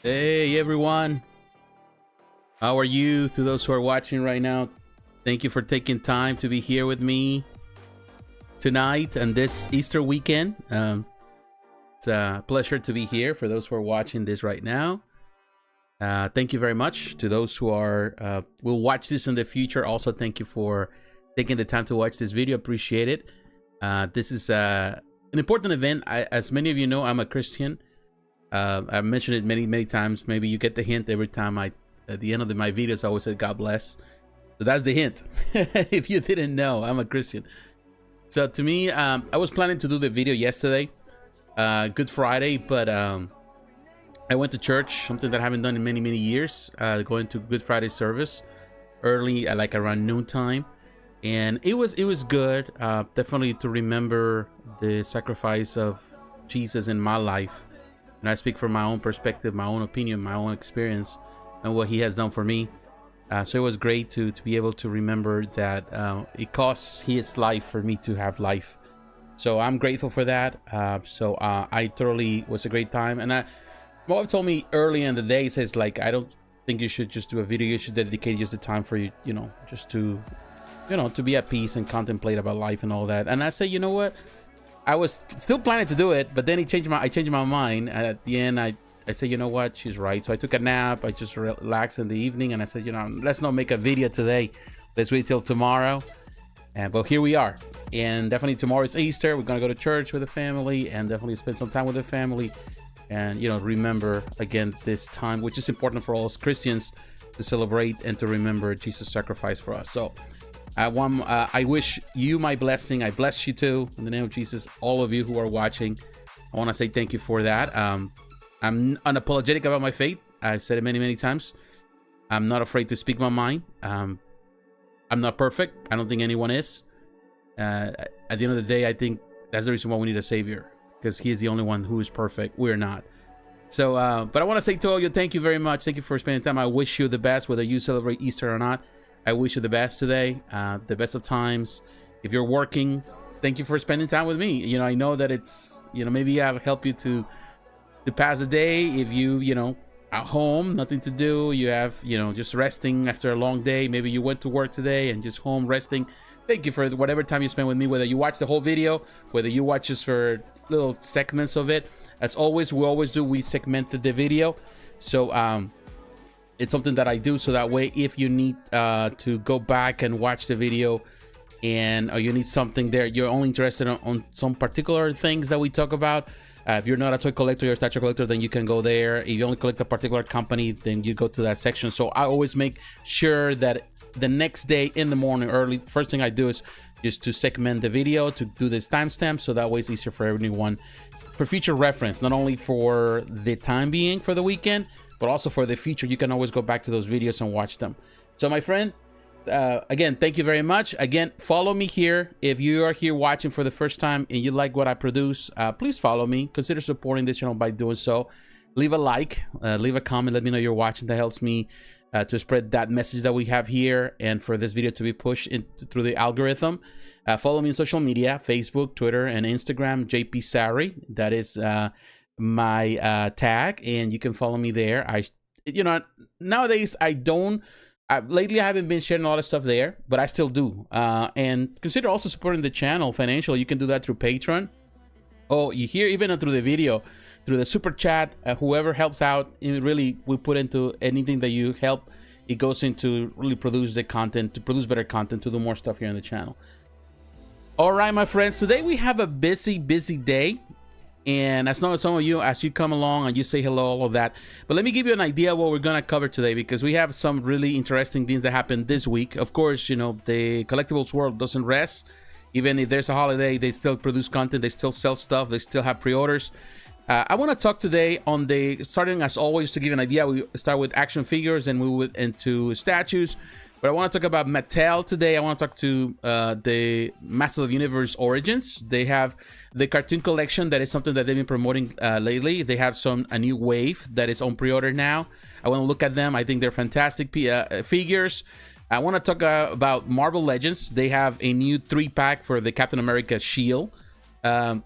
Hey everyone, how are you? To those who are watching right now, thank you for taking time to be here with me tonight and this Easter weekend. It's a pleasure to be here for those who are watching this right now. Thank you very much to those who are will watch this in the future. Also, thank you for taking the time to watch this video. Appreciate it. This is an important event. As many of you know, I'm a Christian. I've mentioned it many times. Maybe you get the hint every time at the end of my videos, I always say God bless. So that's the hint. If you didn't know, I'm a Christian. So to me, I was planning to do the video yesterday, Good Friday, but I went to church, something that I haven't done in many years, going to Good Friday service early, like around noontime. And it was good, definitely to remember the sacrifice of Jesus in my life. And I speak from my own perspective, my own opinion, my own experience, and what he has done for me. So it was great to be able to remember that it costs his life for me to have life. So I'm grateful for that. I totally was a great time. And my wife told me early in the day, says like, I don't think you should just do a video. You should dedicate just the time for you, just to, to be at peace and contemplate about life and all that. And I say, you know what? I was still planning to do it, but then I changed my mind. At the end, I said, you know what? She's right. So I took a nap. I just relaxed in the evening, and I said, let's not make a video today. Let's wait till tomorrow. But here we are. And definitely tomorrow is Easter. We're gonna go to church with the family, and definitely spend some time with the family, and remember again this time, which is important for all us Christians to celebrate and to remember Jesus' sacrifice for us. So I wish you my blessing. I bless you too in the name of Jesus. All of you who are watching, I want to say thank you for that. I'm unapologetic about my faith. I've said it many times. I'm not afraid to speak my mind. I'm not perfect. I don't think anyone is. At the end of the day, I think that's the reason why we need a savior, because he is the only one who is perfect. We're not. So, but I want to say to all you, thank you very much. Thank you for spending time. I wish you the best, whether you celebrate Easter or not. I wish you the best today, the best of times. If you're working, thank you for spending time with me. I know that it's, maybe I've helped you to pass the day. If you, at home, nothing to do, you have, just resting after a long day. Maybe you went to work today and just home resting. Thank you for whatever time you spend with me, whether you watch the whole video, whether you watch just for little segments of it. As always, we segmented the video. So, it's something that I do, so that way if you need to go back and watch the video, or you need something there, you're only interested on some particular things that we talk about. If you're not a toy collector, you're a statue collector, then you can go there. If you only collect a particular company, then you go to that section. So I always make sure that the next day in the morning early, first thing I do is just to segment the video, to do this timestamp, so that way it's easier for everyone for future reference, not only for the time being for the weekend, but also for the future. You can always go back to those videos and watch them. So my friend, again, thank you very much. Again, follow me here. If you are here watching for the first time and you like what I produce, please follow me. Consider supporting this channel by doing so. Leave a like, leave a comment, let me know you're watching. That helps me to spread that message that we have here, and for this video to be pushed through the algorithm. Follow me on social media, Facebook, Twitter, and Instagram, JP Saori. That is my tag, and you can follow me there. Nowadays lately I haven't been sharing a lot of stuff there, but I still do. And consider also supporting the channel financially. You can do that through Patreon, you hear even through the video, through the super chat. Whoever helps out, really, we put into anything that you help, it goes into really produce the content, to produce better content, to do more stuff here on the channel. All right, my friends, today we have a busy day. And as long as some of you, as you come along and you say hello, all of that. But let me give you an idea of what we're going to cover today, because we have some really interesting things that happened this week. Of course, the collectibles world doesn't rest. Even if there's a holiday, they still produce content. They still sell stuff. They still have pre-orders. I want to talk today on starting as always, to give you an idea. We start with action figures and move into statues. But I want to talk about Mattel today. I want to talk to the Masters of the Universe Origins. They have the cartoon collection. That is something that they've been promoting lately. They have a new wave that is on pre-order now. I want to look at them. I think they're fantastic figures. I want to talk about Marvel Legends. They have a new 3-pack for the Captain America S.H.I.E.L.D.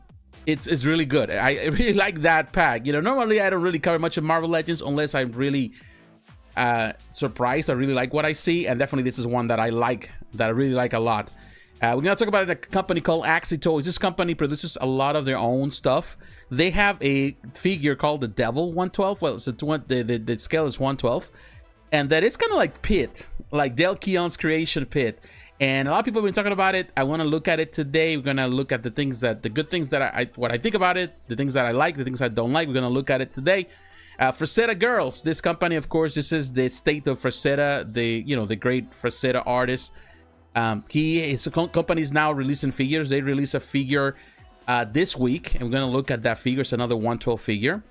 it's really good. I really like that pack. You know, normally I don't really cover much of Marvel Legends unless I'm really surprised. I really like what I see, and definitely this is one that I really like a lot. We're gonna talk about a company called AxyToys. This company produces a lot of their own stuff. They have a figure called the Devil 112. Well, it's the scale is 112, and that is kind of like P.I.T.T, like Del Keon's creation P.I.T. And a lot of people have been talking about it. I want to look at it today. We're gonna look at the good things that what I think about it, the things that I like, the things I don't like. We're gonna look at it today. Frazetta Girls. This company, of course, this is the state of Frazetta, the great Frazetta artist. His company is now releasing figures. They release a figure this week, and we're gonna look at that figure. It's another 112 figure.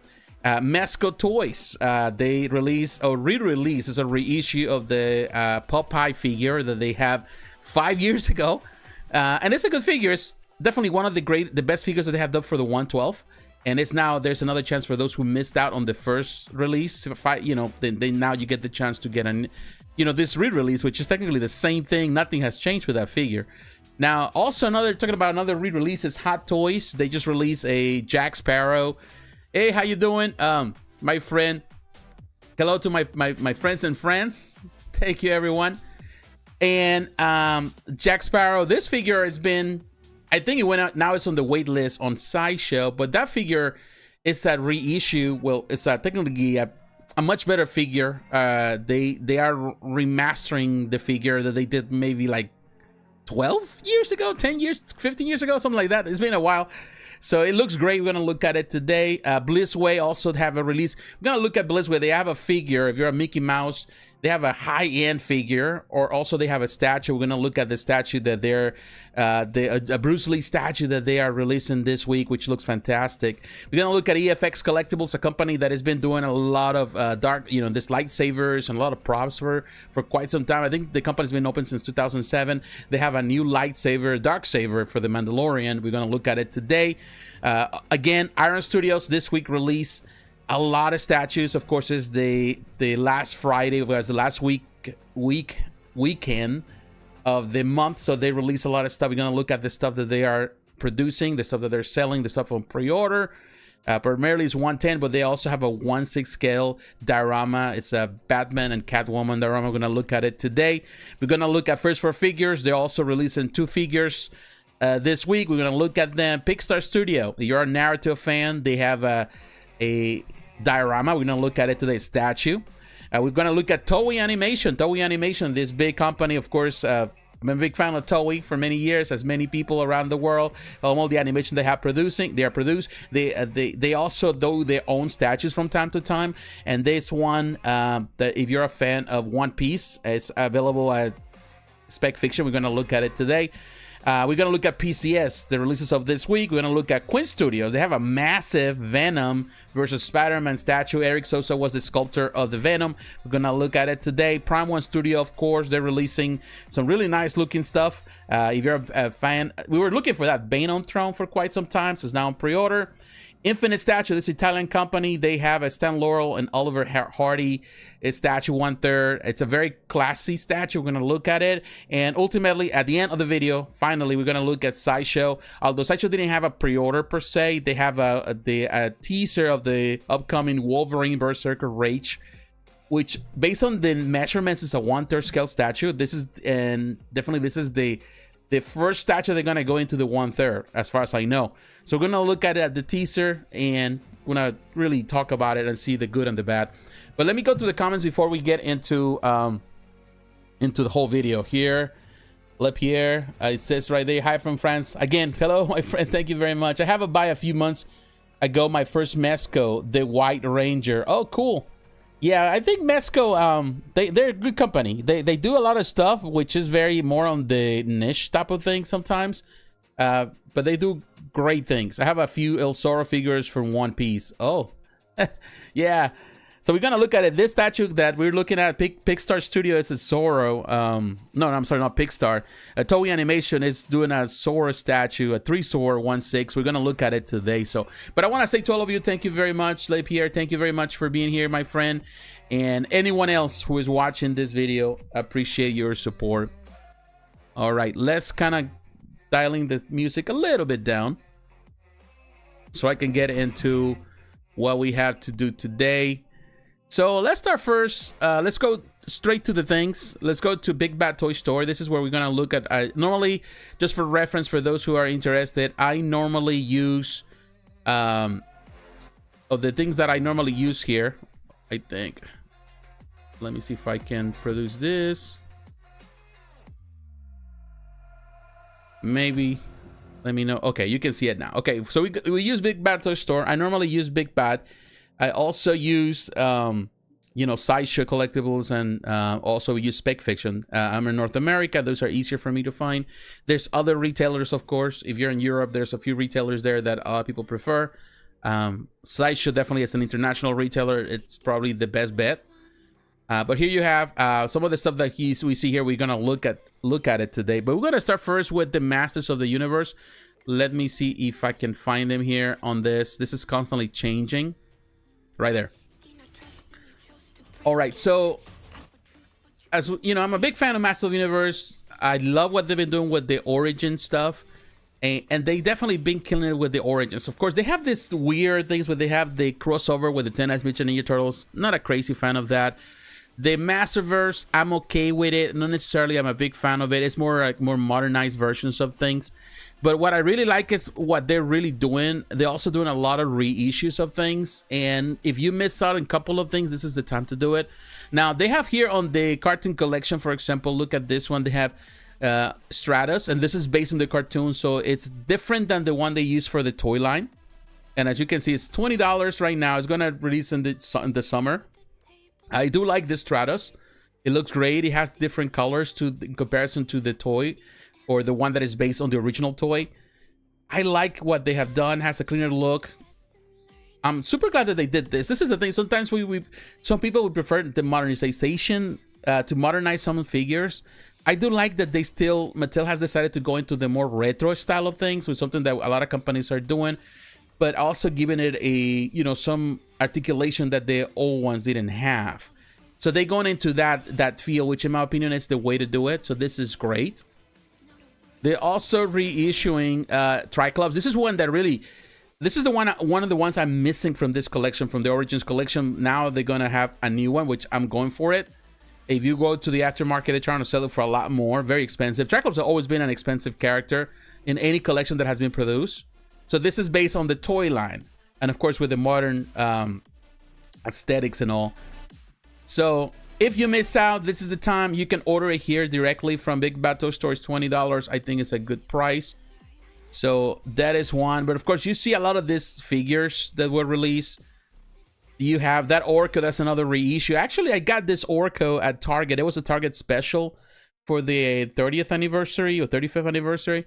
Mezco Toys, they release or re-release, is a reissue of the Popeye figure that they have 5 years ago, and it's a good figure. It's definitely one of the best figures that they have done for the 112, and it's now there's another chance for those who missed out on the first release. Now you get the chance to get this re-release, which is technically the same thing. Nothing has changed with that figure. Now, also talking about another re-release is Hot Toys. They just released a Jack Sparrow. Hey, how you doing, my friend? Hello to my friends in France. Thank you, everyone. And Jack Sparrow, this figure has been, I think it went out, now it's on the wait list on Sideshow, but that figure is a reissue. Well, it's technically a much better figure. They are remastering the figure that they did maybe like 12 years ago, 10 years, 15 years ago, something like that. It's been a while. So it looks great. We're going to look at it today. Blitzway also have a release. We're going to look at Blitzway. They have a figure. If you're a Mickey Mouse, they have a high-end figure, or also they have a statue. We're going to look at the statue that they're, a Bruce Lee statue that they are releasing this week, which looks fantastic. We're going to look at EFX Collectibles, a company that has been doing a lot of this lightsabers and a lot of props for quite some time. I think the company's been open since 2007. They have a new lightsaber, Darksaber for the Mandalorian. We're going to look at it today. Again, Iron Studios this week release a lot of statues. Of course, is the last Friday, was the last weekend of the month, so they release a lot of stuff. We're gonna look at the stuff that they are producing, the stuff that they're selling, the stuff on pre-order. Primarily it's 110, but they also have a 1/6 scale diorama. It's a Batman and Catwoman diorama. We're gonna look at it today. We're gonna look at first 4 figures. They're also releasing 2 figures this week. We're gonna look at them. Pickstar Studio. If you're a Naruto fan, they have a diorama. We're gonna look at it today. Statue. We're gonna look at Toei Animation. Toei Animation, this big company, of course. I'm a big fan of Toei for many years, as many people around the world. All the animation they have produced. They also do their own statues from time to time. And this one, that if you're a fan of One Piece, it's available at Spec Fiction. We're gonna look at it today. We're going to look at PCS, the releases of this week. We're going to look at Quinn Studios. They have a massive Venom versus Spider-Man statue. Eric Sosa was the sculptor of the Venom. We're going to look at it today. Prime One Studio, of course, they're releasing some really nice looking stuff. If you're a fan, we were looking for that Bane on Thrawn for quite some time, so it's now on pre-order. Infinite Statue, this Italian company, they have a Stan Laurel and Oliver Hardy statue 1/3. It's a very classy statue. We're going to look at it. And ultimately, at the end of the video, finally, we're going to look at Sideshow. Although Sideshow didn't have a pre-order per se, they have a teaser of the upcoming Wolverine Berserker Rage, which, based on the measurements, is a 1/3 scale statue. This is the first statue they're gonna go into the 1/3, as far as I know. So we're gonna look at it at the teaser, and we're gonna really talk about it and see the good and the bad. But let me go to the comments before we get into the whole video. Here, LePierre, it says right there, hi from France. Again, hello, my friend. Thank you very much. I have a buy a few months ago, my first Mezco, the White Ranger. Oh, cool. Yeah, I think Mezco, they're a good company. They do a lot of stuff, which is very more on the niche type of thing sometimes. But they do great things. I have a few El Zoro figures from One Piece. Oh, yeah. So we're going to look at it. This statue that we're looking at, Pickstar Studio, is a Zoro. No, I'm sorry, not Pickstar. Toei Animation is doing a Zoro statue, a 3 Zoro 1/6. We're going to look at it today. But I want to say to all of you, thank you very much. LePierre, thank you very much for being here, my friend. And anyone else who is watching this video, I appreciate your support. All right, let's kind of dialing the music a little bit down. so I can get into what we have to do today. So let's start first. Let's go straight to the things. Let's go to Big Bad Toy Store. This is where we're gonna look at. Normally, just for reference for those who are interested, I normally use of the things that I normally use here. I think. Let me see if I can produce this. Maybe. Let me know. Okay, you can see it now. Okay, so we use Big Bad Toy Store. I normally use Big Bad. I also use you know, Sideshow collectibles, and also use Spec Fiction. I'm in North America. Those are easier for me to find. There's other retailers, of course. If you're in Europe, there's a few retailers there that a lot of people prefer. Sideshow definitely as an international retailer, it's probably the best bet. But here you have some of the stuff that we see here. We're gonna look at it today, but we're gonna start first with the Masters of the Universe. Let me see if I can find them here on this. This is constantly changing. Right there. All right, so as you know, I'm a big fan of Masters of the Universe. I love what they've been doing with the Origin stuff, and they definitely been killing it with the Origins. Of course, they have this weird things where they have the crossover with the Teenage Mutant Ninja Turtles. Not a crazy fan of that. The Masterverse, I'm okay with it. Not necessarily I'm a big fan of it. It's more like more modernized versions of things. But what I really like is what they're really doing. They're also doing a lot of reissues of things. And if you miss out on a couple of things, this is the time to do it. Now, they have here on the cartoon collection, for example, look at this one. They have Stratus, and this is based on the cartoon. So it's different than the one they use for the toy line. And as you can see, it's $20 right now. It's going to release in the summer. I do like this Stratus. It looks great. It has different colors in comparison to the toy, or the one that is based on the original toy. I like what they have done. Has a cleaner look. I'm super glad that they did this. This is the thing. Sometimes some people would prefer the modernization to modernize some figures. I do like that Mattel has decided to go into the more retro style of things, with something that a lot of companies are doing, but also giving it a, you know, some articulation that the old ones didn't have. So they going into that feel, which in my opinion is the way to do it. So this is great. They're also reissuing Triclops. This is one that really, this is one of the ones I'm missing from this collection, from the Origins collection. Now they're gonna have a new one, which I'm going for it. If you go to the aftermarket, they're trying to sell it for a lot more. Very expensive. Triclops have always been an expensive character in any collection that has been produced. So this is based on the toy line, and of course with the modern aesthetics and all. So if you miss out, this is the time. You can order it here directly from Big Bad Toy Store. It's $20. I think it's a good price. So that is one. But of course, you see a lot of these figures that were released. You have that Orko. That's another reissue. Actually, I got this Orko at Target. It was a Target special for the 30th anniversary or 35th anniversary.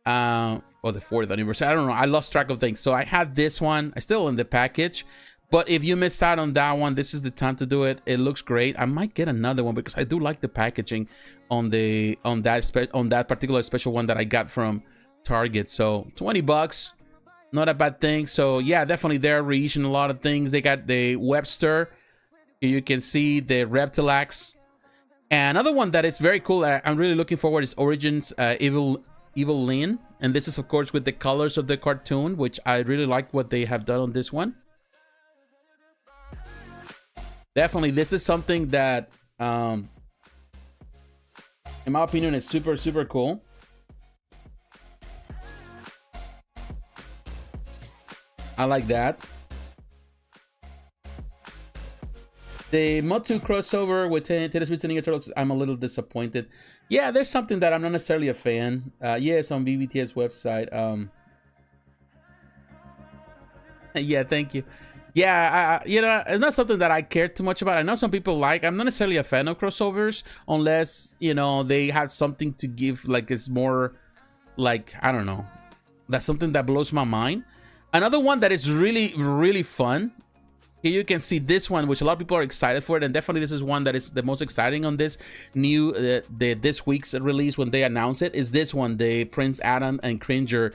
Or the 4th anniversary. I don't know. I lost track of things. So I had this one. I still in the package. But if you missed out on that one, this is the time to do it. It looks great. I might get another one because I do like the packaging on that particular special one that I got from Target. So $20, not a bad thing. So yeah, definitely they're reissuing a lot of things. They got the Webster. Here you can see the Reptilax. And another one that is very cool, I'm really looking forward, is Origins Evil Lyn. And this is of course with the colors of the cartoon, which I really like what they have done on this one. Definitely, this is something that, in my opinion, is super, super cool. I like that. The MOTU crossover with Teenage Mutant Ninja Turtles, I'm a little disappointed. Yeah, there's something that I'm not necessarily a fan. Yes, on BBT's website. Yeah, thank you. Yeah, you know, it's not something that I care too much about. I know some people like. I'm not necessarily a fan of crossovers unless, you know, they have something to give, like it's more like, I don't know. That's something that blows my mind. Another one that is really, really fun. Here you can see this one, which a lot of people are excited for it, and definitely this is one that is the most exciting on this new this week's release when they announce it, is this one, the Prince Adam and Cringer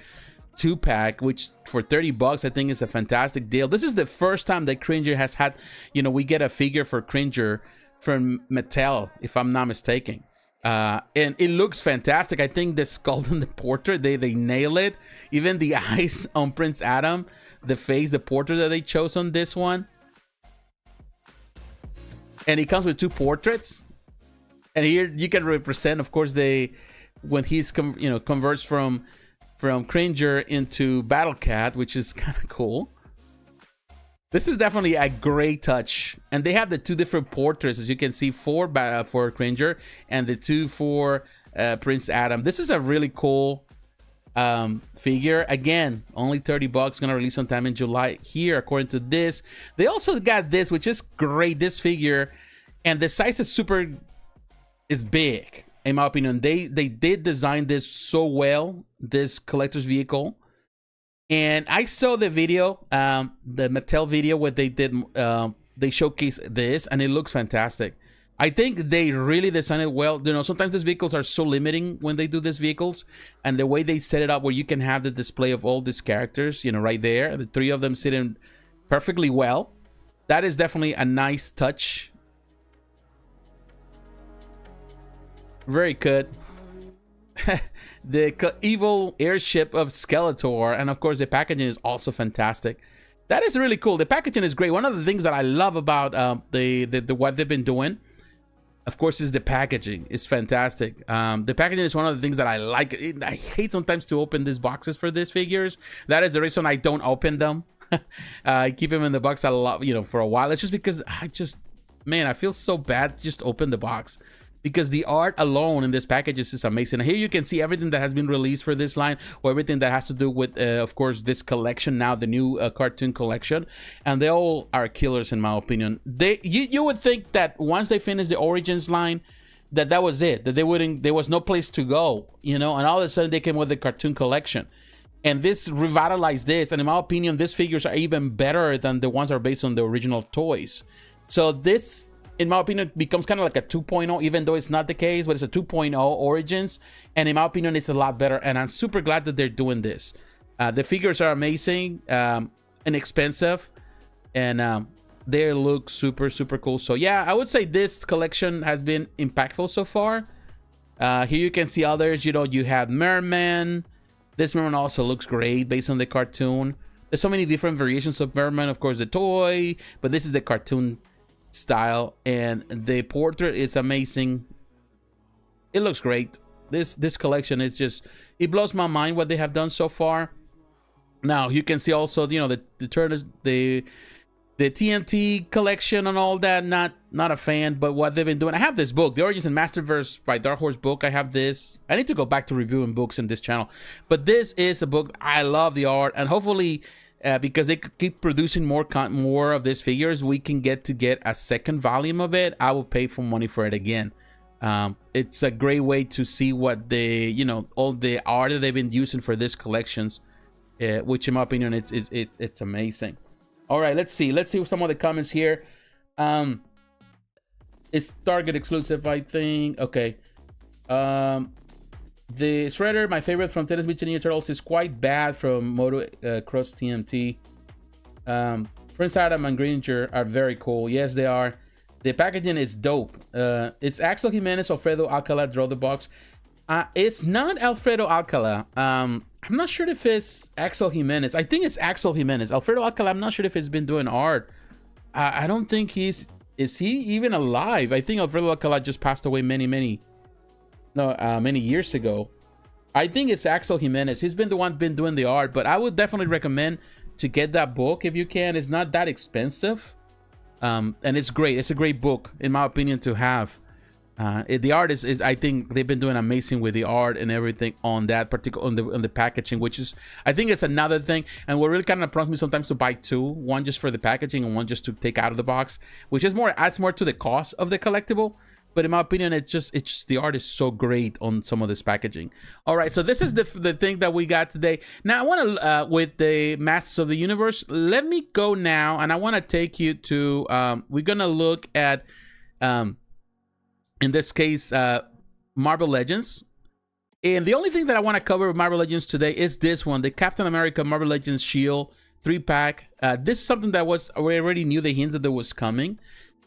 2-pack, which for $30 I think is a fantastic deal. This is the first time that Cringer has had, you know, we get a figure for Cringer from Mattel, if I'm not mistaken. And it looks fantastic. I think the skull and the portrait, they nail it. Even the eyes on Prince Adam, the face, the portrait that they chose on this one. And it comes with 2 portraits. And here you can represent, of course, when he's converts from Cringer into Battle Cat, which is kind of cool. This is definitely a great touch. And they have the 2 different portraits, as you can see, for Cringer and the 2 for Prince Adam. This is a really cool figure. Again, only $30, gonna release sometime in July here, according to this. They also got this, which is great, this figure. And the size is big, in my opinion. They did design this so well, this collector's vehicle. And I saw the video, the Mattel video, where they did, they showcased this, and it looks fantastic. I think they really designed it well. You know, sometimes these vehicles are so limiting when they do these vehicles, and the way they set it up, where you can have the display of all these characters, you know, right there, the 3 of them sitting perfectly well. That is definitely a nice touch. Very good. The evil airship of Skeletor, and of course the packaging is also fantastic. That is really cool. The packaging is great. One of the things that I love about the what they've been doing, of course, is the packaging. It's fantastic. The packaging is one of the things that I like. I hate sometimes to open these boxes for these figures. That is the reason I don't open them. I keep them in the box a lot, you know, for a while. It's just because man, I feel so bad to just open the box. Because the art alone in this package is just amazing. Here you can see everything that has been released for this line, or everything that has to do with, of course, this collection now, the new cartoon collection. And they all are killers, in my opinion. You would think that once they finish the Origins line, that was it. That there was no place to go, you know. And all of a sudden they came with the cartoon collection. And this revitalized this. And in my opinion, these figures are even better than the ones that are based on the original toys. So this, in my opinion, becomes kind of like a 2.0, even though it's not the case, but it's a 2.0 Origins. And in my opinion, it's a lot better. And I'm super glad that they're doing this. The figures are amazing, inexpensive, and they look super, super cool. So yeah, I would say this collection has been impactful so far. Here you can see others. You know, you have Merman. This Merman also looks great based on the cartoon. There's so many different variations of Merman. Of course, the toy, but this is the cartoon style, and the portrait is amazing. It looks great. This collection is just, it blows my mind what they have done so far. Now you can see also, you know, the Turtles, the TMT collection and all that. Not a fan, but what they've been doing. I have this book, The Origins and Masterverse by Dark Horse book. I have this. I need to go back to reviewing books in this channel, but this is a book. I love the art, and hopefully because they keep producing more of these figures, we can get a second volume of it. I will pay for money for it again. It's a great way to see what you know, all the art that they've been using for these collections, which in my opinion, it's amazing. All right, let's see some of the comments here. It's Target exclusive, I think. Okay. The Shredder, my favorite from Teenage Mutant Ninja Turtles, is quite bad from MOTU Cross TMT. Prince Adam and Granger are very cool. Yes, they are. The packaging is dope. It's Axel Jimenez, Alfredo Alcala draw the box. It's not Alfredo Alcala. I'm not sure if it's Axel Jimenez. I think it's Axel Jimenez. Alfredo Alcala, I'm not sure if he's been doing art. I don't think is he even alive? I think Alfredo Alcala just passed away many years ago. I think it's Axel Jimenez. He's been the one doing the art, but I would definitely recommend to get that book if you can. It's not that expensive, and it's great. It's a great book, in my opinion, to have. The art is I think they've been doing amazing with the art and everything on that particular on the packaging, which is, I think it's another thing. And what really kind of prompts me sometimes to buy two, one just for the packaging and one just to take out of the box, which is adds more to the cost of the collectible. But in my opinion, it's just the art is so great on some of this packaging. All right, so this is the thing that we got today. Now I want to with the Masters of the Universe, let me go now, and I want to take you to we're gonna look at in this case Marvel Legends. And the only thing that I want to cover with Marvel Legends today is this one, the Captain America Marvel Legends S.H.I.E.L.D. 3-pack. This is something that we already knew the hints that it was coming.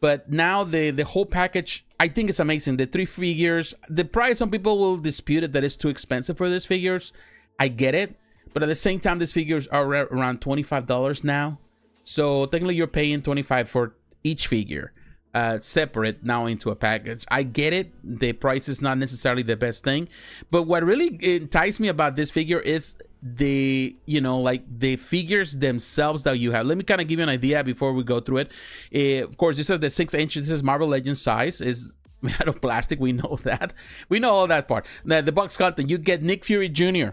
But now the whole package, I think it's amazing. The 3 figures, the price, some people will dispute it that it's too expensive for these figures. I get it. But at the same time, these figures are around $25 now. So technically you're paying $25 for each figure, separate now into a package. I get it. The price is not necessarily the best thing. But what really enticed me about this figure is the, you know, like the figures themselves that you have. Let me kind of give you an idea before we go through it. Of course, this is the 6-inch. This is Marvel Legends size. Is made out of plastic. We know that. We know all that part. Now, the box content, you get Nick Fury Jr.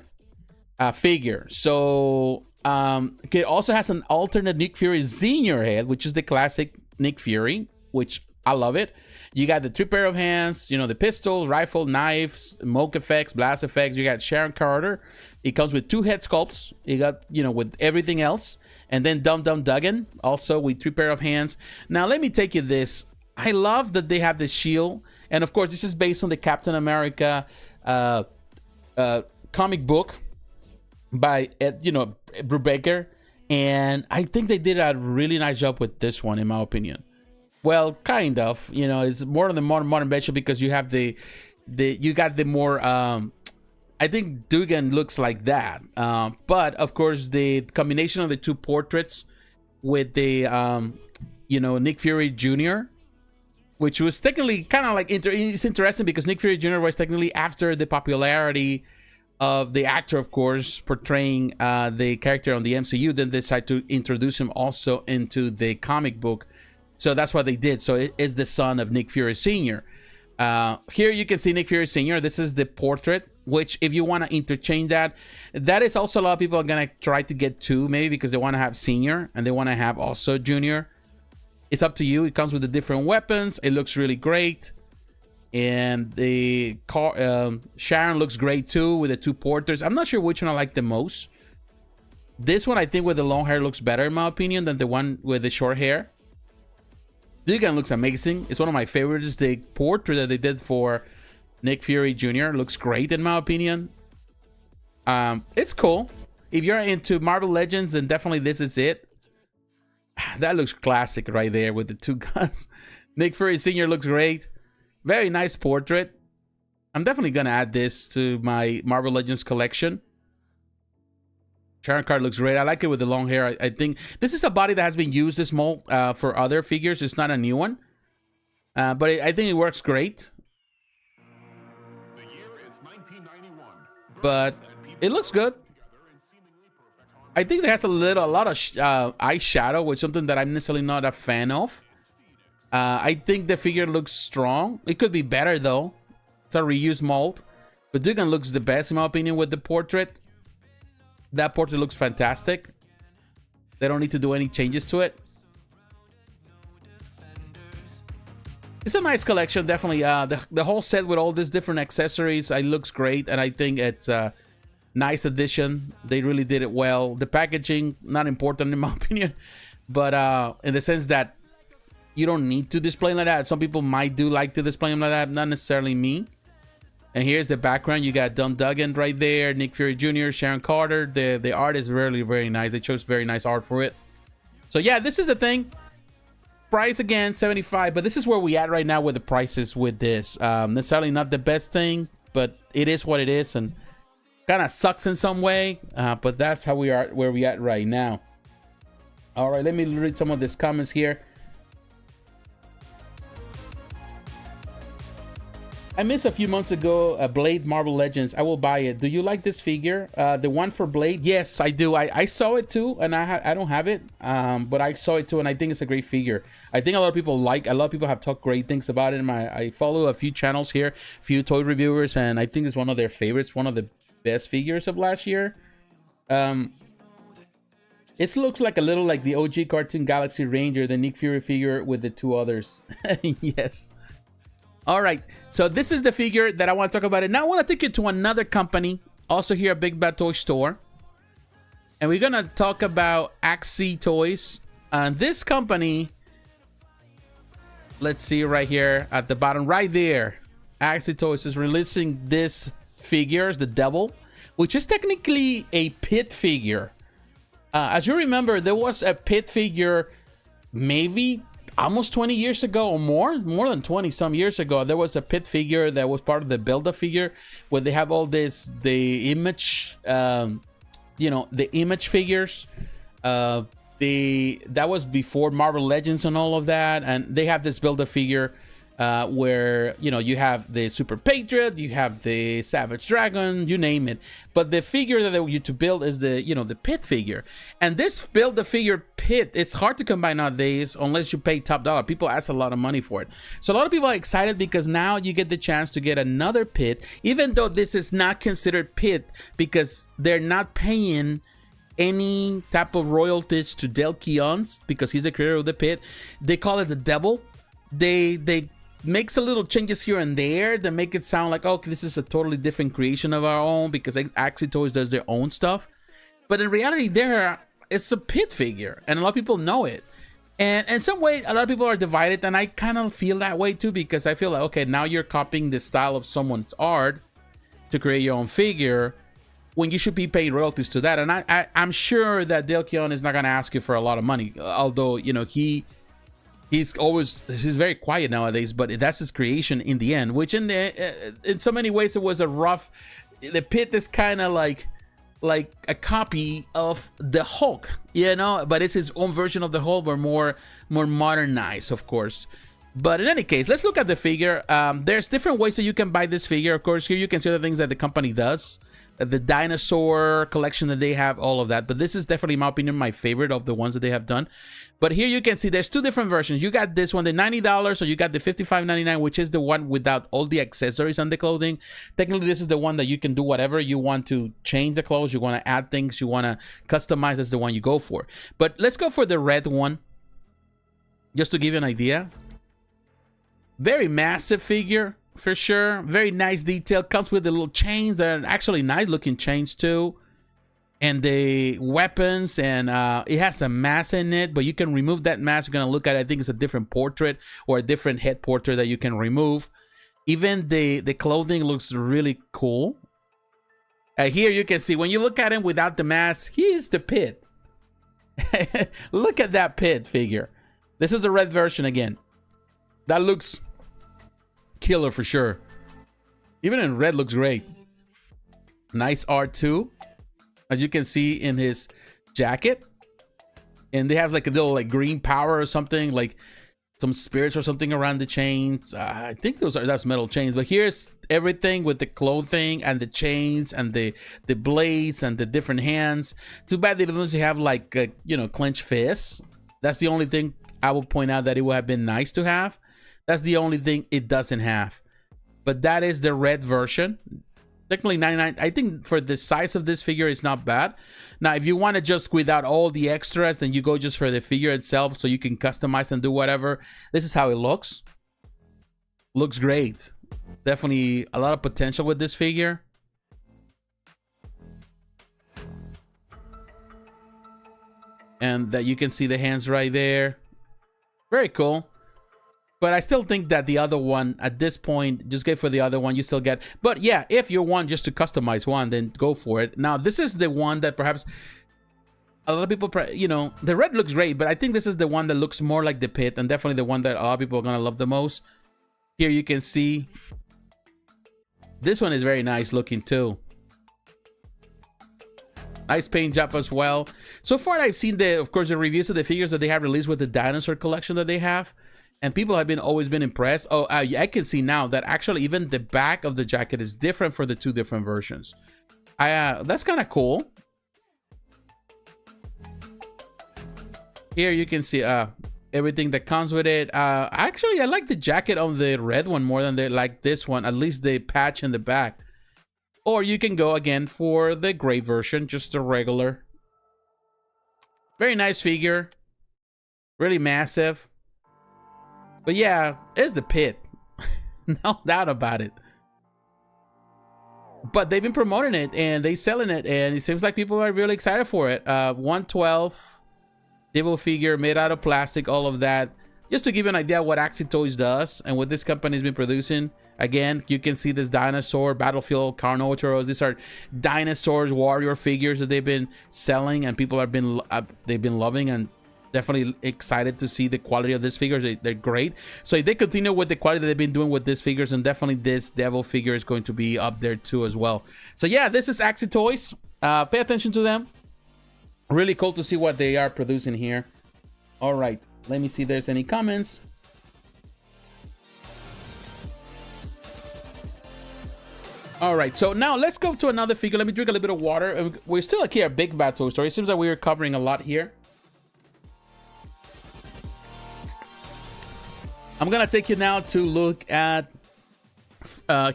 Figure. So it also has an alternate Nick Fury Senior head, which is the classic Nick Fury, which I love it. You got the 3 pair of hands, you know, the pistols, rifle, knives, smoke effects, blast effects. You got Sharon Carter. It comes with 2 head sculpts. You got, you know, with everything else. And then Dum Dum Dugan, also with 3 pair of hands. Now, let me take you this. I love that they have the shield. And of course, this is based on the Captain America comic book by you know, Brubaker, and I think they did a really nice job with this one, in my opinion. Well, kind of, you know, it's more of the modern version because you have the you got the more I think Dugan looks like that, but of course the combination of the 2 portraits with the you know, Nick Fury Jr., which was technically kind of like it's interesting because Nick Fury Jr. was technically after the popularity of the actor, of course, portraying the character on the MCU. Then they decided to introduce him also into the comic book. So that's what they did. So it is the son of Nick Fury Sr. Here you can see Nick Fury Sr. This is the portrait, which if you want to interchange that, that is also a lot of people are going to try to get 2, maybe because they want to have Senior and they want to have also Junior. It's up to you. It comes with the different weapons. It looks really great. And the Sharon looks great too with the 2 portraits. I'm not sure which one I like the most. This one, I think, with the long hair looks better in my opinion than the one with the short hair. Dugan looks amazing. It's one of my favorites. The portrait that they did for Nick Fury Jr. looks great in my opinion. It's cool. If you're into Marvel Legends, then definitely this is it. That looks classic right there with the 2 guns. Nick Fury Sr. looks great. Very nice portrait. I'm definitely going to add this to my Marvel Legends collection. Sharon Carter looks great. I like it with the long hair. I think this is a body that has been used, this mold, for other figures. It's not a new one. But I think it works great. The year is 1991. But it looks good. I think it has a lot of eyeshadow, which is something that I'm necessarily not a fan of. I think the figure looks strong. It could be better though. It's a reused mold. But Dugan looks the best in my opinion with the portrait. That portrait looks fantastic. They don't need to do any changes to it. It's a nice collection, definitely. The whole set with all these different accessories, it looks great. And I think it's a nice addition. They really did it well. The packaging, not important in my opinion. But in the sense that you don't need to display like that. Some people might do like to display them like that. Not necessarily me. And here's the background. You got Dum Dugan right there. Nick Fury Jr., Sharon Carter. The art is really, very nice. They chose very nice art for it. So yeah, this is a thing. Price again, $75. But this is where we at right now with the prices with this. Necessarily not the best thing, but it is what it is. And kind of sucks in some way. But that's how we are, where we at right now. All right, let me read some of these comments here. I missed a few months ago Blade Marvel Legends. I will buy it. Do you like this figure? The one for Blade? Yes, I do. I saw it too, and I don't have it, but I saw it too, and I think it's a great figure. I think a lot of people have talked great things about it. I follow a few channels here, few toy reviewers, and I think it's one of their favorites, one of the best figures of last year. It looks like a little like the OG Cartoon Galaxy Ranger, the Nick Fury figure with the 2 others. Yes. All right, so this is the figure that I want to talk about. Now I want to take you to another company, also here at Big Bad Toy Store. And we're going to talk about AxyToys. This company, let's see right here at the bottom, right there. AxyToys is releasing this figure, the Devil, which is technically a P.I.T. figure. As you remember, there was a P.I.T. figure maybe almost 20 years ago or more than 20 some years ago, there was a P.I.T.T figure that was part of the Build-Up figure where they have all this, the image, you know, the image figures. That was before Marvel Legends and all of that, and they have this Build-Up figure where, you know, you have the Super Patriot, you have the Savage Dragon, you name it, but the figure that they want you to build is the, you know, the P.I.T.T figure. And this Build-A figure P.I.T., it's hard to come by nowadays unless you pay top dollar. People ask a lot of money for it, so a lot of people are excited because now you get the chance to get another P.I.T., even though this is not considered P.I.T. because they're not paying any type of royalties to Del Keons because he's the creator of the P.I.T. They call it the Devil. They makes a little changes here and there that make it sound like, okay, this is a totally different creation of our own because AxyToys does their own stuff. But in reality, it's a P.I.T. figure, and a lot of people know it. And in some way, a lot of people are divided, and I kind of feel that way too, because I feel like, okay, now you're copying the style of someone's art to create your own figure when you should be paying royalties to that. And I'm sure that Del Keon is not going to ask you for a lot of money, although, you know, he's very quiet nowadays, but that's his creation in the end, which in so many ways it was a rough. The P.I.T. is kind of like a copy of the Hulk, you know, but it's his own version of the Hulk, but more modernized, of course. But in any case, let's look at the figure. There's different ways that you can buy this figure. Of course, here you can see the things that the company does, the dinosaur collection that they have, all of that. But this is definitely, in my opinion, my favorite of the ones that they have done. But here you can see there's two different versions. You got this one, the $90, or you got the $55.99, which is the one without all the accessories and the clothing. Technically, this is the one that you can do whatever you want to change the clothes, you want to add things, you want to customize. That's the one you go for. But let's go for the red one, just to give you an idea. Very massive figure, for sure. Very nice detail. Comes with the little chains that are actually nice looking chains too. And the weapons, and it has a mask in it, but you can remove that mask. You're gonna look at it. I think it's a different portrait or a different head portrait that you can remove. Even the clothing looks really cool. Here you can see when you look at him without the mask, he is the P.I.T. Look at that P.I.T. figure. This is the red version again. That looks killer for sure. Even in red looks great. Nice art too, as you can see in his jacket. And they have like a little like green power or something, like some spirits or something around the chains. I think that's metal chains, but here's everything with the clothing and the chains and the blades and the different hands. Too bad they don't have like you know, clenched fists. That's the only thing I will point out that it would have been nice to have. That's the only thing it doesn't have. But that is the red version. Technically $99. I think for the size of this figure, it's not bad. Now, if you want to just without all the extras, then you go just for the figure itself, so you can customize and do whatever. This is how it looks. Looks great. Definitely a lot of potential with this figure. And that you can see the hands right there. Very cool. But I still think that the other one, at this point, just get for the other one, you still get. But yeah, if you want just to customize one, then go for it. Now, this is the one that perhaps a lot of people, you know, the red looks great, but I think this is the one that looks more like the P.I.T. and definitely the one that a lot of people are going to love the most. Here you can see. This one is very nice looking too. Nice paint job as well. So far, I've seen of course, the reviews of the figures that they have released with the dinosaur collection that they have. And people have always been impressed. Oh, I can see now that actually even the back of the jacket is different for the two different versions. That's kind of cool. Here you can see everything that comes with it. Actually, I like the jacket on the red one more than this one. At least the patch in the back. Or you can go again for the gray version, just a regular. Very nice figure. Really massive. But yeah, it's the P.I.T. No doubt about it. But they've been promoting it and they selling it, and it seems like people are really excited for it. 112 devil figure made out of plastic, all of that. Just to give you an idea of what AxyToys does and what this company's been producing. Again, you can see this dinosaur, Battlefield, Carnotaurus. These are dinosaurs, warrior figures that they've been selling, and people have been they've been loving, and Definitely excited to see the quality of these figures. They're great. So if they continue with the quality that they've been doing with these figures, and definitely this devil figure is going to be up there too as well. So yeah, this is AxyToys. Pay attention to them. Really cool to see what they are producing here. All right, let me see if there's any comments. All right, so now let's go to another figure. Let me drink a little bit of water. We're still here at Big Bad Toy Story. It seems like we are covering a lot here. I'm gonna take you now to look at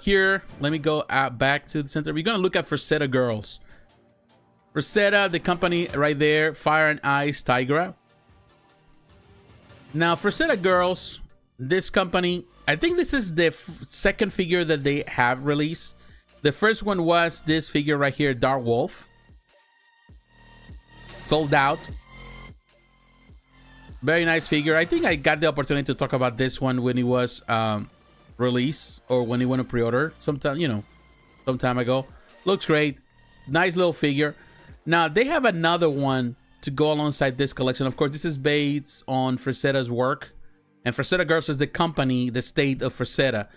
here. Let me go back to the center. We're gonna look at Frazetta Girls. Frazetta, the company right there, Fire and Ice Teegra. Now, Frazetta Girls, this company, I think this is the second figure that they have released. The first one was this figure right here, Dark Wolf. Sold out. Very nice figure. I think I got the opportunity to talk about this one when it was released, or when it went to pre-order sometime, you know, some time ago. Looks great. Nice little figure. Now, they have another one to go alongside this collection. Of course, this is based on Frazetta's work. And Frazetta Girls is the company, the state of Frazetta.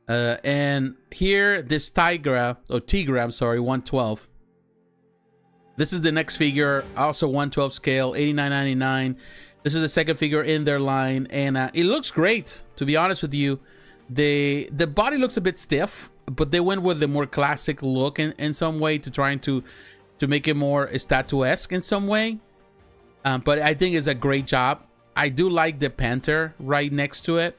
And here, this Teegra, I'm sorry, 112. This is the next figure, also 112 scale, $89.99. This is the second figure in their line, and it looks great, to be honest with you. The body looks a bit stiff, but they went with the more classic look in some way, to trying to make it more statuesque in some way. But I think it's a great job. I do like the Panther right next to it.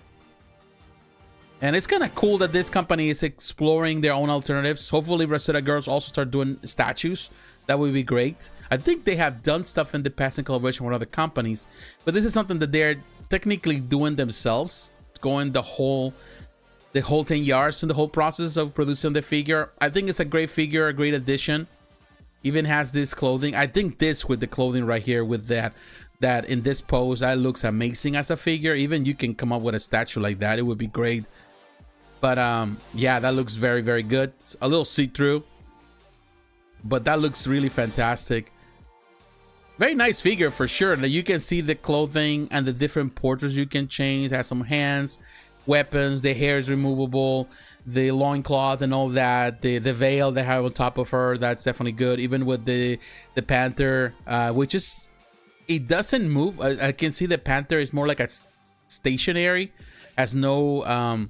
And it's kind of cool that this company is exploring their own alternatives. Hopefully Frazetta Girls also start doing statues. That would be great. I think they have done stuff in the past in collaboration with other companies, but this is something that they're technically doing themselves, going the whole 10 yards in the whole process of producing the figure. I think it's a great figure, a great addition. Even has this clothing. I think this with the clothing right here, with that in this pose, that looks amazing as a figure. Even you can come up with a statue like that, it would be great. But yeah, that looks very, very good. It's a little see-through, but that looks really fantastic. Very nice figure for sure. Now you can see the clothing and the different portraits you can change. It has some hands, weapons, the hair is removable, the loincloth and all that, the veil they have on top of her, that's definitely good. Even with the Panther, which is, it doesn't move. I can see the Panther is more like a stationary, has no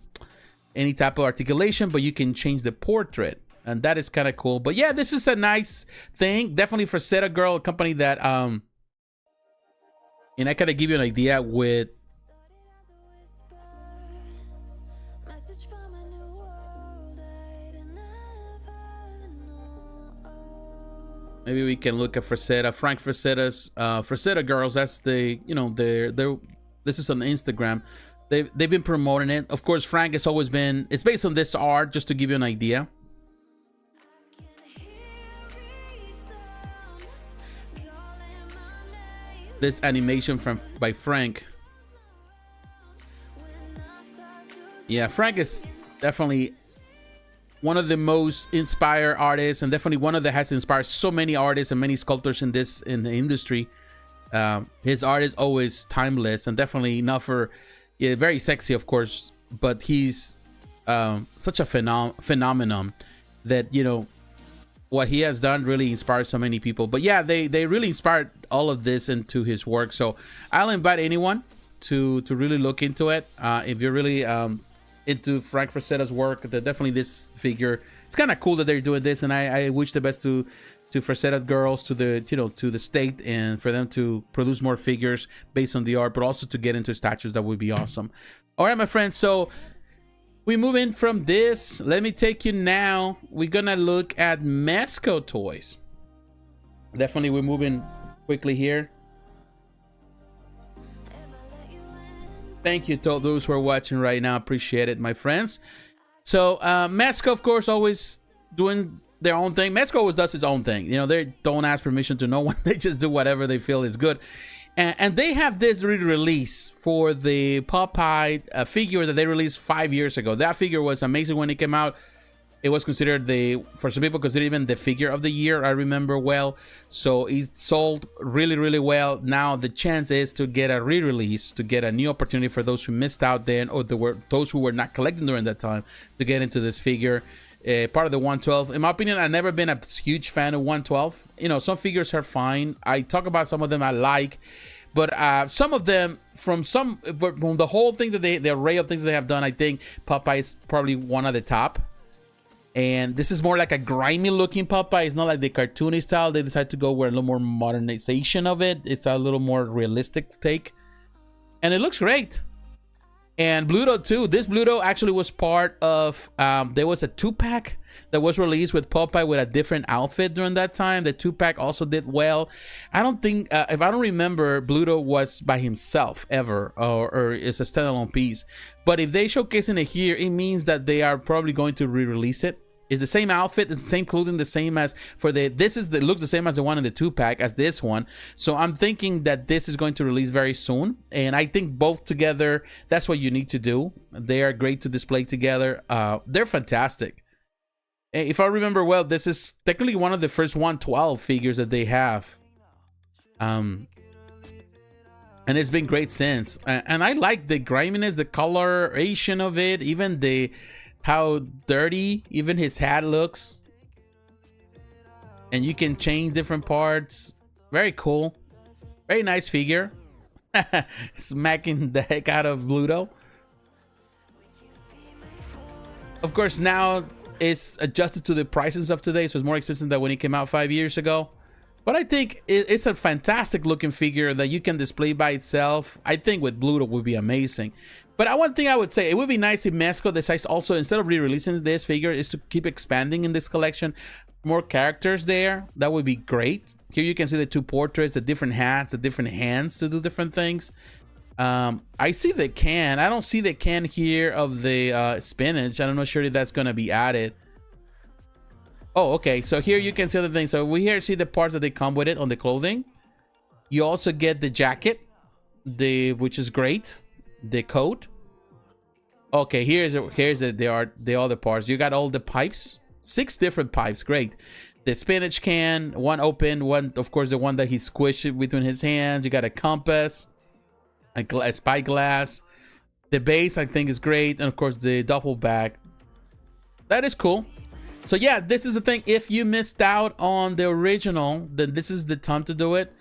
any type of articulation, but you can change the portrait, and that is kind of cool. But yeah, this is a nice thing. Definitely for Frazetta Girl, a company that and I kind of give you an idea with maybe we can look at Frazetta, Frank Frazetta's Frazetta Girls. That's the, you know, this is on Instagram. They've been promoting it. Of course, Frank has always been, it's based on this art, just to give you an idea. This animation by Frank. Yeah, Frank is definitely one of the most inspired artists, and definitely one of the has inspired so many artists and many sculptors in the industry. His art is always timeless, and definitely not for, yeah, very sexy, of course, but he's such a phenomenon that, you know, what he has done really inspires so many people. But yeah, they really inspired all of this into his work. So I'll invite anyone to really look into it. If you're really into Frank Frazetta's work, definitely this figure, it's kind of cool that they're doing this, and I wish the best to Frazetta Girls, to the, you know, to the state, and for them to produce more figures based on the art, but also to get into statues. That would be awesome. All right, my friends, so we move in from this. Let me take you now. We're gonna look at Mezco toys. Definitely we're moving quickly here. Thank you to those who are watching right now. Appreciate it, my friends. So Mezco, of course, always doing their own thing. Mezco always does his own thing. You know, they don't ask permission to no one. They just do whatever they feel is good. And they have this re-release for the Popeye figure that they released 5 years ago. That figure was amazing when it came out. It was considered for some people, considered even the figure of the year, I remember well. So it sold really, really well. Now the chance is to get a re-release, to get a new opportunity for those who missed out then, or those who were not collecting during that time, to get into this figure. Part of the 112. In my opinion, I've never been a huge fan of 112. You know, some figures are fine. I talk about some of them I like. But some of them, from the whole thing that the array of things they have done, I think Popeye is probably one of the top. And this is more like a grimy looking Popeye. It's not like the cartoony style. They decided to go with a little more modernization of it. It's a little more realistic take. And it looks great. And Bluto too. This Bluto actually was part of, there was a 2-pack that was released with Popeye with a different outfit during that time. The 2-pack also did well. I don't think, if I don't remember, Bluto was by himself ever, or it's a standalone piece. But if they showcasing it here, it means that they are probably going to re-release it. It's the same outfit, it's the same clothing, the same as for it looks the same as the one in the 2-pack as this one. So I'm thinking that this is going to release very soon. And I think both together, that's what you need to do. They are great to display together. They're fantastic. If I remember well, this is technically one of the first 112 figures that they have. And it's been great since. And I like the griminess, the coloration of it, even how dirty even his hat looks. And you can change different parts. Very cool. Very nice figure. Smacking the heck out of Bluto. Of course, now it's adjusted to the prices of today, so it's more expensive than when it came out 5 years ago. But I think it's a fantastic looking figure that you can display by itself. I think with Bluto would be amazing. But one thing I would say, it would be nice if Mezco decides also, instead of re-releasing this figure, is to keep expanding in this collection. More characters there. That would be great. Here you can see the 2 portraits, the different hats, the different hands to do different things. I see the can. I don't see the can here of the spinach. I'm not sure if that's going to be added. Oh, okay. So here you can see the thing. So we here see the parts that they come with it on the clothing. You also get the jacket, which is great. The coat. Okay, here's the other parts. You got all the pipes. 6 different pipes. Great. The spinach can, one open, one, of course, the one that he squished between his hands. You got a compass, a spyglass. The base, I think, is great. And of course, the duffel bag. That is cool. So yeah, this is the thing. If you missed out on the original, then this is the time to do it.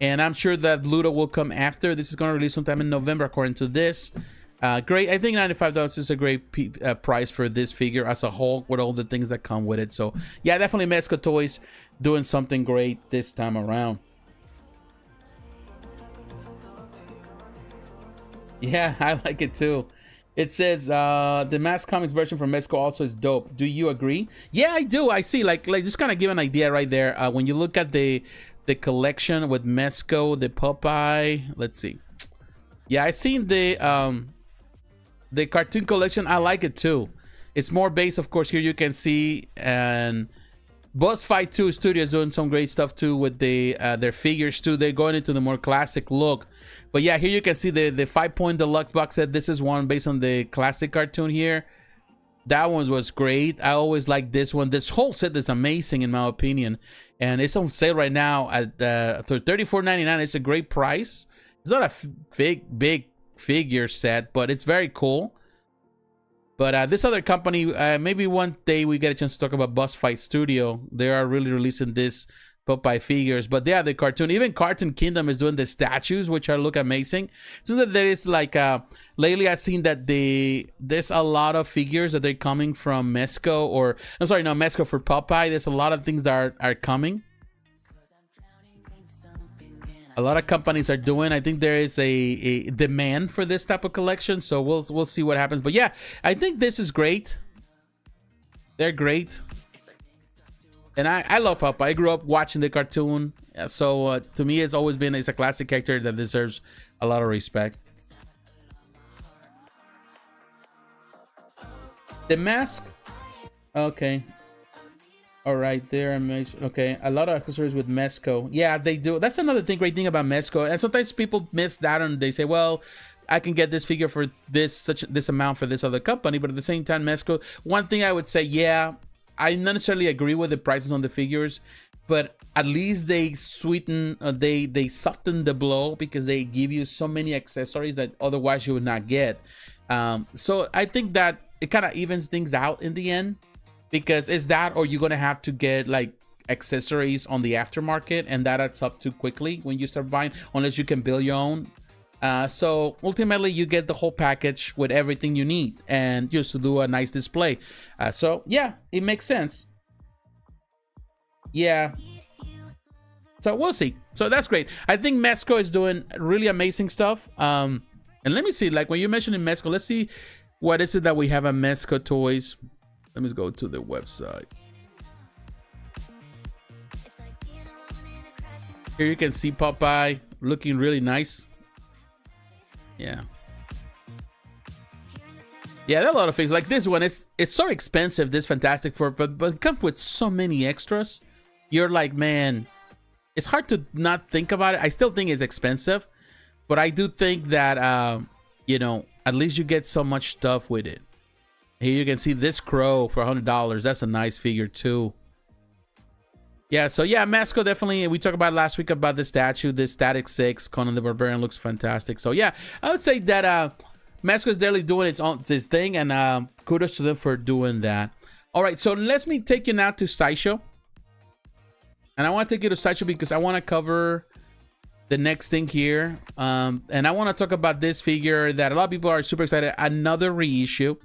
And I'm sure that Bluto will come after. This is going to release sometime in November, according to this. Great. I think $95 is a great price for this figure as a whole, with all the things that come with it. So yeah, definitely Mezco Toys doing something great this time around. Yeah, I like it too. It says the Mass Comics version from Mezco also is dope. Do you agree? Yeah, I do. I see. Like just kind of give an idea right there. When you look at the collection with Mezco, the Popeye. Let's see. Yeah, I seen the cartoon collection. I like it too. It's more based, of course. Here you can see, and Boss Fight 2 Studios doing some great stuff too with their figures too. They're going into the more classic look. But yeah, here you can see the 5-point deluxe box set. This is one based on the classic cartoon here. That one was great. I always like this one. This whole set is amazing in my opinion. And it's on sale right now at for $34.99. It's a great price. It's not a big figure set, but it's very cool. But this other company, maybe one day we get a chance to talk about Boss Fight Studio. They are really releasing this Popeye figures. But yeah, the cartoon, even Cartoon Kingdom is doing the statues, which look amazing. So that there is like lately I've seen that there's a lot of figures that they're coming from Mezco, or I'm sorry, no, Mezco for Popeye. There's a lot of things that are coming. A lot of companies are doing. I think there is a demand for this type of collection, so we'll see what happens. But yeah, I think this is great. They're great. And I love Popeye. I grew up watching the cartoon. So to me, it's always been, it's a classic character that deserves a lot of respect. The mask. Okay. All right, there. Okay, a lot of accessories with Mezco. Yeah, they do. That's another thing, great thing about Mezco. And sometimes people miss that and they say, well, I can get this figure for this amount for this other company. But at the same time, Mezco, one thing I would say, yeah, I not necessarily agree with the prices on the figures, but at least they sweeten, they soften the blow because they give you so many accessories that otherwise you would not get. So I think that it kind of evens things out in the end, because it's that, or you're gonna have to get like accessories on the aftermarket, and that adds up too quickly when you start buying, unless you can build your own. So ultimately you get the whole package with everything you need, and just to do a nice display. So yeah, it makes sense. Yeah, so we'll see. So that's great. I think Mezco is doing really amazing stuff. And let me see, like when you mentioned in Mezco, let's see what is it that we have at Mezco Toys. Let me go to the website. Here you can see Popeye looking really nice. Yeah. Yeah, there are a lot of things. Like this one, it's so expensive, this Fantastic Four, but it comes with so many extras. You're like, man, it's hard to not think about it. I still think it's expensive, but I do think that, you know, at least you get so much stuff with it. Here you can see this crow for $100. That's a nice figure too. Yeah, so yeah, Mezco definitely, we talked about last week about the statue, this Static 6, Conan the Barbarian looks fantastic. So yeah, I would say that Mezco is definitely doing its thing, and kudos to them for doing that. All right, so let me take you now to Sideshow. And I want to take you to Sideshow because I want to cover the next thing here. And I want to talk about this figure that a lot of people are super excited, another reissue.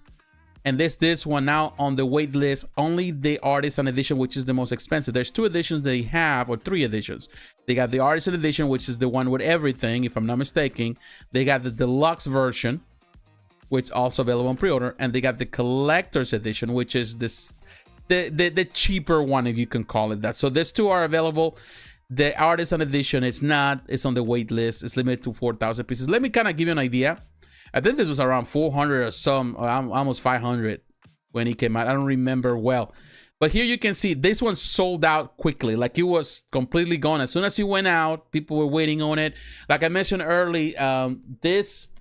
And this one now on the wait list, only the Artisan Edition, which is the most expensive. There's 2 editions they have, or 3 editions. They got the Artisan Edition, which is the one with everything, if I'm not mistaken. They got the Deluxe version, which is also available on pre-order. And they got the Collector's Edition, which is this the cheaper one, if you can call it that. So these 2 are available. The Artisan Edition, it's not. It's on the wait list. It's limited to 4,000 pieces. Let me kind of give you an idea. I think this was around 400 or some, almost 500 when it came out. I don't remember well. But here you can see this one sold out quickly. Like it was completely gone. As soon as it went out, people were waiting on it. Like I mentioned early, this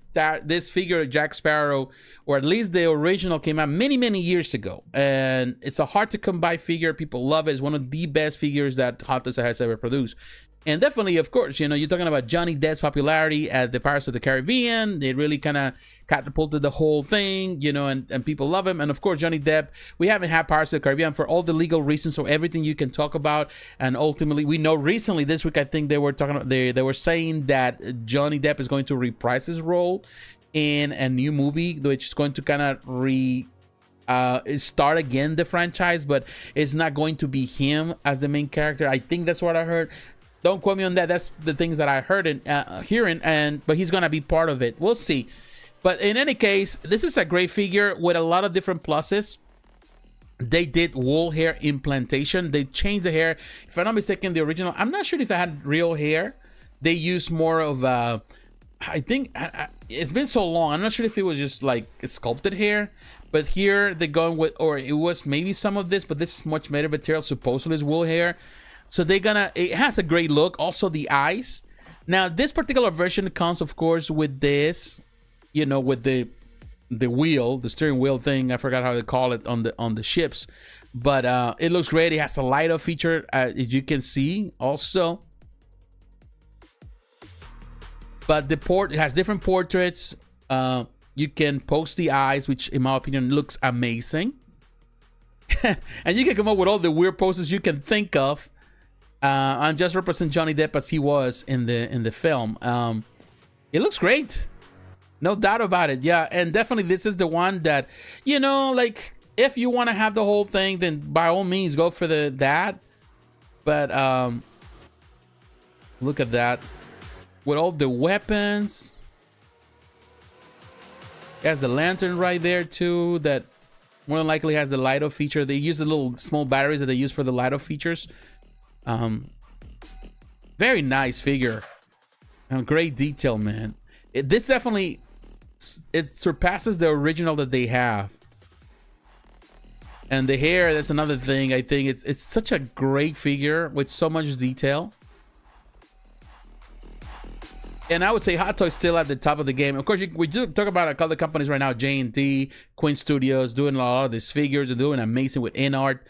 figure, Jack Sparrow, or at least the original, came out many, many years ago. And it's a hard to come by figure. People love it. It's one of the best figures that Hot Toys has ever produced. And definitely, of course, you know, you're talking about Johnny Depp's popularity at the Pirates of the Caribbean. They really kind of catapulted the whole thing, you know, and people love him. And of course, Johnny Depp, we haven't had Pirates of the Caribbean for all the legal reasons, so everything you can talk about. And ultimately, we know recently this week, I think they were talking about, they were saying that Johnny Depp is going to reprise his role in a new movie, which is going to kind of start again the franchise, but it's not going to be him as the main character. I think that's what I heard. Don't quote me on that. That's the things that I heard and hearing, but he's gonna be part of it. We'll see. But in any case, this is a great figure with a lot of different pluses. They did wool hair implantation. They changed the hair. If I'm not mistaken, the original, I'm not sure if it had real hair. They used more of I think it's been so long. I'm not sure if it was just like sculpted hair. But here they're going with, or it was maybe some of this, but this is much better material. Supposedly is wool hair. So it has a great look. Also the eyes. Now this particular version comes, of course, with this, you know, with the wheel, the steering wheel thing. I forgot how they call it on the ships, but it looks great. It has a light up feature, as you can see also. But it has different portraits. You can post the eyes, which in my opinion looks amazing. And you can come up with all the weird poses you can think of. And just represent Johnny Depp as he was in the film. It looks great, no doubt about it. Yeah, and definitely this is the one that, you know, like if you want to have the whole thing, then by all means go for that. But look at that with all the weapons. It has the lantern right there too. That more than likely has the light up feature. They use the little small batteries that they use for the light up features. Very nice figure. Great detail, man. This definitely, it surpasses the original that they have. And the hair, that's another thing. I think it's such a great figure with so much detail. And I would say Hot Toys still at the top of the game. Of course, we do talk about a couple of companies right now, J&D, Queen Studios, doing a lot of these figures and doing amazing with in-art.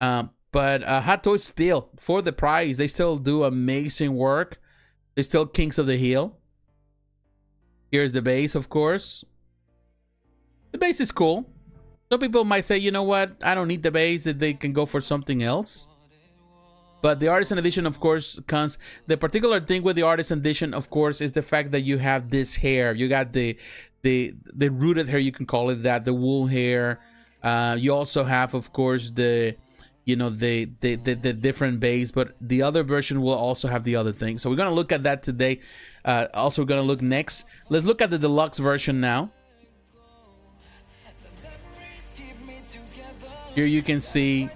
But Hot Toys still, for the price, they still do amazing work. They're still kings of the hill. Here's the base, of course. The base is cool. Some people might say, you know what, I don't need the base, that they can go for something else. But the Artisan Edition, of course, comes... The particular thing with the Artisan Edition, of course, is the fact that you have this hair. You got the rooted hair, you can call it that, the wool hair. You also have, of course, the different base, but the other version will also have the other thing. So we're going to look at that today. Also, we're going to look next. Let's look at the deluxe version now. Here you can see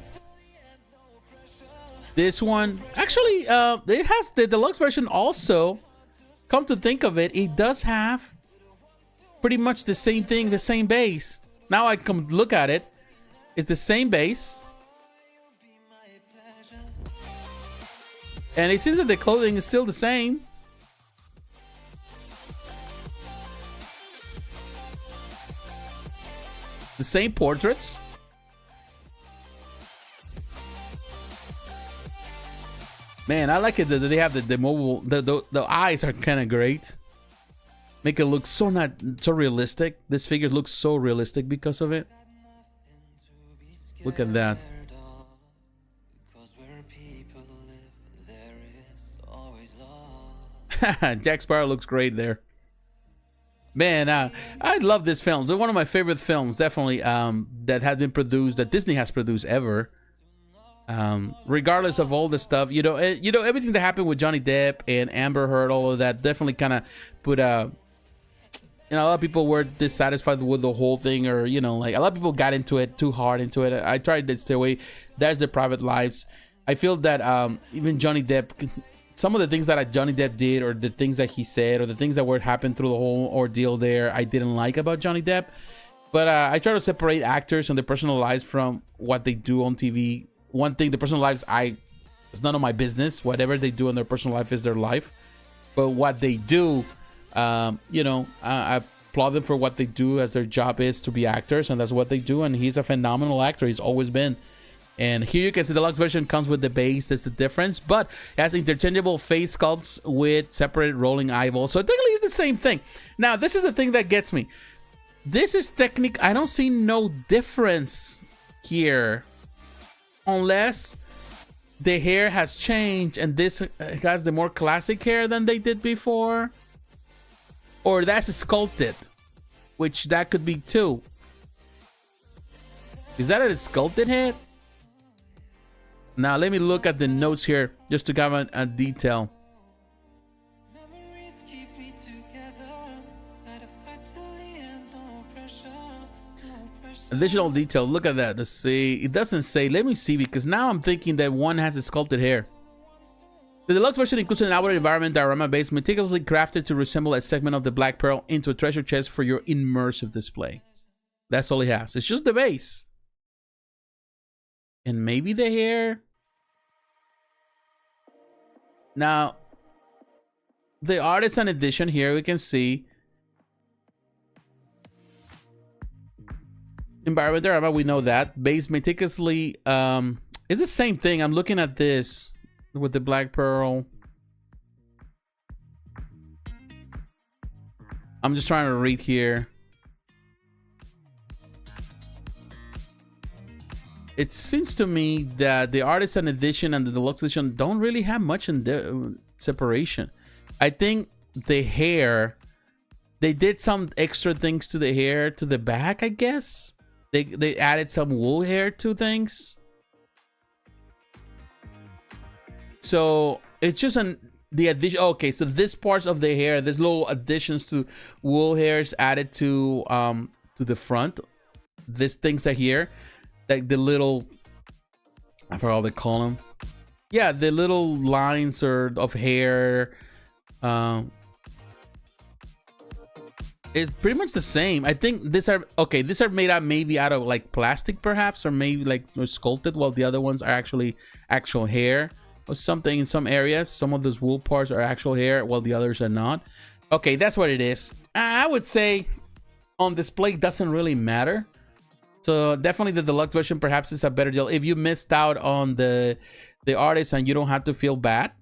this one. Actually, it has the deluxe version also. Come to think of it, it does have pretty much the same thing, the same base. Now I come look at it. It's the same base. And it seems that the clothing is still the same. The same portraits. Man, I like it that they have the mobile. The eyes are kind of great. Make it look so realistic. This figure looks so realistic because of it. Look at that. Jack Sparrow looks great there. Man, I love this film. It's one of my favorite films, definitely, that has been produced, that Disney has produced ever. Regardless of all the stuff, everything that happened with Johnny Depp and Amber Heard, all of that definitely kind of put a lot of people were dissatisfied with the whole thing, or like a lot of people got into it too hard into it. I tried to stay away. That's their private lives. I feel that even Johnny Depp, some of the things that Johnny Depp did, or the things that he said, or the things that were happened through the whole ordeal there, I didn't like about Johnny Depp. But I try to separate actors and their personal lives from what they do on TV. One thing, the personal lives, it's none of my business. Whatever they do in their personal life is their life. But what they do, I applaud them for what they do, as their job is to be actors, and that's what they do. And he's a phenomenal actor. He's always been. And here you can see the deluxe version comes with the base. That's the difference. But it has interchangeable face sculpts with separate rolling eyeballs. So technically it's the same thing. Now, this is the thing that gets me. This is technique. I don't see no difference here. Unless the hair has changed and this has the more classic hair than they did before. Or that's sculpted. Which that could be too. Is that a sculpted head? Now let me look at the notes here just to give a detail. Additional detail, look at that. Let's see. It doesn't say. Let me see, because now I'm thinking that one has a sculpted hair. The deluxe version includes an outward environment diorama base meticulously crafted to resemble a segment of the Black Pearl into a treasure chest for your immersive display. That's all it has. It's just the base. And maybe the hair. Now, the Artisan Edition here, we can see environment diorama, we know that. Base meticulously, it's the same thing. I'm looking at this with the Black Pearl. I'm just trying to read here. It seems to me that the Artisan Edition and the Deluxe Edition don't really have much in separation. I think the hair, they did some extra things to the hair, to the back, I guess. They added some wool hair to things. So it's just the addition. Okay, so this parts of the hair, there's little additions to wool hairs added to the front. These things are here, like the little, I forgot what they call them. Yeah, the little lines of hair. It's pretty much the same. I think these are okay. These are made out maybe out of like plastic, perhaps, or maybe like sculpted, while the other ones are actually actual hair. or something in some areas. Some of those wool parts are actual hair while the others are not. Okay, that's what it is. I would say on display doesn't really matter. So definitely the deluxe version perhaps is a better deal if you missed out on the artist, and you don't have to feel bad,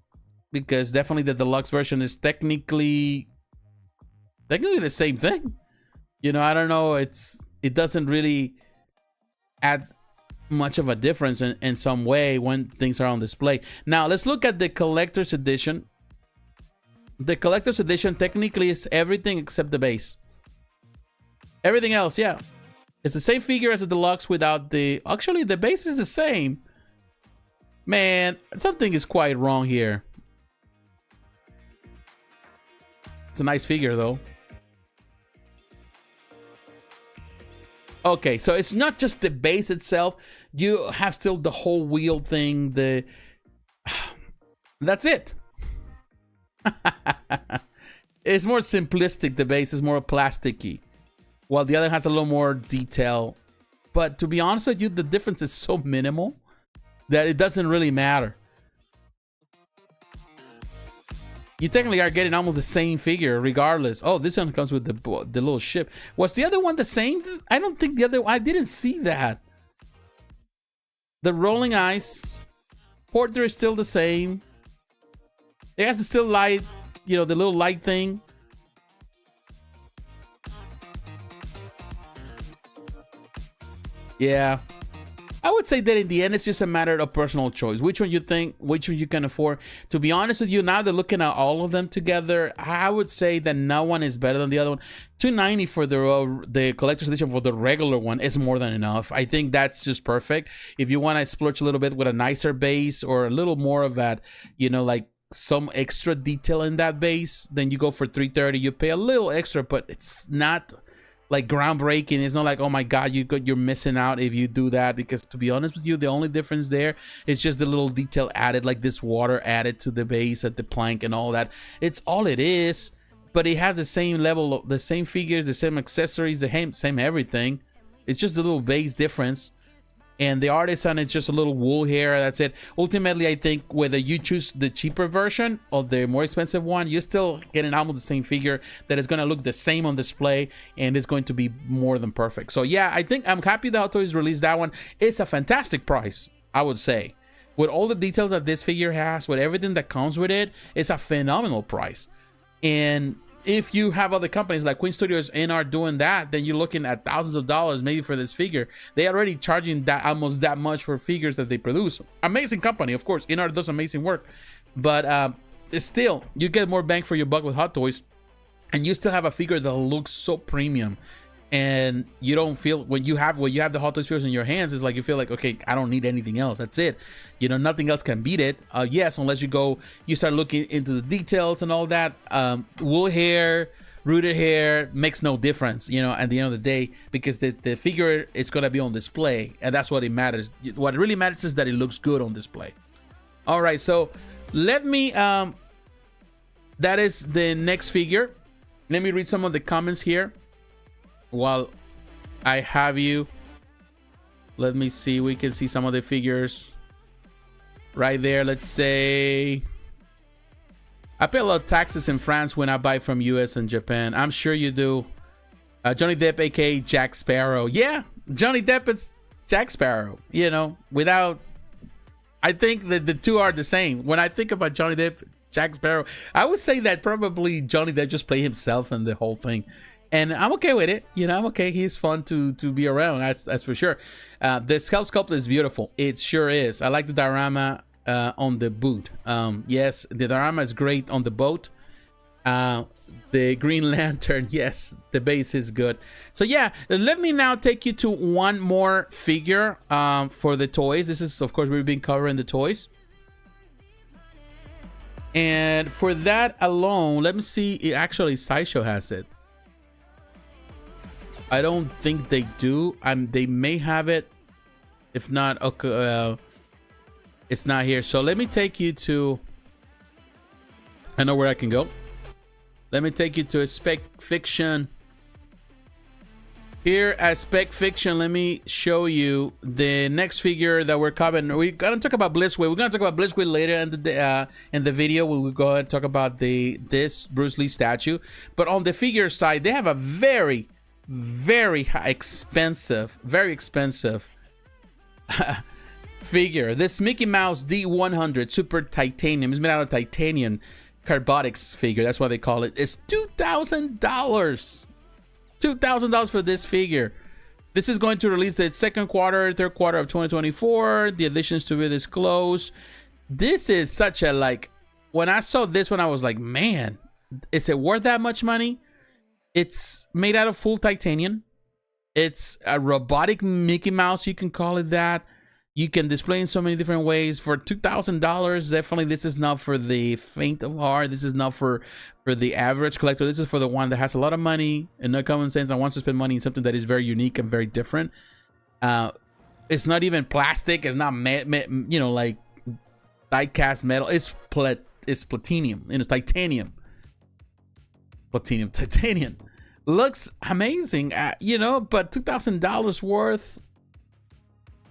because definitely the deluxe version is technically the same thing. You know, I don't know, it doesn't really add much of a difference in some way when things are on display. Now let's look at the collector's edition. The collector's edition technically is everything except the base. Everything else, yeah, it's the same figure as the deluxe without the... Actually, the base is the same. Man, something is quite wrong here. It's a nice figure, though. Okay, so it's not just the base itself. You have still the whole wheel thing. That's it. It's more simplistic. The base is more plasticky, while the other has a little more detail. But to be honest with you, the difference is so minimal that it doesn't really matter. You technically are getting almost the same figure regardless. Oh, this one comes with the little ship. Was the other one the same? I don't think the other... I didn't see that. The rolling eyes. Porter is still the same. It has the still light, you know, the little light thing. Yeah. I would say that in the end, it's just a matter of personal choice. Which one you think, which one you can afford. To be honest with you, now they're looking at all of them together, I would say that no one is better than the other one. $290 for the collector's edition for the regular one is more than enough. I think that's just perfect. If you want to splurge a little bit with a nicer base or a little more of that, you know, like some extra detail in that base, then you go for $330. You pay a little extra, but it's not like groundbreaking. It's not like, oh my god, you're missing out if you do that, because to be honest with you, the only difference there is just the little detail added, like this water added to the base at the plank and all that. It's all it is, but it has the same level, the same figures, the same accessories, the same everything. It's just a little base difference. And the artisan is just a little wool hair. That's it. Ultimately, I think whether you choose the cheaper version or the more expensive one, you're still getting almost the same figure that is going to look the same on display, and it's going to be more than perfect. So yeah, I think I'm happy that Hot Toys released that one. It's a fantastic price, I would say. With all the details that this figure has, with everything that comes with it, it's a phenomenal price. And if you have other companies like Queen Studios and are doing that, then you're looking at thousands of dollars maybe for this figure. They are already charging that almost that much for figures that they produce. Amazing company, of course. Enoch does amazing work, but still, you get more bang for your buck with Hot Toys, and you still have a figure that looks so premium. And you don't feel when you have the Hot Toys figures in your hands, it's like you feel like, okay, I don't need anything else. That's it. You know, nothing else can beat it. Yes, unless you start looking into the details and all that. Wool hair, rooted hair makes no difference, you know, at the end of the day, because the figure is gonna be on display, and that's what it matters. What really matters is that it looks good on display. All right, so let me that is the next figure. Let me read some of the comments here while I have you. Let me see, we can see some of the figures right there. Let's say I pay a lot of taxes in France when I buy from US and Japan. I'm sure you do. Johnny Depp, aka Jack Sparrow. Yeah, Johnny Depp is Jack Sparrow, you know, without... I think that the two are the same. When I think about Johnny Depp, Jack Sparrow, I would say that probably Johnny Depp just played himself in the whole thing. And I'm okay with it, you know. I'm okay. He's fun to be around. That's for sure. The scalp sculpt is beautiful. It sure is. I like the diorama on the boot. Yes, the diorama is great on the boat. The Green Lantern, yes, the base is good. So yeah, let me now take you to one more figure for the toys. This is, of course, we've been covering the toys. And for that alone, let me see. Actually, Sideshow has it. I don't think they do. They may have it. If not, okay, it's not here. So let me take you to... I know where I can go. Let me take you to a Spec Fiction Here at Spec Fiction, let me show you the next figure that we're covering. We're gonna talk about Blitzway. We're gonna talk about Blitzway later in the video when we go ahead and talk about this Bruce Lee statue. But on the figure side, they have a very, very expensive figure. This Mickey Mouse D100 Super Titanium is made out of titanium Carbotix figure. That's why they call it. It's $2,000. $2,000 for this figure. This is going to release the third quarter of 2024. The additions to be disclosed. This is such a, like, when I saw this one, I was like, man, is it worth that much money? It's made out of full titanium. It's a robotic Mickey Mouse, you can call it that. You can display in so many different ways. For $2,000, definitely this is not for the faint of heart. This is not for the average collector. This is for the one that has a lot of money and no common sense and wants to spend money in something that is very unique and very different. It's not even plastic. It's not, you know, like die-cast metal. It's platinum. And it's titanium. Titanium. Looks amazing, you know, but $2,000 worth.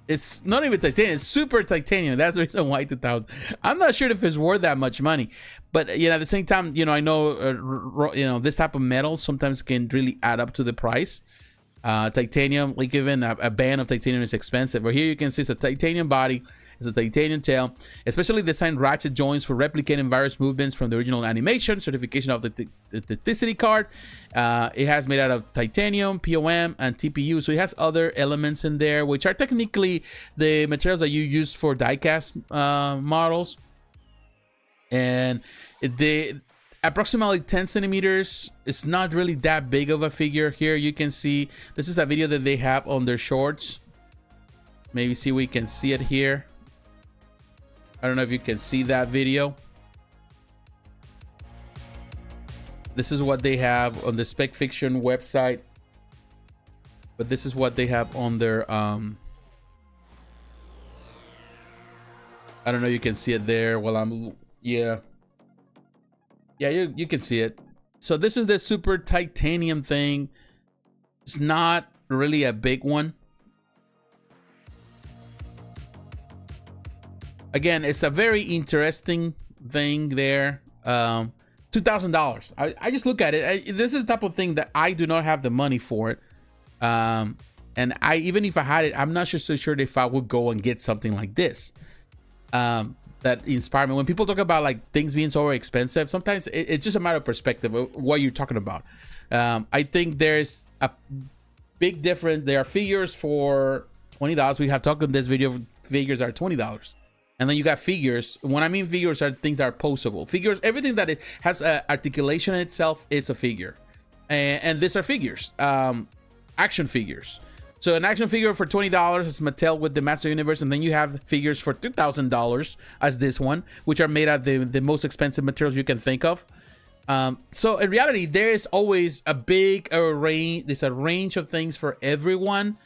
It's not even titanium, it's super titanium. That's the reason why 2,000. I'm not sure if it's worth that much money, but you know, at the same time, you know, I know, you know, this type of metal sometimes can really add up to the price. Titanium, like even a band of titanium is expensive. But here you can see it's a titanium body, it's a titanium tail, especially designed ratchet joints for replicating various movements from the original animation. Certification of the T.I.T.T card. It has made out of titanium, POM, and TPU. So it has other elements in there, which are technically the materials that you use for diecast models. And the approximately 10 centimeters. It's not really that big of a figure. Here you can see this is a video that they have on their shorts. Maybe see we can see it here. I don't know if you can see that video. This is what they have on the Spec Fiction website, but this is what they have on their I don't know, you can see it there while I'm yeah, you can see it. So this is the super titanium thing. It's not really a big one. Again, it's a very interesting thing there. $2,000. I just look at it. This is the type of thing that I do not have the money for it. And even if I had it, I'm not so sure if I would go and get something like this. That inspired me. When people talk about like things being so expensive, sometimes it's just a matter of perspective of what you're talking about. I think there's a big difference. There are figures for $20. We have talked in this video. Figures are $20. And then you got figures. When I mean figures, are things that are posable. Figures, everything that it has articulation in itself, it's a figure. And these are figures, action figures. So an action figure for $20 is Mattel with the Master Universe, and then you have figures for $2,000 as this one, which are made out of the most expensive materials you can think of. So in reality, there is always a big range. There's a range of things for everyone.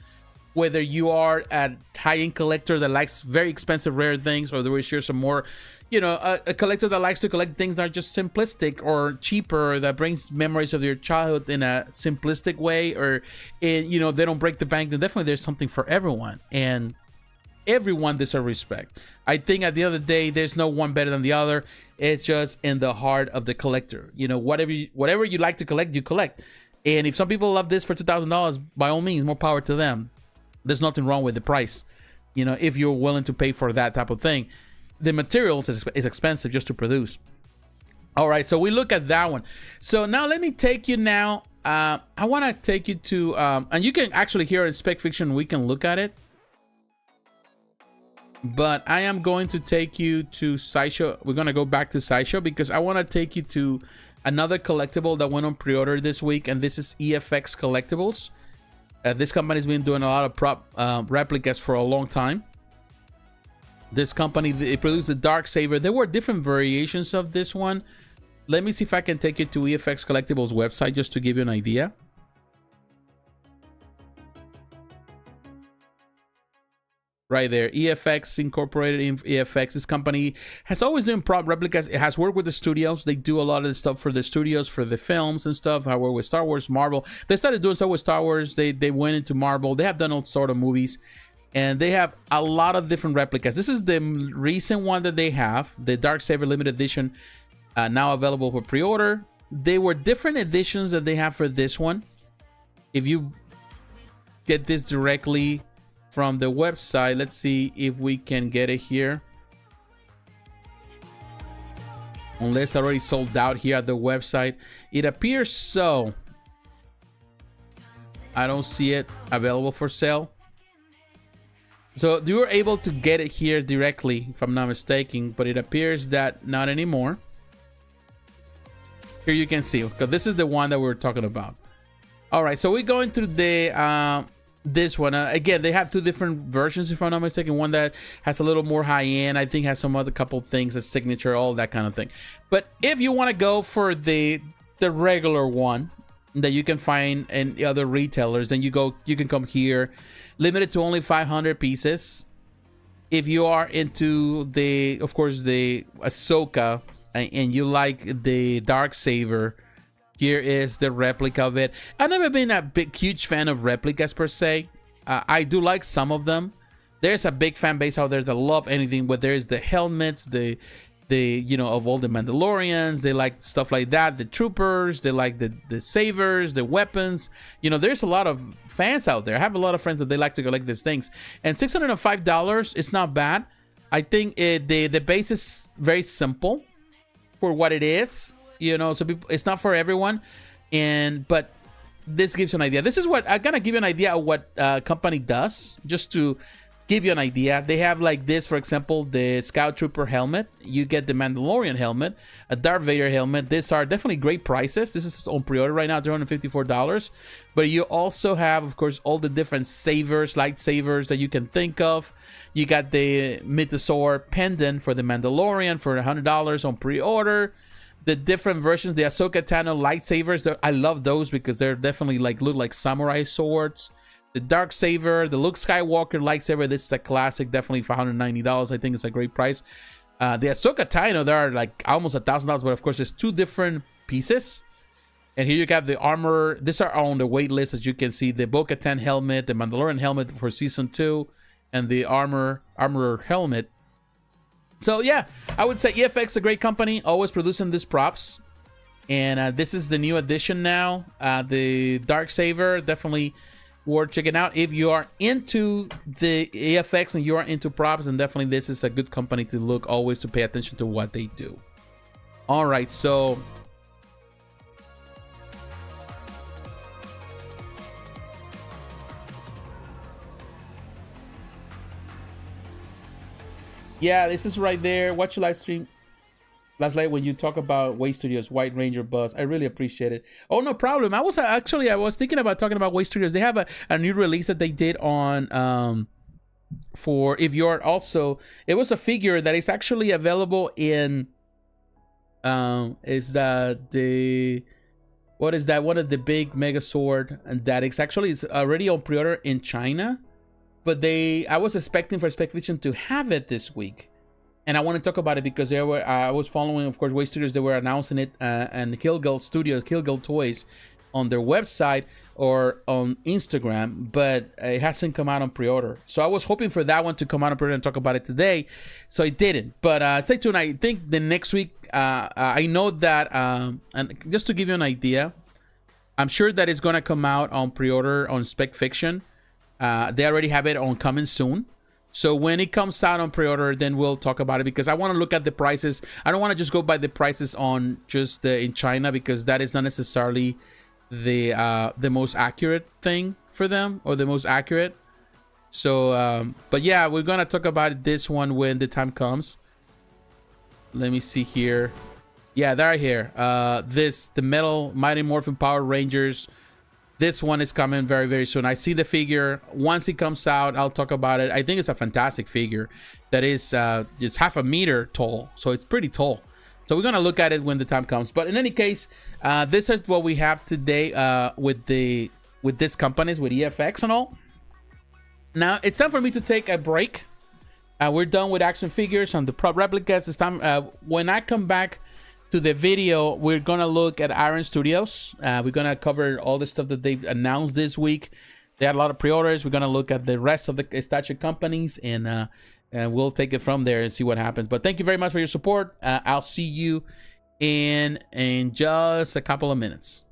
Whether you are a high-end collector that likes very expensive rare things, or there is here some more, you know, a collector that likes to collect things that are just simplistic or cheaper, that brings memories of your childhood in a simplistic way, or in, you know, they don't break the bank. Then definitely there's something for everyone, and everyone deserves respect. I think at the end of the day, there's no one better than the other. It's just in the heart of the collector. You know, whatever you like to collect, you collect. And if some people love this for $2,000, by all means, more power to them. There's nothing wrong with the price, you know, if you're willing to pay for that type of thing. The materials is expensive just to produce. All right, so we look at that one. So now let me take you now. I want to take you to, and you can actually hear in Spec Fiction, we can look at it. But I am going to take you to Sideshow. We're going to go back to Sideshow because I want to take you to another collectible that went on pre-order this week, and this is EFX Collectibles. This company's been doing a lot of prop replicas for a long time. This company, they produced the Darksaber. There were different variations of this one. Let me see if I can take you to EFX Collectibles website just to give you an idea. right there. EFX Incorporated. EFX, this company has always done prop replicas. It has worked with the studios. They do a lot of the stuff for the studios, for the films and stuff. I work with Star Wars, Marvel. They started doing stuff with Star Wars. They went into Marvel. They have done all sort of movies. And they have a lot of different replicas. This is the recent one that they have, the Darksaber limited edition, now available for pre-order. They were different editions that they have for this one. If you get this directly from the website, let's see if we can get it here. Unless already sold out here at the website. It appears so. I don't see it available for sale. So you were able to get it here directly, if I'm not mistaken, but it appears that not anymore. Here you can see, because this is the one that we were talking about. All right, so we're going through the this one. Again, they have two different versions, if I'm not mistaken. One that has a little more high-end, I think has some other couple things, a signature, all that kind of thing. But if you want to go for the regular one that you can find in other retailers, then you can come here. Limited to only 500 pieces. If you are into of course, the Ahsoka and you like the Darksaber, here is the replica of it. I've never been a huge fan of replicas per se. I do like some of them. There's a big fan base out there that love anything, but there's the helmets, the of all the Mandalorians. They like stuff like that. The troopers, they like the sabers, the weapons. There's a lot of fans out there. I have a lot of friends that they like to collect these things. And $605 is not bad. I think the base is very simple for what it is. So it's not for everyone. But this gives you an idea. This is what I'm gonna give you an idea of what company does, just to give you an idea. They have like this, for example, the Scout Trooper helmet. You get the Mandalorian helmet, a Darth Vader helmet. These are definitely great prices. This is on pre-order right now, $354. But you also have, of course, all the different sabers, lightsabers that you can think of. You got the Mythosaur pendant for the Mandalorian for $100 on pre-order. The different versions, the Ahsoka Tano lightsabers, I love those because they're definitely look like samurai swords. The Darksaber, the Luke Skywalker lightsaber, this is a classic, definitely $590. I think it's a great price. The Ahsoka Tano, they are like almost $1,000, but of course there's two different pieces. And here you have the armor. These are on the wait list, as you can see. The Bo-Katan helmet, the Mandalorian helmet for season 2, and the armor helmet. So yeah, I would say EFX, a great company, always producing these props. And this is the new edition now. The Darksaber, definitely worth checking out. If you are into the EFX and you are into props, then definitely this is a good company to look, always to pay attention to what they do. All right, so yeah, this is right there. Watch your live stream last night when you talk about Way Studios White Ranger Buzz. I really appreciate it. Oh, no problem. I was thinking about talking about Way Studios. They have a new release that they did on for, if you're also, it was a figure that is actually available in is that the, what is that, one of the big Megazord, and that is actually is already on pre-order in China. But I was expecting for Spec Fiction to have it this week. And I want to talk about it because I was following, of course, Way Studios. They were announcing it and Hillgull Studios, Hillgull Toys on their website or on Instagram, but it hasn't come out on pre-order. So I was hoping for that one to come out on pre-order and talk about it today. So it didn't. But stay tuned. I think the next week, I know that, and just to give you an idea, I'm sure that it's going to come out on pre-order on Spec Fiction. They already have it on coming soon. So when it comes out on pre-order, then we'll talk about it, because I want to look at the prices. I don't want to just go by the prices on just in China, because that is not necessarily the most accurate thing for them, or the most accurate. So but yeah, we're gonna talk about this one when the time comes. Let me see here. Yeah, they're here. The Metal Mighty Morphin Power Rangers. This one is coming very, very soon. I see the figure. Once it comes out, I'll talk about it. I think it's a fantastic figure that is it's half a meter tall, so it's pretty tall. So we're gonna look at it when the time comes. But in any case, this is what we have today with these companies, with EFX and all. Now it's time for me to take a break. We're done with action figures on the prop replicas. It's time. When I come back to the video, we're gonna look at Iron Studios. We're gonna cover all the stuff that they've announced this week. They had a lot of pre-orders. We're gonna look at the rest of the statue companies, and we'll take it from there and see what happens. But thank you very much for your support. I'll see you in just a couple of minutes.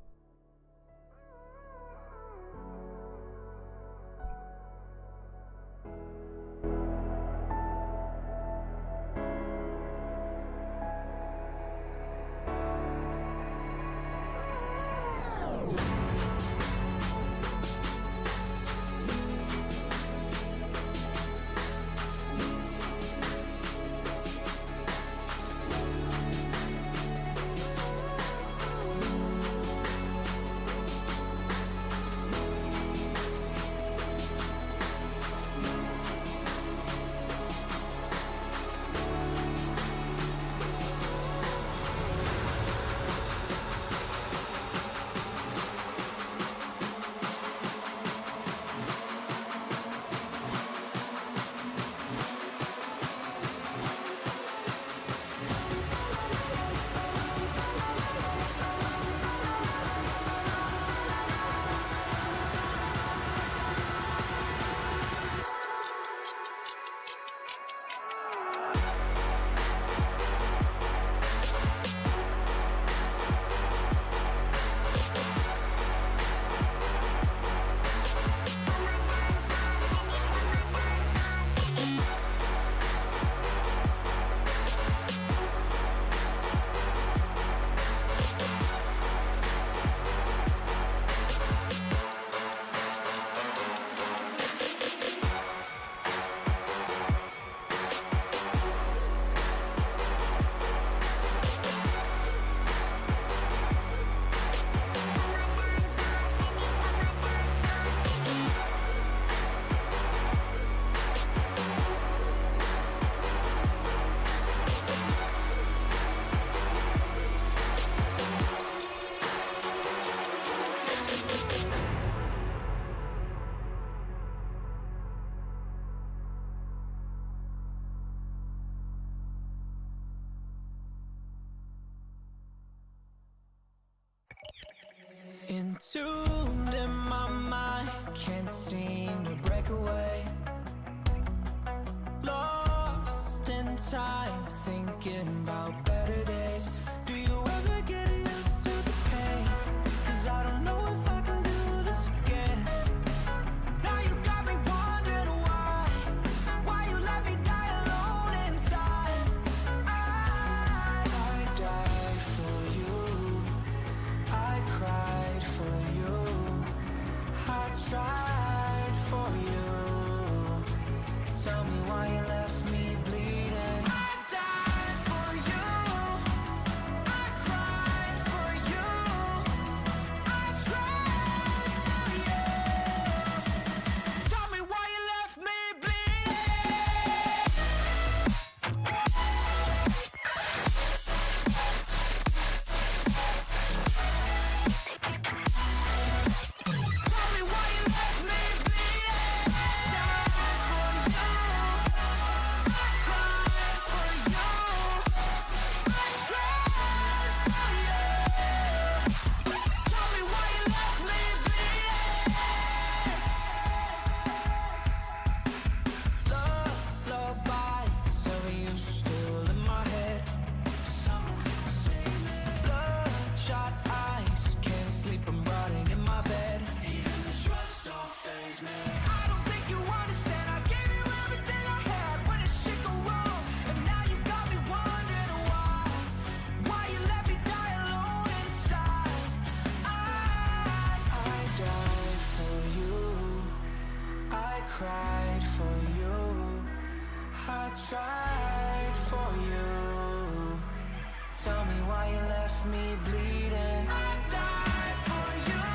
Entombed in my mind, can't seem to break away. Lost in time, thinking about better days. Do you ever get used to the pain? 'Cause I don't know if I can do this again. Now you got me wondering why you let me die alone inside. I died for you, I cried for you, I tried for you. Tell me why you left me bleeding. I died for you, I cried for you, I tried for you. Tell me why you left me bleeding. Tell me why you left me bleeding. Died for you, I cried for you, I tried for you. Tell me why you left me bleeding. Lullabies of you still in my head. Someone save me. Bloodshot eyes, can't sleep, I'm rotting in my bed. Even the drugs don't faze me. I don't think you understand. I gave you everything I had when this shit go wrong, and now you got me wondering why you let me die alone inside. I died for you, I cried for you, I tried for you. Tell me why you left me bleeding. I died for you,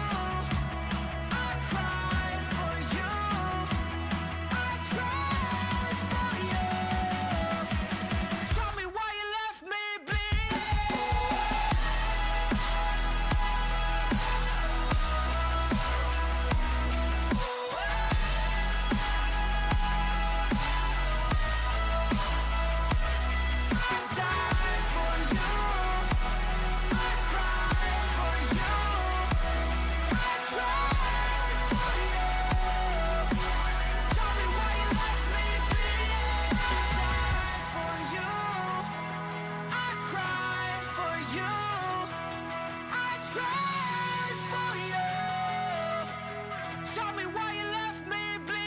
I cried for you, I tried for you. Tell me why you left me bleeding. tried for you. Tell me why you left me bleeding.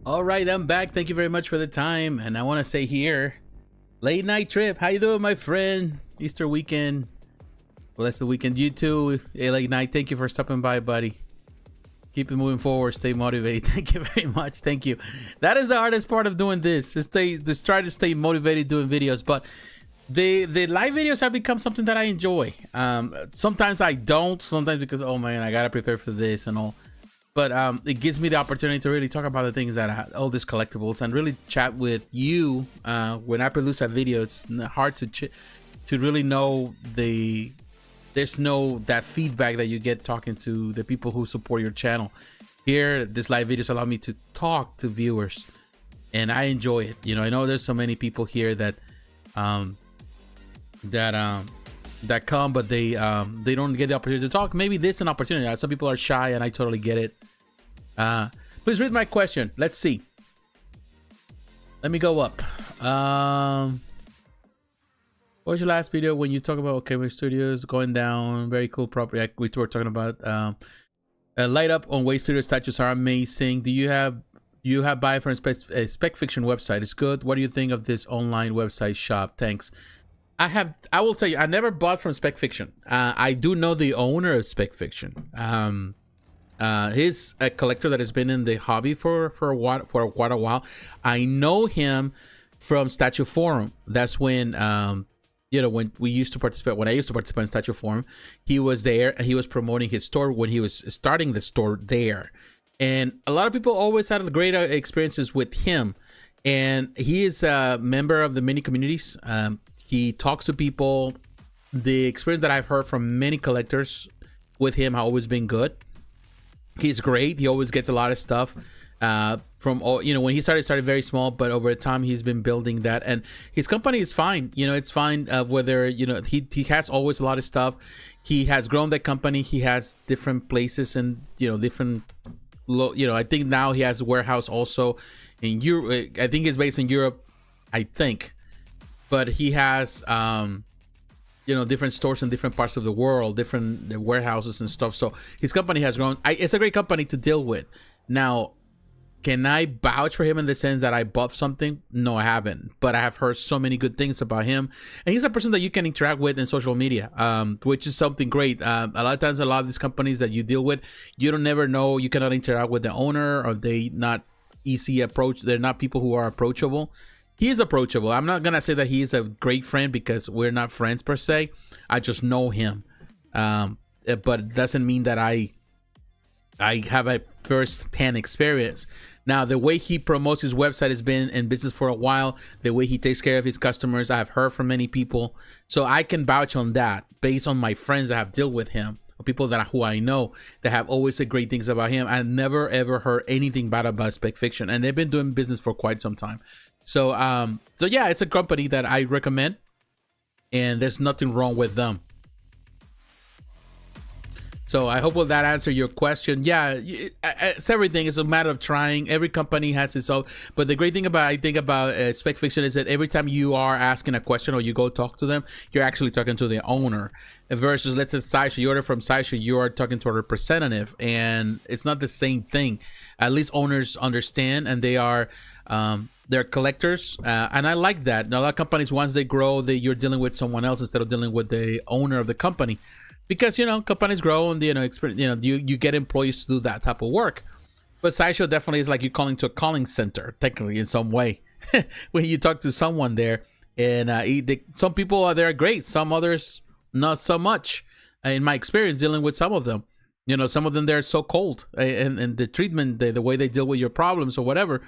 All right, I'm back. Thank you very much for the time. And I want to say here, late night trip. How you doing, my friend? Easter weekend. Bless the weekend. You too, late night. Thank you for stopping by, buddy. Keep it moving forward. Stay motivated. Thank you very much. Thank you. That is the hardest part of doing this. Just try to stay motivated doing videos. But the live videos have become something that I enjoy. Sometimes I don't. Sometimes because, oh man, I gotta prepare for this and all. But it gives me the opportunity to really talk about the things that all these collectibles and really chat with you when I produce a video. It's hard to really know that feedback that you get talking to the people who support your channel. Here, this live videos allow me to talk to viewers, and I enjoy it. You know, I know there's so many people here that come, but they don't get the opportunity to talk. Maybe this is an opportunity. Some people are shy, and I totally get it. Please read my question. Let's see. Let me go up. What was your last video when you talk about Okami Studios going down? Very cool property. We were talking about light up on Way Studio statues are amazing. Do you have buy from Spec Fiction website? It's good. What do you think of this online website shop? Thanks. I will tell you, I never bought from Spec Fiction. I do know the owner of Spec Fiction. He's a collector that has been in the hobby for quite a while. I know him from Statue Forum. That's when when I used to participate in Statue Forum. He was there and he was promoting his store when he was starting the store there. And a lot of people always had great experiences with him. And he is a member of the many communities. He talks to people. The experience that I've heard from many collectors with him has always been good. He's great. He always gets a lot of stuff from all, when he started very small, but over time he's been building that, and his company is fine. It's fine. Whether he has always a lot of stuff. He has grown that company. He has different places and different. I think now he has a warehouse also in Europe. I think he's based in Europe. I think. But he has, different stores in different parts of the world, different warehouses and stuff. So his company has grown. It's a great company to deal with. Now, can I vouch for him in the sense that I bought something? No, I haven't. But I have heard so many good things about him. And he's a person that you can interact with in social media, which is something great. A lot of times, a lot of these companies that you deal with, you don't never know. You cannot interact with the owner, or they not easy approach. They're not people who are approachable. He is approachable. I'm not gonna say that he's a great friend because we're not friends per se. I just know him, but it doesn't mean that I I have a first-hand experience. Now, the way he promotes his website has been in business for a while. The way he takes care of his customers, I have heard from many people. So I can vouch on that based on my friends that have dealt with him, or people who I know that have always said great things about him. I've never, ever heard anything bad about Spec Fiction. And they've been doing business for quite some time. So, yeah, it's a company that I recommend. And there's nothing wrong with them. So I hope that answer your question. Yeah, it's everything. It's a matter of trying. Every company has its own. But the great thing about Spec Fiction is that every time you are asking a question or you go talk to them, you're actually talking to the owner. Versus, let's say S.H.I.E.L.D, you order from S.H.I.E.L.D, you are talking to a representative, and it's not the same thing. At least owners understand, and they're collectors, and I like that. Now, a lot of companies, once they grow, you're dealing with someone else instead of dealing with the owner of the company. Because, companies grow and, you get employees to do that type of work. But S.H.I.E.L.D definitely is like you calling to a calling center, technically, in some way. When you talk to someone there. And some people are there great. Some others, not so much. In my experience, dealing with some of them. Some of them, they're so cold. And the treatment, the way they deal with your problems or whatever.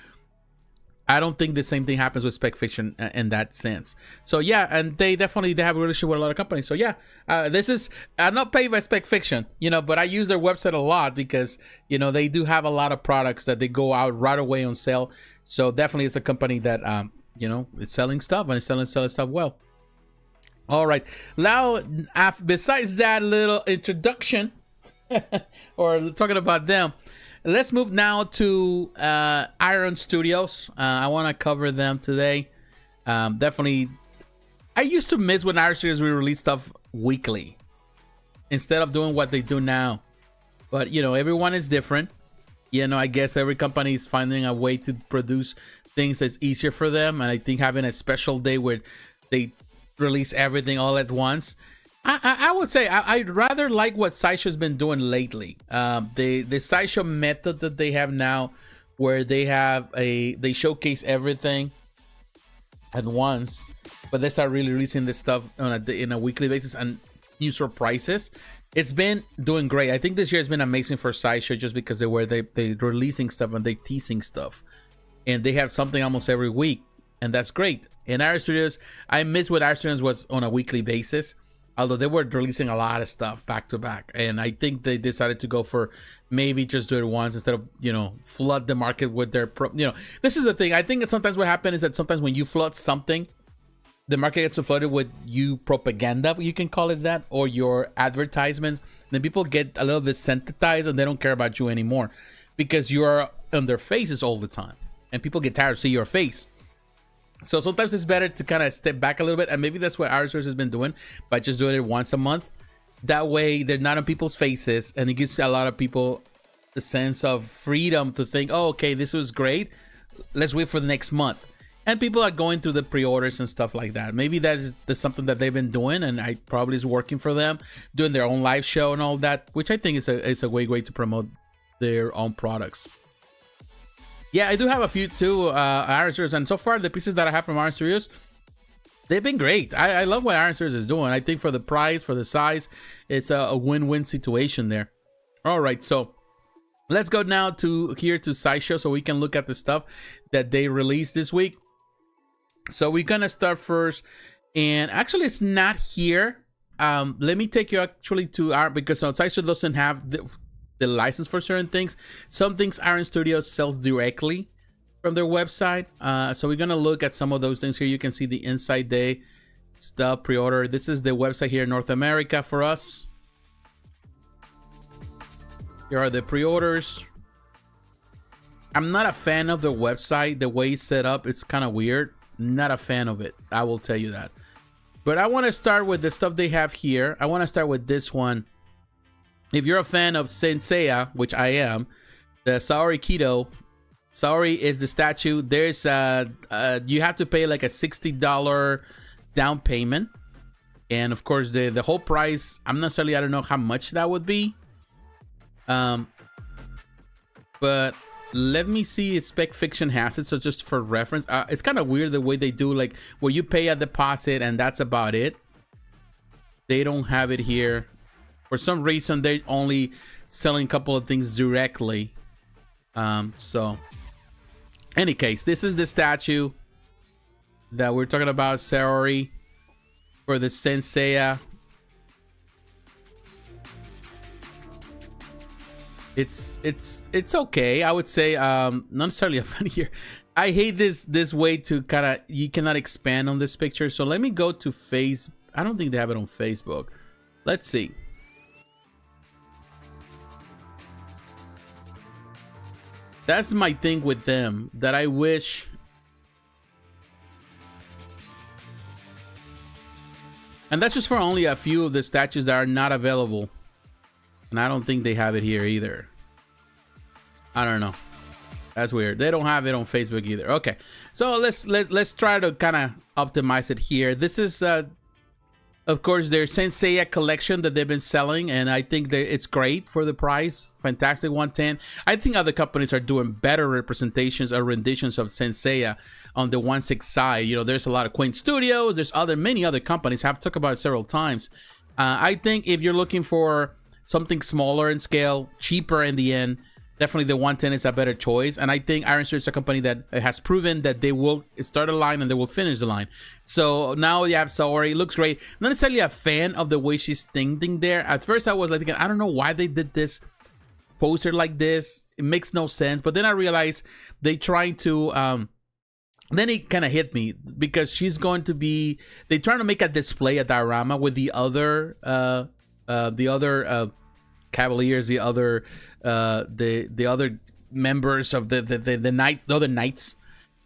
I don't think the same thing happens with Spec Fiction in that sense. So yeah, and they have a relationship with a lot of companies. So yeah, I'm not paid by Spec Fiction, but I use their website a lot because, they do have a lot of products that they go out right away on sale. So definitely it's a company that, it's selling stuff and it's selling stuff well. All right. Now, besides that little introduction or talking about them, let's move now to Iron Studios. I want to cover them today. Definitely, I used to miss when Iron Studios would release stuff weekly instead of doing what they do now. But, everyone is different. I guess every company is finding a way to produce things that's easier for them. And I think having a special day where they release everything all at once, I would say I'd rather like what S.H.I.E.L.D has been doing lately. The S.H.I.E.L.D method that they have now, where they showcase everything at once, but they start really releasing this stuff in a weekly basis and new surprises. It's been doing great. I think this year has been amazing for S.H.I.E.L.D just because they're releasing stuff and they're teasing stuff, and they have something almost every week, and that's great. In Iron Studios, I miss what Iron Studios was on a weekly basis. Although they were releasing a lot of stuff back to back. And I think they decided to go for maybe just do it once instead of, flood the market with their, this is the thing. I think that sometimes what happens is that sometimes when you flood something, the market gets flooded with propaganda, you can call it that, or your advertisements. Then people get a little bit sensitized and they don't care about you anymore because you're on their faces all the time. And people get tired of seeing your face. So sometimes it's better to kind of step back a little bit, and maybe that's what Iron Studios has been doing by just doing it once a month. That way, they're not on people's faces, and it gives a lot of people the sense of freedom to think, "Oh, okay, this was great. Let's wait for the next month." And people are going through the pre-orders and stuff like that. Maybe that's something that they've been doing, and I probably is working for them, doing their own live show and all that, which I think is a great way to promote their own products. Yeah, I do have a few too, Iron Studios, and so far the pieces that I have from Iron Studios, they've been great. I love what Iron Studios is doing. I think for the price, for the size, it's a win-win situation there. All right, so let's go now to S.H.I.E.L.D so we can look at the stuff that they released this week. So we're gonna start first, and actually it's not here. Let me take you actually to our, because S.H.I.E.L.D doesn't have the license for certain things. Some things Iron Studios sells directly from their website. So we're gonna look at some of those things here. You can see the Inside Day stuff, pre-order. This is the website here in North America for us. Here are the pre-orders. I'm not a fan of the website. The way it's set up, it's kind of weird. Not a fan of it, I will tell you that. But I want to start with the stuff they have here. I want to start with this one. If you're a fan of Seiya, which I am, the Saori Kido. Saori is the statue. There's you have to pay like a $60 down payment, and of course the whole price, I don't know how much that would be. But let me see if Spec Fiction has it, so just for reference. It's kind of weird the way they do, like where you pay a deposit and that's about it. They don't have it here. For some reason, they're only selling a couple of things directly. So, any case, this is the statue that we're talking about, Saori, for the Seiya. It's okay. I would say not necessarily a fan here. I hate this way to kind of, you cannot expand on this picture. So let me go to face. I don't think they have it on Facebook. Let's see. That's my thing with them, that I wish. And that's just for only a few of the statues that are not available. And I don't think they have it here either. I don't know. That's weird. They don't have it on Facebook either. Okay. So let's try to kind of optimize it here. This is of course their Seiya collection that they've been selling, and I think that it's great for the price. Fantastic 110. I think other companies are doing better representations or renditions of Seiya on the 1/6 side. You know, there's a lot of Queen Studios. There's many other companies. I've talked about it several times. I think if you're looking for something smaller in scale, cheaper in the end, definitely the 110 is a better choice. And I think Iron Sword is a company that has proven that they will start a line and they will finish the line. So now you have Saori. It looks great. Not necessarily a fan of the way she's standing there. At first I was like, I don't know why they did this poster like this. It makes no sense. But then I realized they trying to then it kind of hit me, because she's going to be, they're trying to make a display, a diorama with the other Cavaliers, the other members of the knights, the other knights.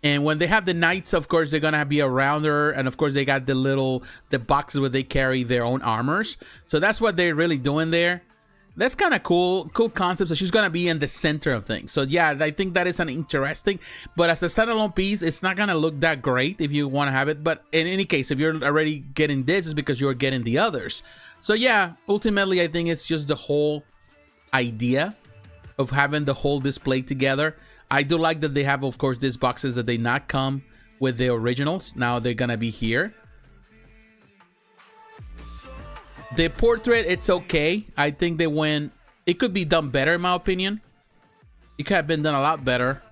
And when they have the knights, of course, they're gonna be around her, and of course they got the boxes where they carry their own armors. So that's what they're really doing there. That's kind of cool concept. So she's gonna be in the center of things. So yeah, I think that is an interesting, but as a standalone piece, it's not gonna look that great if you want to have it. But in any case, if you're already getting this, it's because you're getting the others. So yeah, ultimately I think it's just the whole idea of having the whole display together. I do like that they have, of course, these boxes that they not come with the originals. Now they're gonna be here. The portrait, it's okay. I think they went, it could be done better in my opinion. It could have been done a lot better.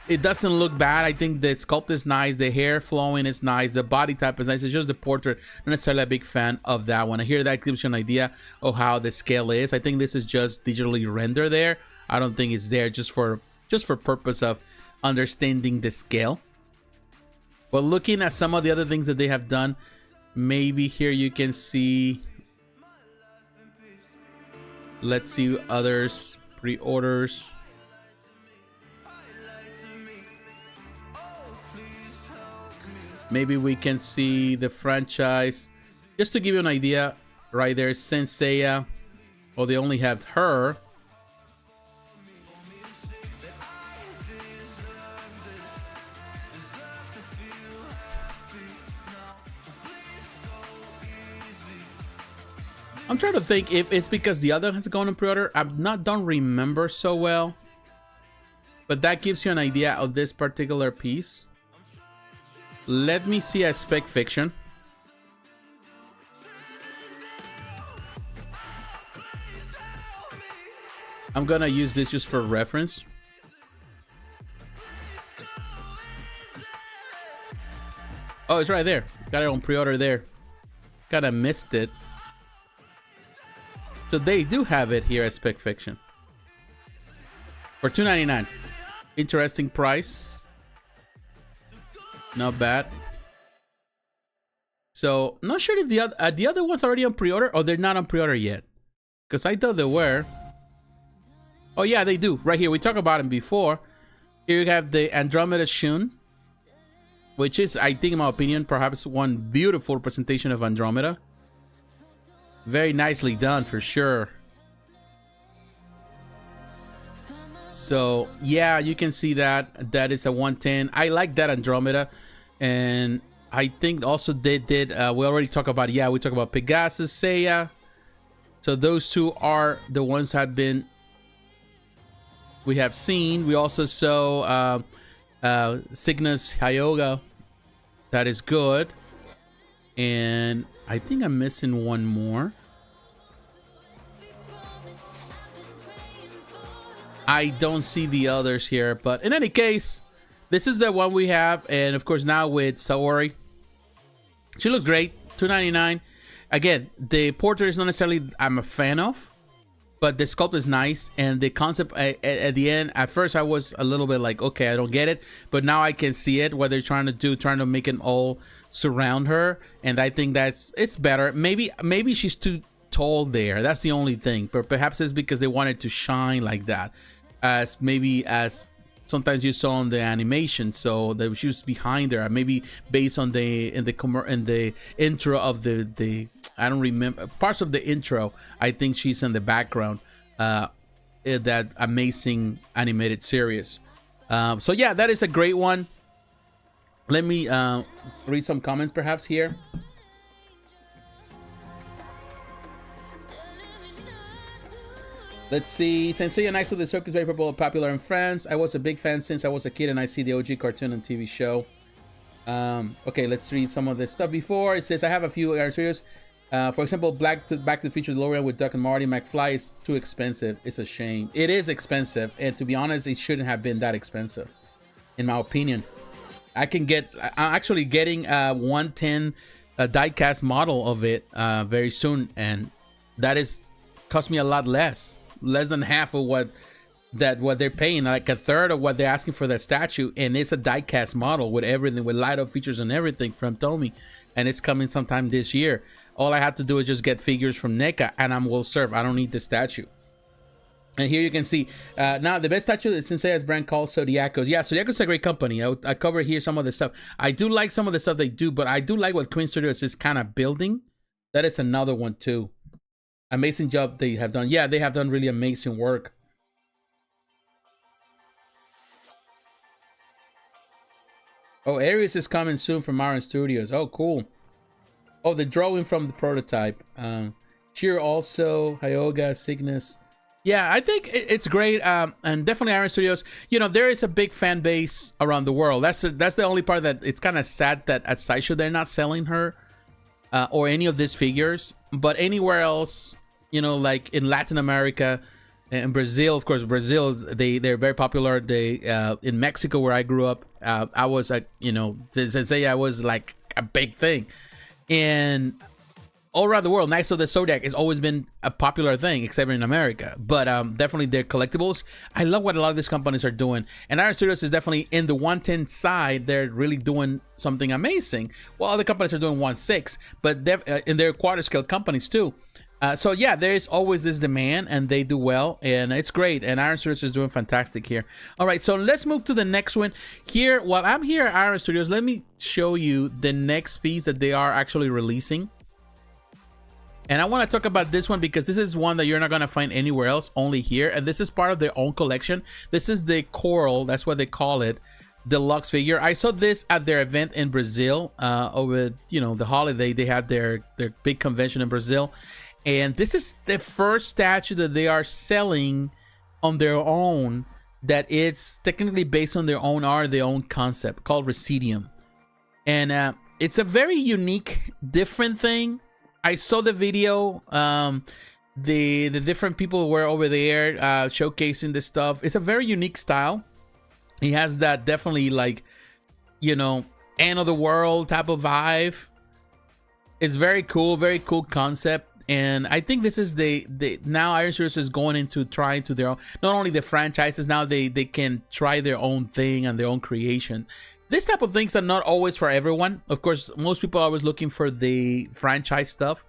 It doesn't look bad. I think the sculpt is nice. The hair flowing is nice. The body type is nice. It's just the portrait. Not necessarily a big fan of that one. I hear that gives you an idea of how the scale is. I think this is just digitally rendered there. I don't think it's there just for purpose of understanding the scale. But looking at some of the other things that they have done, maybe here you can see. Let's see others pre-orders. Maybe we can see the franchise. Just to give you an idea, right there, Seiya. Well, they only have her. I'm trying to think if it's because the other has gone on pre-order. Don't remember so well. But that gives you an idea of this particular piece. Let me see a spec fiction. I'm gonna use this just for reference. Oh, it's right there. Got it on pre-order there. Kinda missed it. So they do have it here as spec fiction. For $2.99. Interesting price. Not bad. So, I'm not sure if the other ones already on pre-order, or they're not on pre-order yet. Because I thought they were. Oh yeah, they do. Right here, we talked about them before. Here you have the Andromeda Shun, which is, I think in my opinion, perhaps one beautiful representation of Andromeda. Very nicely done for sure. So yeah, you can see that is a 110. I like that Andromeda, and I think also they did. We already talked about, yeah, we talked about Pegasus, Seiya. So those two are the ones we have seen. We also saw Cygnus Hyoga. That is good, and I think I'm missing one more. I don't see the others here, but in any case, this is the one we have. And of course, now with Saori, she looks great. $2.99. Again, the portrait is not necessarily I'm a fan of, but the sculpt is nice, and the concept at the end, at first I was a little bit like, okay, I don't get it, but now I can see it, what they're trying to make it all surround her, and I think it's better. Maybe she's too tall there, that's the only thing, but perhaps it's because they wanted to shine like that, as sometimes you saw on the animation, so that she was behind her, maybe based on the intro of the I don't remember parts of the intro. I think she's in the background, in that amazing animated series. So yeah, that is a great one. Let me read some comments perhaps here. Let's see. Sensei and Axel the Circus is very popular in France. I was a big fan since I was a kid, and I see the OG cartoon and TV show. Okay, let's read some of this stuff before. It says, I have a few areas. For example, Back to the Future DeLorean with Duck and Marty McFly is too expensive. It's a shame. It is expensive, and to be honest, it shouldn't have been that expensive, in my opinion. I'm actually getting a 110 die-cast model of it very soon, and that is cost me a lot less than half of what they're paying, like a third of what they're asking for that statue, and it's a die-cast model with everything, with light-up features and everything from Toei, and it's coming sometime this year. All I have to do is just get figures from NECA, and I'm well served. I don't need the statue. And here you can see now the best statue is Sensei's brand called Zodiacos. Yeah, Zodiacos is a great company. I cover here some of the stuff. I do like some of the stuff they do, but I do like what Queen Studios is kind of building. That is another one too. Amazing job they have done. Yeah, they have done really amazing work. Oh, Aries is coming soon from Marin Studios. Oh, cool. Oh, the drawing from the prototype. Cheer also, Hyoga, Cygnus. Yeah, I think it's great. And definitely Iron Studios. You know, there is a big fan base around the world. That's the only part that it's kind of sad that at Sideshow they're not selling her or any of these figures. But anywhere else, you know, like in Latin America and Brazil, of course, Brazil, they're very popular. They in Mexico, where I grew up, I was you know, I was like a big thing. And all around the world, Knights of the Zodiac has always been a popular thing, except in America. But definitely they're collectibles. I love what a lot of these companies are doing. And Iron Studios is definitely in the 110 side. They're really doing something amazing. Well, other companies are doing 1/6, but in their quarter scale companies too. So yeah, there's always this demand, and they do well, and it's great. And Iron Studios is doing fantastic here. All right, so let's move to the next one. Here, while I'm here at Iron Studios, let me show you the next piece that they are actually releasing. And I want to talk about this one because this is one that you're not going to find anywhere else, only here. And this is part of their own collection. This is the Coral, that's what they call it, deluxe figure. I saw this at their event in Brazil over, you know, the holiday. They had their big convention in Brazil. And this is the first statue that they are selling on their own, that it's technically based on their own art, their own concept, called Residiuum. And it's a very unique, different thing. I saw the video. The different people were over there showcasing this stuff. It's a very unique style. He has that definitely, like, you know, end of the world type of vibe. It's very cool concept. And I think this is the now Iron Studios is going into trying to their own, not only the franchises, now they can try their own thing and their own creation. This type of things are not always for everyone. Of course, most people are always looking for the franchise stuff,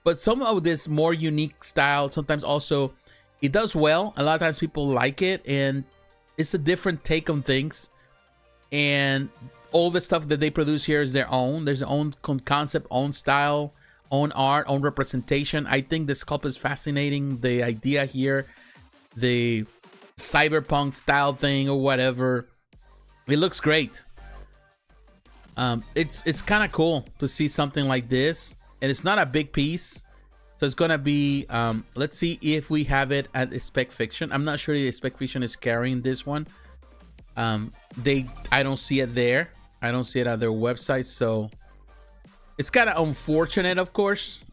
but some of this more unique style, sometimes also it does well. A lot of times people like it, and it's a different take on things. And all the stuff that they produce here is their own. There's their own concept, own style, own art, own representation. I think the sculpt is fascinating. The idea here, the cyberpunk style thing or whatever, it looks great. It's kind of cool to see something like this, and it's not a big piece, so it's gonna be let's see if we have it at Spec Fiction. I'm not sure if Spec Fiction is carrying this one. I don't see it there. I don't see it at their website, so it's kind of unfortunate, of course,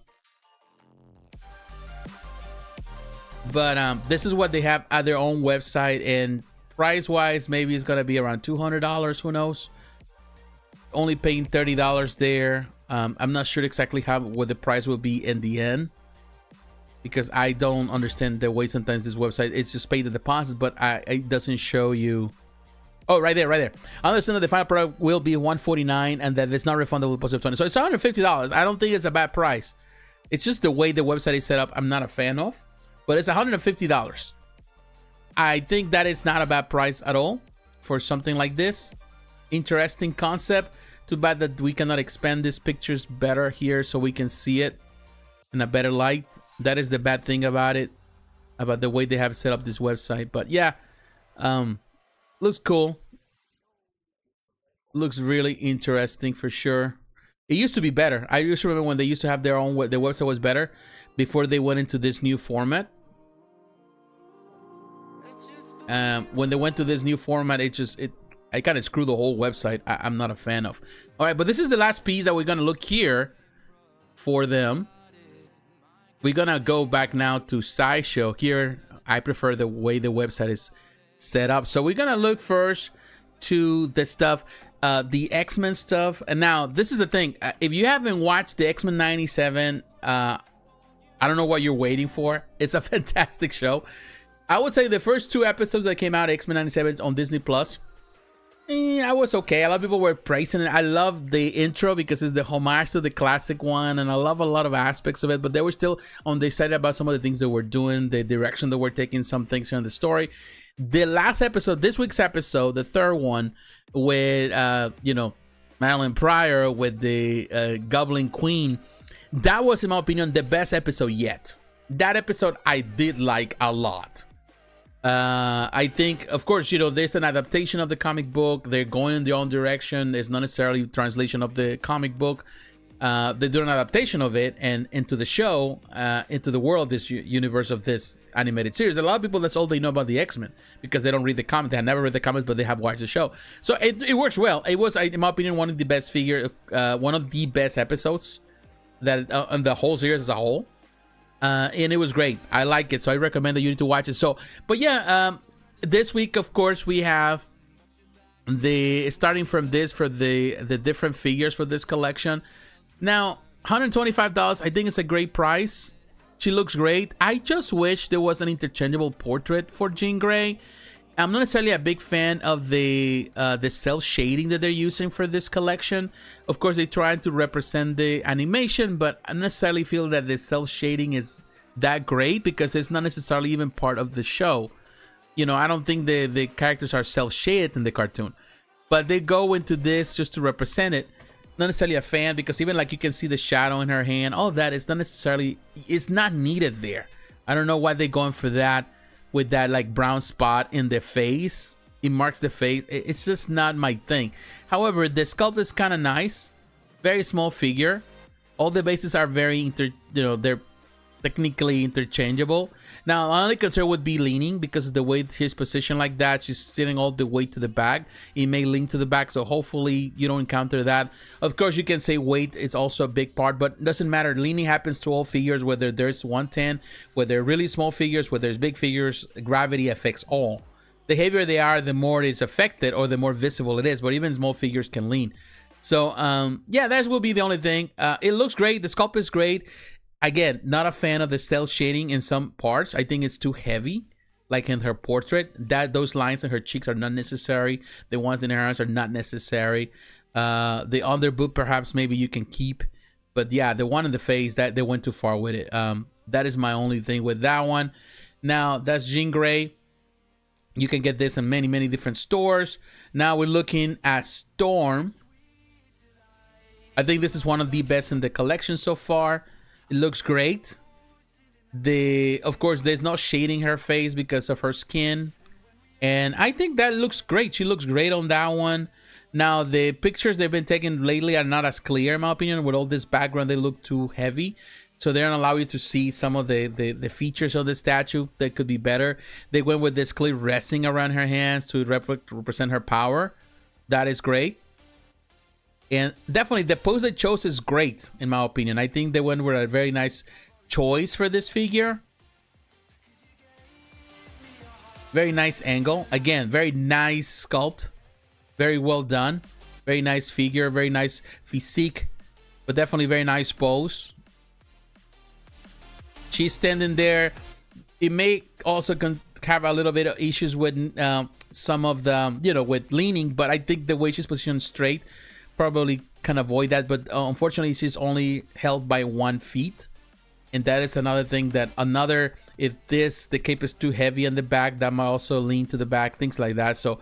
But this is what they have at their own website, and price-wise, maybe it's gonna be around $200. Who knows? Only paying $30 there. I'm not sure exactly what the price will be in the end, because I don't understand the way sometimes this website it's just pay the deposit, but it doesn't show you. Oh, right there, right there. I understand that the final product will be $149 and that it's not refundable with positive 20. So it's $150. I don't think it's a bad price. It's just the way the website is set up. I'm not a fan of, but it's $150. I think that is not a bad price at all for something like this. Interesting concept. Too bad that we cannot expand these pictures better here so we can see it in a better light. That is the bad thing about it, about the way they have set up this website. But yeah, looks cool. Looks really interesting for sure. It used to be better. I used to remember when they used to have their own, their website was better before they went into this new format. When they went to this new format, I kind of screwed the whole website. I'm not a fan of. All right, but this is the last piece that we're gonna look here for them. We're gonna go back now to Sideshow. Here, I prefer the way the website is set up. So we're gonna look first to the stuff, the X-Men stuff. And now this is the thing. If you haven't watched the X-Men 97, I don't know what you're waiting for. It's a fantastic show. I would say the first 2 episodes that came out, X-Men 97 on Disney Plus. I was okay. A lot of people were praising it. I love the intro because it's the homage to the classic one, and I love a lot of aspects of it, but they were still on the side about some of the things that we're doing, the direction that we're taking some things here in the story. The last episode, this week's episode, the third one, with you know, Madeline Pryor with the Goblin Queen, that was, in my opinion, the best episode yet. That episode I did like a lot. I think, of course, you know, there's an adaptation of the comic book. They're going in their own direction. It's not necessarily translation of the comic book. They do an adaptation of it and into the show, into the world, this universe of this animated series. A lot of people, that's all they know about the X-Men because they don't read the comics. They have never read the comics, but they have watched the show. So it works well. It was, in my opinion, one of the best one of the best episodes that on the whole series as a whole. And it was great. I like it, so I recommend that you need to watch it. So, but yeah, this week, of course, we have starting from this for the different figures for this collection. Now, $125. I think it's a great price. She looks great. I just wish there was an interchangeable portrait for Jean Grey. I'm not necessarily a big fan of the cell shading that they're using for this collection. Of course, they're trying to represent the animation, but I don't necessarily feel that the cell shading is that great because it's not necessarily even part of the show. You know, I don't think the characters are cell shaded in the cartoon, but they go into this just to represent it. Not necessarily a fan because even like you can see the shadow in her hand, all that is not necessarily, it's not needed there. I don't know why they're going for that. With that like brown spot in the face, it marks the face. It's just not my thing. However, the sculpt is kind of nice, very small figure. All the bases are very they're technically interchangeable. Now, my only concern would be leaning because of the way she's positioned like that. She's sitting all the way to the back. It may lean to the back, so hopefully you don't encounter that. Of course, you can say weight is also a big part, but it doesn't matter. Leaning happens to all figures, whether there's 110, whether they're really small figures, whether there's big figures. Gravity affects all. The heavier they are, the more it's affected or the more visible it is, but even small figures can lean. So, yeah, that will be the only thing. It looks great. The sculpt is great. Again, not a fan of the cell shading in some parts. I think it's too heavy, like in her portrait. Those lines in her cheeks are not necessary. The ones in her eyes are not necessary. The underboob, perhaps, maybe you can keep. But yeah, the one in the face, that they went too far with it. That is my only thing with that one. Now, that's Jean Grey. You can get this in many, many different stores. Now we're looking at Storm. I think this is one of the best in the collection so far. It looks great. Of course, there's no shading her face because of her skin. And I think that looks great. She looks great on that one. Now, the pictures they've been taking lately are not as clear, in my opinion. With all this background, they look too heavy. So they don't allow you to see some of the features of the statue that could be better. They went with this clip resting around her hands to represent her power. That is great. And definitely the pose they chose is great, in my opinion. I think they went with a very nice choice for this figure. Very nice angle. Again, very nice sculpt. Very well done. Very nice figure. Very nice physique. But definitely very nice pose. She's standing there. It may also have a little bit of issues with some of the, you know, with leaning. But I think the way she's positioned straight probably can avoid that. But unfortunately, she's only held by 1 feet. And that is another thing that if the cape is too heavy on the back, that might also lean to the back, things like that. So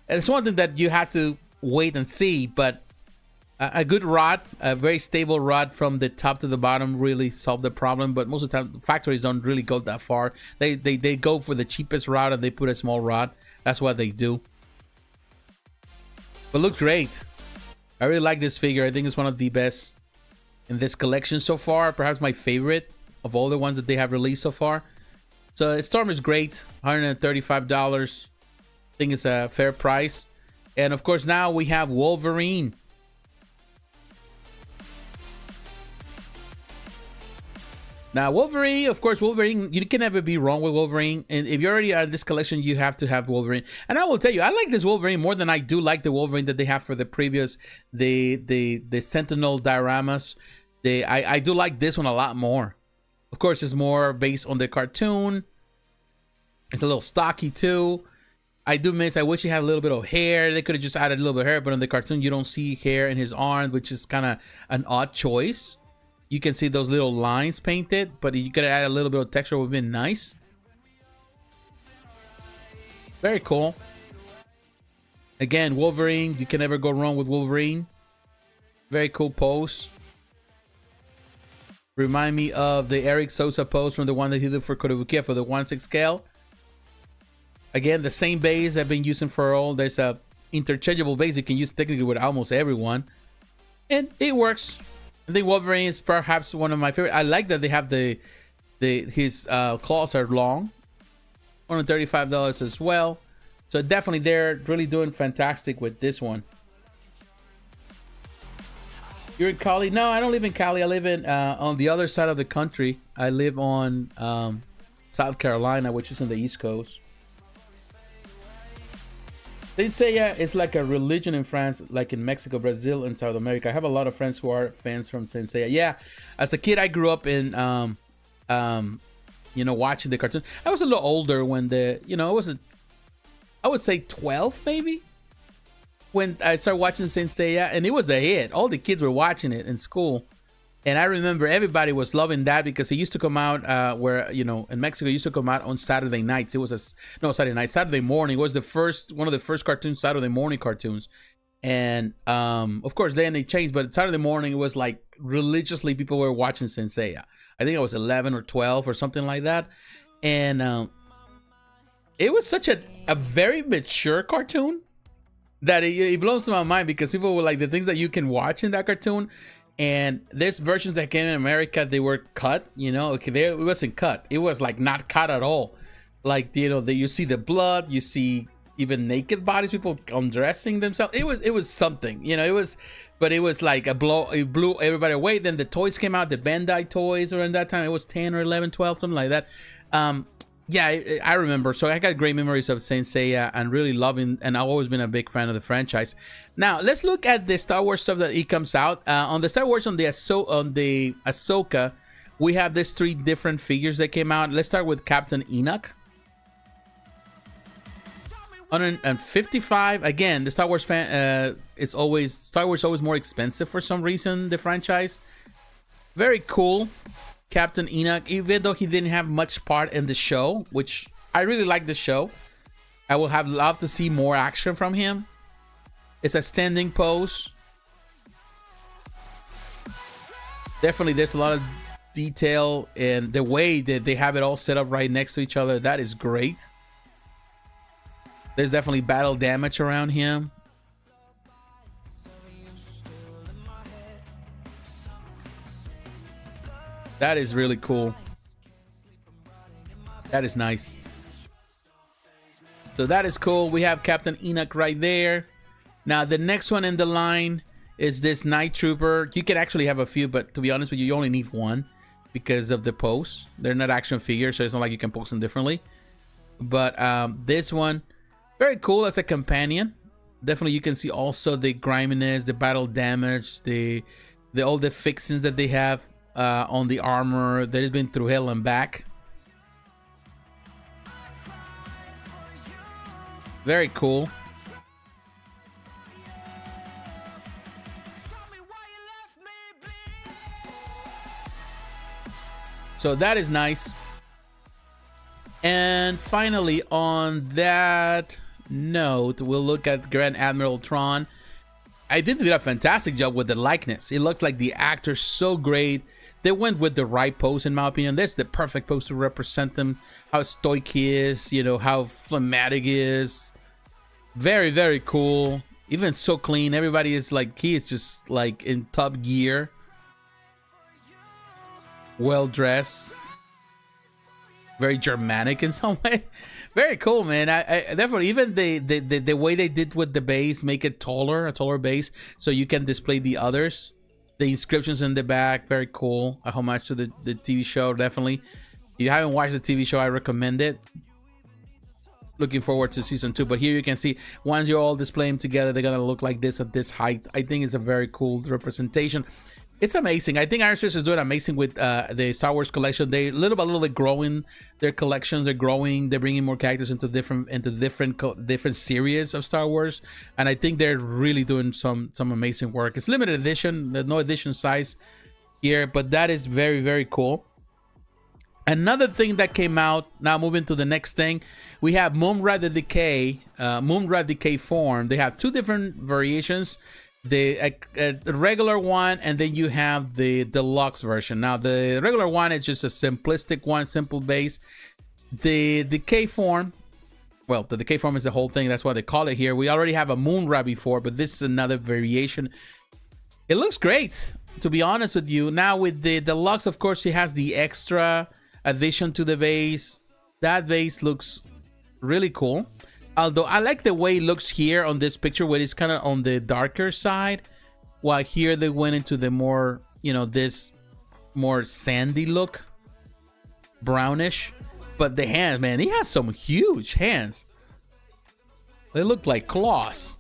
it's one thing that you have to wait and see, but a good rod, a very stable rod from the top to the bottom really solved the problem. But most of the time, factories don't really go that far. They go for the cheapest rod and they put a small rod. That's what they do. But looks great. I really like this figure. I think it's one of the best in this collection so far. Perhaps my favorite of all the ones that they have released so far. So Storm is great, $135. I think it's a fair price. And of course now we have Wolverine. Now Wolverine, of course, Wolverine, you can never be wrong with Wolverine. And if you already are in this collection, you have to have Wolverine. And I will tell you, I like this Wolverine more than I do like the Wolverine that they have for the previous, the Sentinel dioramas. I do like this one a lot more. Of course, it's more based on the cartoon. It's a little stocky too. I wish he had a little bit of hair. They could have just added a little bit of hair, but on the cartoon, you don't see hair in his arm, which is kind of an odd choice. You can see those little lines painted, but you could add a little bit of texture, would have been nice. Very cool. Again, Wolverine, you can never go wrong with Wolverine. Very cool pose. Remind me of the Eric Sosa pose from the one that he did for Kotobukiya for the 1/6 scale. Again, the same base I've been using for all. There's a interchangeable base you can use technically with almost everyone. And it works. I think Wolverine is perhaps one of my favorite. I like that they have his claws are long. $135 as well. So definitely they're really doing fantastic with this one. You're in Cali? No, I don't live in Cali. I live in on the other side of the country. I live on South Carolina, which is on the East Coast. They say it's like a religion in France, like in Mexico, Brazil, and South America. I have a lot of friends who are fans from Seiya. Yeah, as a kid, I grew up in, you know, watching the cartoon. I was a little older when I would say 12 maybe, when I started watching Seiya, and it was a hit. All the kids were watching it in school. And I remember everybody was loving that because it used to come out where, you know, in Mexico, it used to come out on Saturday nights. It was Saturday morning. It was one of the first cartoons, Saturday morning cartoons. And of course, then they changed, but Saturday morning, it was like religiously people were watching Seiya. I think I was 11 or 12 or something like that. And it was such a very mature cartoon that it blows my mind because people were like, the things that you can watch in that cartoon. And there's versions that came in America, they were cut, you know. Okay, it wasn't cut. It was like not cut at all. Like, you know, you see the blood, you see even naked bodies, people undressing themselves. It was something, you know. It was like it blew everybody away. Then the toys came out, the Bandai toys, or in that time it was 10 or 11, 12, something like that. Yeah, I remember. So I got great memories of Saint Seiya and really loving, and I've always been a big fan of the franchise. Now, let's look at the Star Wars stuff that it comes out. On the Star Wars, on the Ahsoka, we have these 3 different figures that came out. Let's start with Captain Enoch. 155. Again, the Star Wars fan, Star Wars is always more expensive for some reason, the franchise. Very cool. Captain Enoch, even though he didn't have much part in the show, which I really like the show. I will have loved to see more action from him. It's a standing pose. Definitely, there's a lot of detail in the way that they have it all set up right next to each other. That is great. There's definitely battle damage around him. That is really cool. That is nice. So that is cool. We have Captain Enoch right there. Now the next one in the line is this Night Trooper. You can actually have a few, but to be honest with you, you only need one because of the pose. They're not action figures, so it's not like you can pose them differently. But this one, very cool as a companion. Definitely, you can see also the griminess, the battle damage, the all the fixings that they have on the armor that has been through hell and back. Very cool. So that is nice. And finally, on that note, we'll look at Grand Admiral Thrawn. I think they did a fantastic job with the likeness. It looks like the actor's so great. They went with the right pose, in my opinion. That's the perfect pose to represent them. How stoic he is, you know, how phlegmatic he is. Very, very cool. Even so clean. Everybody is like, he is just like in top gear. Well dressed. Very Germanic in some way. Very cool, man. I definitely, even the way they did with the base, make it taller, a taller base, so you can display the others. The inscriptions in the back, very cool. A homage to the TV show, definitely. If you haven't watched the TV show, I recommend it. Looking forward to season 2. But here you can see, once you all display them together, they're gonna look like this at this height. I think it's a very cool representation. It's amazing. I think Iron Studios is doing amazing with the Star Wars collection. They little by little growing their collections. They're growing. They're bringing more characters into different series of Star Wars, and I think they're really doing some amazing work. It's limited edition. There's no edition size here, but that is very, very cool. Another thing that came out, now moving to the next thing, we have Mumm-Ra the Decay, Mumm-Ra Decay form. They have two different variations. The regular one, and then you have the deluxe version. Now the regular one is just a simplistic one, simple base. The decay form, well, the decay form is the whole thing, that's why they call it here. We already have a Mumm-Ra before, but this is another variation. It looks great, to be honest with you. Now with the deluxe, of course, it has the extra addition to the base. That base looks really cool. Although I like the way it looks here on this picture, where it's kind of on the darker side, while here they went into the more, you know, this more sandy look, brownish. But the hands, man, he has some huge hands. They look like claws,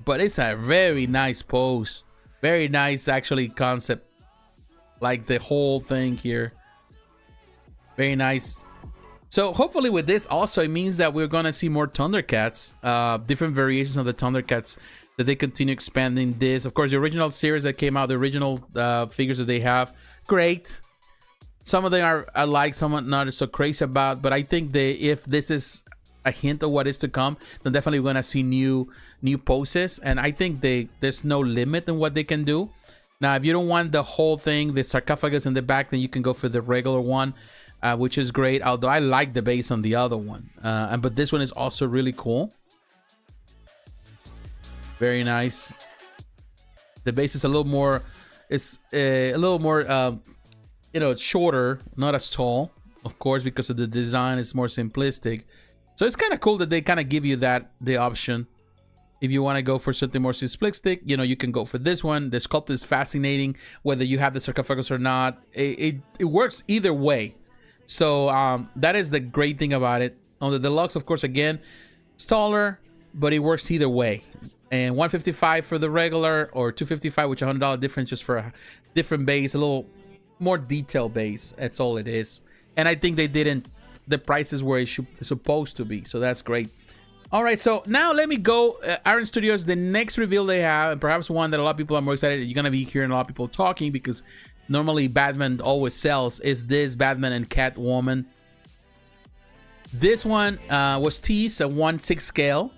but it's a very nice pose, very nice actually concept, like the whole thing here, very nice. So hopefully with this also, it means that we're gonna see more Thundercats, different variations of the Thundercats, that they continue expanding this. Of course, the original series that came out, the original figures that they have, great. Some of them are I like, some are not so crazy about, but I think if this is a hint of what is to come, then definitely we're gonna see new poses, and I think there's no limit in what they can do. Now, if you don't want the whole thing, the sarcophagus in the back, then you can go for the regular one. Which is great, although I like the base on the other one, but this one is also really cool. Very nice. The base is a little more, it's a little more, you know, shorter, not as tall, of course, because of the design. It's more simplistic, so it's kind of cool that they kind of give you the option. If you want to go for something more simplistic, you know, you can go for this one. The sculpt is fascinating, whether you have the sarcophagus or not. It works either way. So that is the great thing about it. On the deluxe, of course, again, it's taller, but it works either way. And $155 for the regular, or $255, which is $100 difference just for a different base, a little more detailed base. That's all it is. And I think they didn't, the price is where it's supposed to be, so that's great. All right, so now let me go. Iron Studios, the next reveal they have, and perhaps one that a lot of people are more excited, you're gonna be hearing a lot of people talking, because normally Batman always sells, is this Batman and Catwoman. This one was teased at 1/6 scale.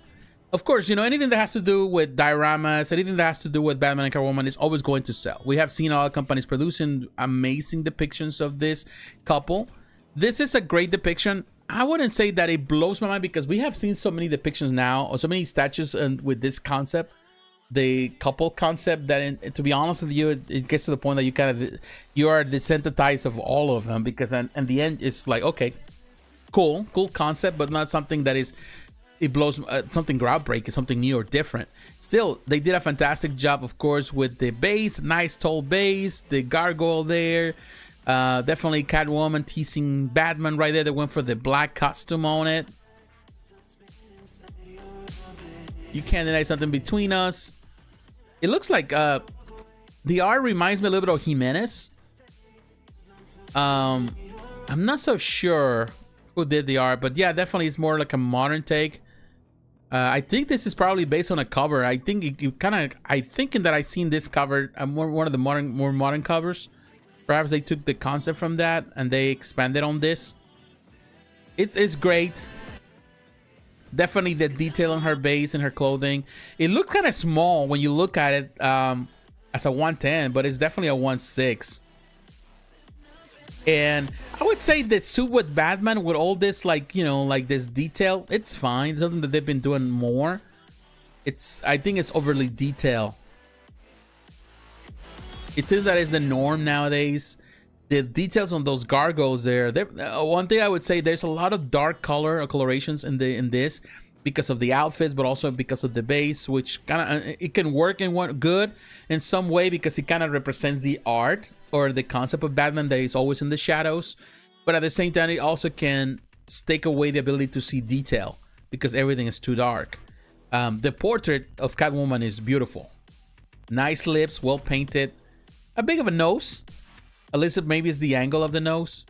Of course, you know, anything that has to do with dioramas, anything that has to do with Batman and Catwoman is always going to sell. We have seen all companies producing amazing depictions of this couple. This is a great depiction. I wouldn't say that it blows my mind, because we have seen so many depictions now, or so many statues, and with this concept, the couple concept, that to be honest with you, it gets to the point that you are desensitized of all of them, because in the end it's like, okay, cool concept, but not something that is, it blows something groundbreaking, something new or different. Still, they did a fantastic job, of course, with the base, nice tall base, the gargoyle there, Definitely Catwoman teasing Batman right there. They went for the black costume on it. You can't deny something between us. It looks like the art reminds me a little bit of Jimenez. I'm not so sure who did the art, but yeah, definitely it's more like a modern take. I think this is probably based on a cover. I think you kind of, I thinking that I've seen this cover, one of the more modern covers. Perhaps they took the concept from that and they expanded on this. It's great. Definitely the detail on her base and her clothing. It looked kind of small when you look at it as a 110, but it's definitely a 1.6. And I would say the suit with Batman with all this, like, you know, like this detail, it's fine. It's something that they've been doing more. I think it's overly detailed. It seems that is the norm nowadays. The details on those gargoyles there. One thing I would say, there's a lot of dark color or colorations in this because of the outfits, but also because of the base, which kind of it can work in one good in some way because it kind of represents the art or the concept of Batman that is always in the shadows. But at the same time, it also can take away the ability to see detail because everything is too dark. The portrait of Catwoman is beautiful. Nice lips, well painted. A big of a nose. At least maybe it's the angle of the nose.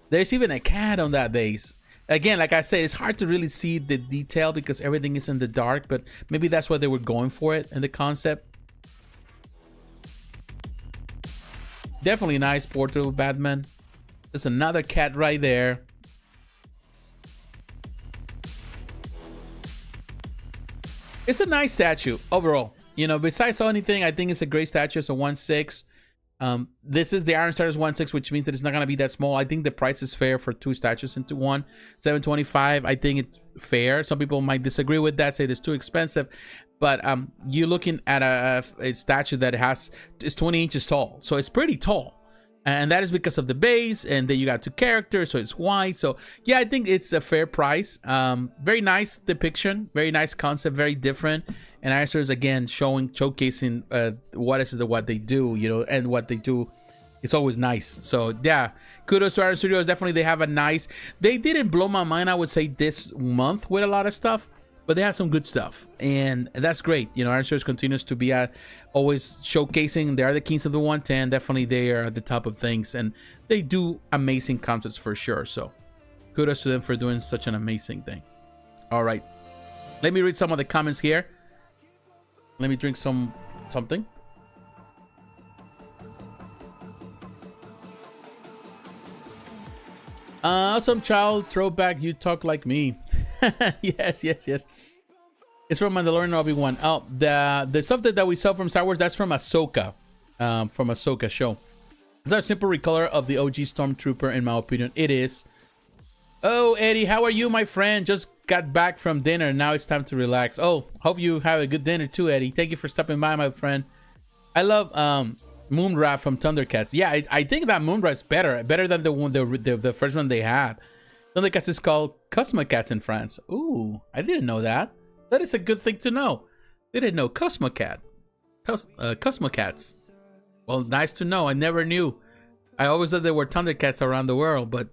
There's even a cat on that base. Again, like I said, it's hard to really see the detail because everything is in the dark, but maybe that's why they were going for it in the concept. Definitely a nice portrait of Batman. There's another cat right there. It's a nice statue overall. You know, besides anything, I think it's a great statue. It's a 1.6. This is the Iron Stars 1.6, which means that it's not gonna be that small. I think the price is fair for two statues into one. $725. I think it's fair. Some people might disagree with that, say it's too expensive. But you're looking at a statue that is 20 inches tall, so it's pretty tall. And that is because of the base, and then you got two characters, so it's white. So yeah, I think it's a fair price. Very nice depiction, very nice concept, very different. And Iron Stars again showcasing what they do, you know, and what they do. It's always nice. So yeah, kudos to Iron Studios. Definitely, they have a nice. They didn't blow my mind, I would say, this month with a lot of stuff, but they have some good stuff, and that's great. You know, Iron Studios continues to be always showcasing. They are the kings of the 110. Definitely, they are at the top of things, and they do amazing concepts for sure. So kudos to them for doing such an amazing thing. All right, let me read some of the comments here. Let me drink something. Awesome child throwback. You talk like me. yes. It's from Mandalorian Obi-Wan. Oh, the stuff that we saw from Star Wars, that's from Ahsoka. From Ahsoka show. It's our simple recolor of the OG Stormtrooper, in my opinion. It is. Oh, Eddie, how are you, my friend? Just got back from dinner. Now it's time to relax. Oh, hope you have a good dinner too, Eddie. Thank you for stopping by, my friend. I love Mumm-Ra from Thundercats. Yeah, I think that Mumm-Ra is better than the first one they had. Thundercats is called Cosmocats in France. Ooh, I didn't know that. That is a good thing to know. Didn't know Cosmocat. Cosmocats. Well, nice to know. I never knew. I always thought there were Thundercats around the world, but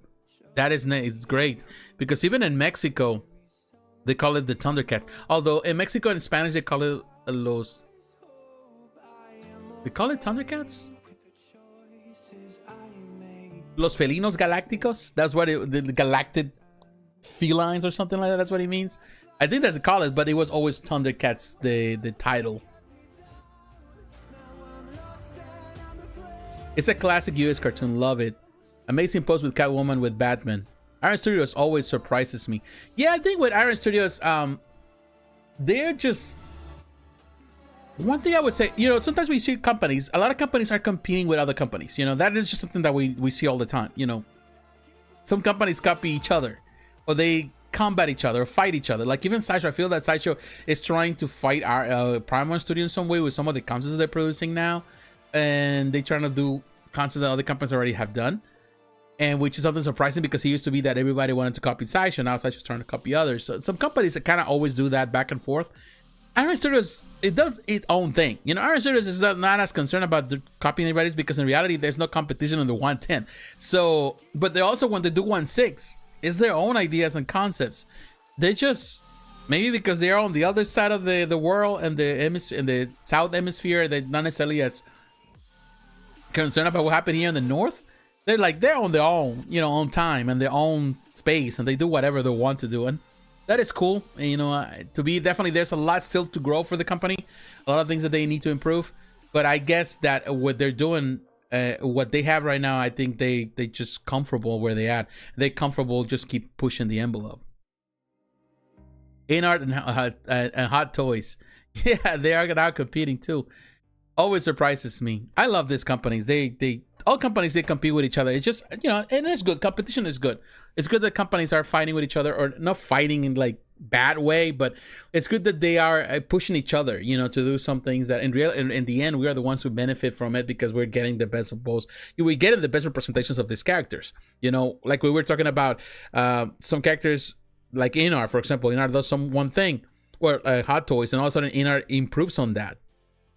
that is great, because even in Mexico, they call it the Thundercats. Although in Mexico and in Spanish they call it Thundercats. Los Felinos Galácticos. That's what the galactic felines or something like that. That's what it means. I think that's a college, but it was always Thundercats, the title. It's a classic US cartoon. Love it. Amazing post with Catwoman with Batman. Iron Studios always surprises me. Yeah, I think with Iron Studios, they're just... One thing I would say, you know, sometimes we see companies, a lot of companies are competing with other companies. You know, that is just something that we see all the time. You know, some companies copy each other, or they combat each other, or fight each other. Like even Sideshow, I feel that Sideshow is trying to fight our Prime One Studio in some way with some of the concepts they're producing now. And they're trying to do concepts that other companies already have done. And which is something surprising, because it used to be that everybody wanted to copy Sideshow. Now Sideshow's trying to copy others. So some companies that kind of always do that back and forth. Iron Studios, it does its own thing. You know, Iron Studios is not as concerned about copying anybody's, because in reality, there's no competition on the 110. So, but they also, when they do 1/6, it's their own ideas and concepts. They just, maybe because they're on the other side of the world and the south hemisphere, they're not necessarily as concerned about what happened here in the north. They're on their own, you know, own time and their own space, and they do whatever they want to do. And that is cool. And, you know, definitely there's a lot still to grow for the company, a lot of things that they need to improve. But I guess that what they're doing, what they have right now, I think they just comfortable where they at. They're comfortable, just keep pushing the envelope. Enoch and Hot Toys, yeah, they are out competing too. Always surprises me. I love these companies. All companies, they compete with each other. It's just, you know, and it's good. Competition is good. It's good that companies are fighting with each other, or not fighting in like bad way, but it's good that they are pushing each other, you know, to do some things that in the end, we are the ones who benefit from it, because we're getting the best of both. We're getting the best representations of these characters. You know, like we were talking about some characters like Enoch, for example. Enoch does one thing, or Hot Toys, and all of a sudden Enoch improves on that.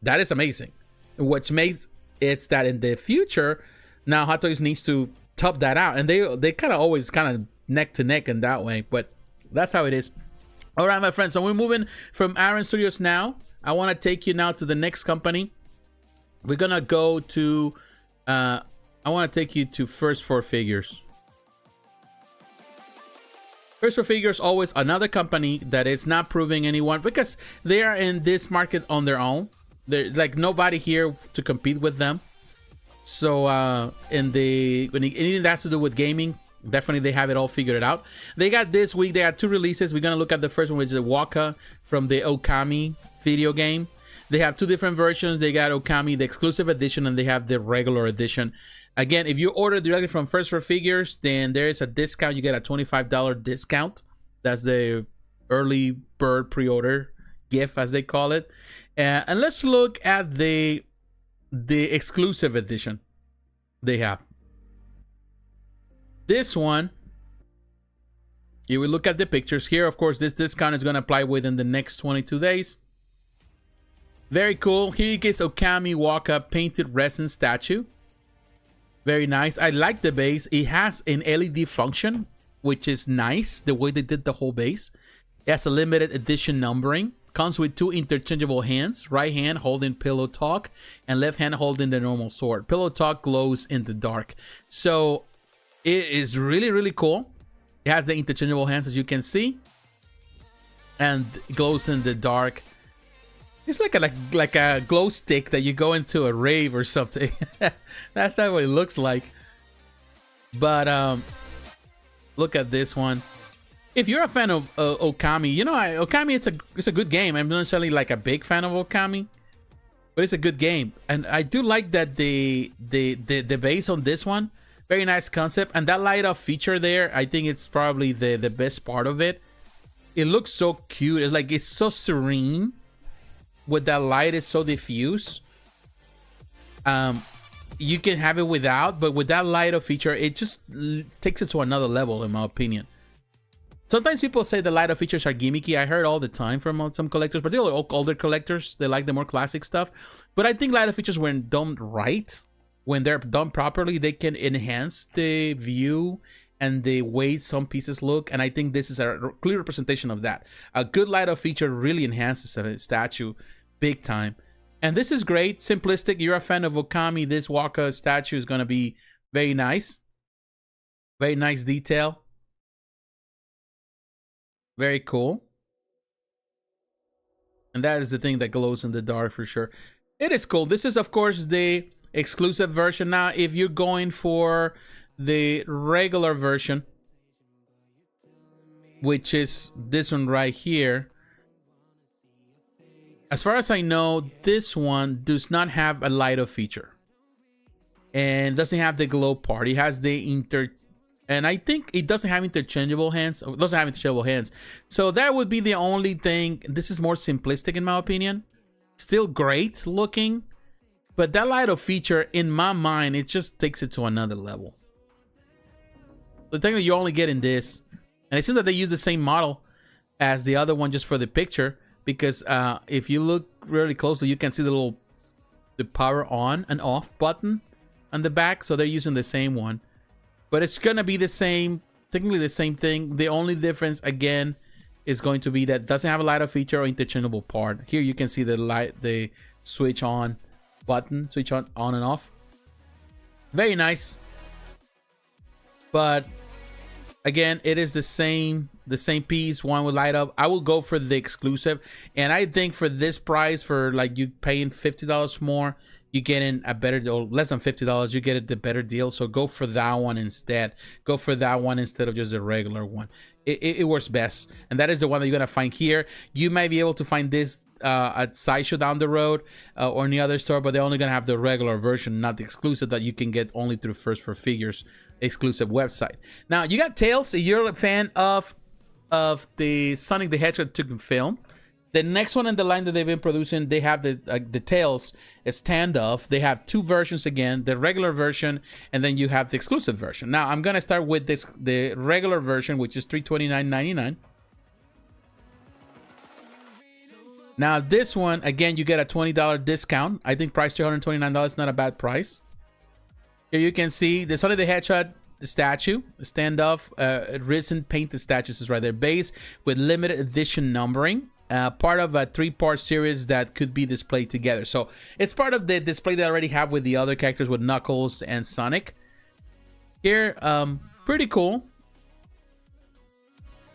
That is amazing. Which makes it's that in the future, now Hot Toys needs to top that out, and they kind of always kind of neck to neck in that way, but that's how it is. All right, my friends, so we're moving from Iron Studios now. I want to take you now to the next company. We're gonna go to I want to take you to First 4 Figures. First 4 Figures, always another company that is not proving anyone, because they are in this market on their own. There's like nobody here to compete with them. So when anything that has to do with gaming, definitely they have it all figured out. They got this week, they had 2 releases. We're gonna look at the first one, which is Waka from the Okami video game. They have 2 different versions. They got Okami, the exclusive edition, and they have the regular edition. Again, if you order directly from First 4 Figures, then there is a discount. You get a $25 discount. That's the early bird pre-order gift, as they call it. And let's look at the exclusive edition they have. This one, you will look at the pictures here. Of course, this discount is going to apply within the next 22 days. Very cool. Here you get Okami Waka painted resin statue. Very nice. I like the base. It has an LED function, which is nice, the way they did the whole base. It has a limited edition numbering. Comes with 2 interchangeable hands. Right hand holding Pillow Talk and left hand holding the normal sword. Pillow Talk glows in the dark. So it is really, really cool. It has the interchangeable hands, as you can see. And it glows in the dark. It's like a glow stick that you go into a rave or something. That's not what it looks like. But look at this one. If you're a fan of Okami, you know, Okami, it's a good game. I'm not necessarily like a big fan of Okami, but it's a good game. And I do like that the base on this one, very nice concept. And that light up feature there, I think it's probably the best part of it. It looks so cute. It's like, it's so serene. With that light, it's so diffuse. You can have it without, but with that light up feature, it just takes it to another level, in my opinion. Sometimes people say the light up features are gimmicky. I heard all the time from some collectors, particularly older collectors. They like the more classic stuff. But I think light up features, when done right, when they're done properly, they can enhance the view and the way some pieces look. And I think this is a clear representation of that. A good light up feature really enhances a statue big time. And this is great. Simplistic. You're a fan of Okami, this Waka statue is going to be very nice. Very nice detail. Very cool. And that is the thing that glows in the dark for sure. It is cool. This is, of course, the exclusive version. Now, if you're going for the regular version, which is this one right here, as far as I know, this one does not have a light up feature. And doesn't have the glow part. It has the and I think it doesn't have interchangeable hands. It doesn't have interchangeable hands. So that would be the only thing. This is more simplistic in my opinion. Still great looking. But that light up feature, in my mind, it just takes it to another level. The thing that you only get in this. And it seems that they use the same model as the other one just for the picture. because if you look really closely, you can see the power on and off button on the back. So they're using the same one, but it's gonna be the same, technically the same thing. The only difference again is going to be that it doesn't have a light up feature or interchangeable part. Here you can see the switch on button, switch on and off. Very nice. But again, it is the same piece, one with light up. I will go for the exclusive, and I think for this price, for like you paying $50 more, you get in a better deal. Less than $50, you get the better deal. So go for that one instead. Go for that one instead of just the regular one. It works best, and that is the one that you're gonna find here. You might be able to find this at Sideshow down the road or any other store, but they're only gonna have the regular version, not the exclusive that you can get only through First for Figures exclusive website. Now you got Tails. You're a fan of the Sonic the Hedgehog took film. The next one in the line that they've been producing, they have the Tails Standoff. They have two versions again, the regular version, and then you have the exclusive version. Now I'm gonna start with the regular version, which is $329.99. Now this one, again, you get a $20 discount. I think price $329, not a bad price. Here you can see the Sonic the Hedgehog statue, Standoff, resin painted statues is right there, base with limited edition numbering. Part of a 3-part series that could be displayed together. So it's part of the display that I already have with the other characters, with Knuckles and Sonic. Here, pretty cool.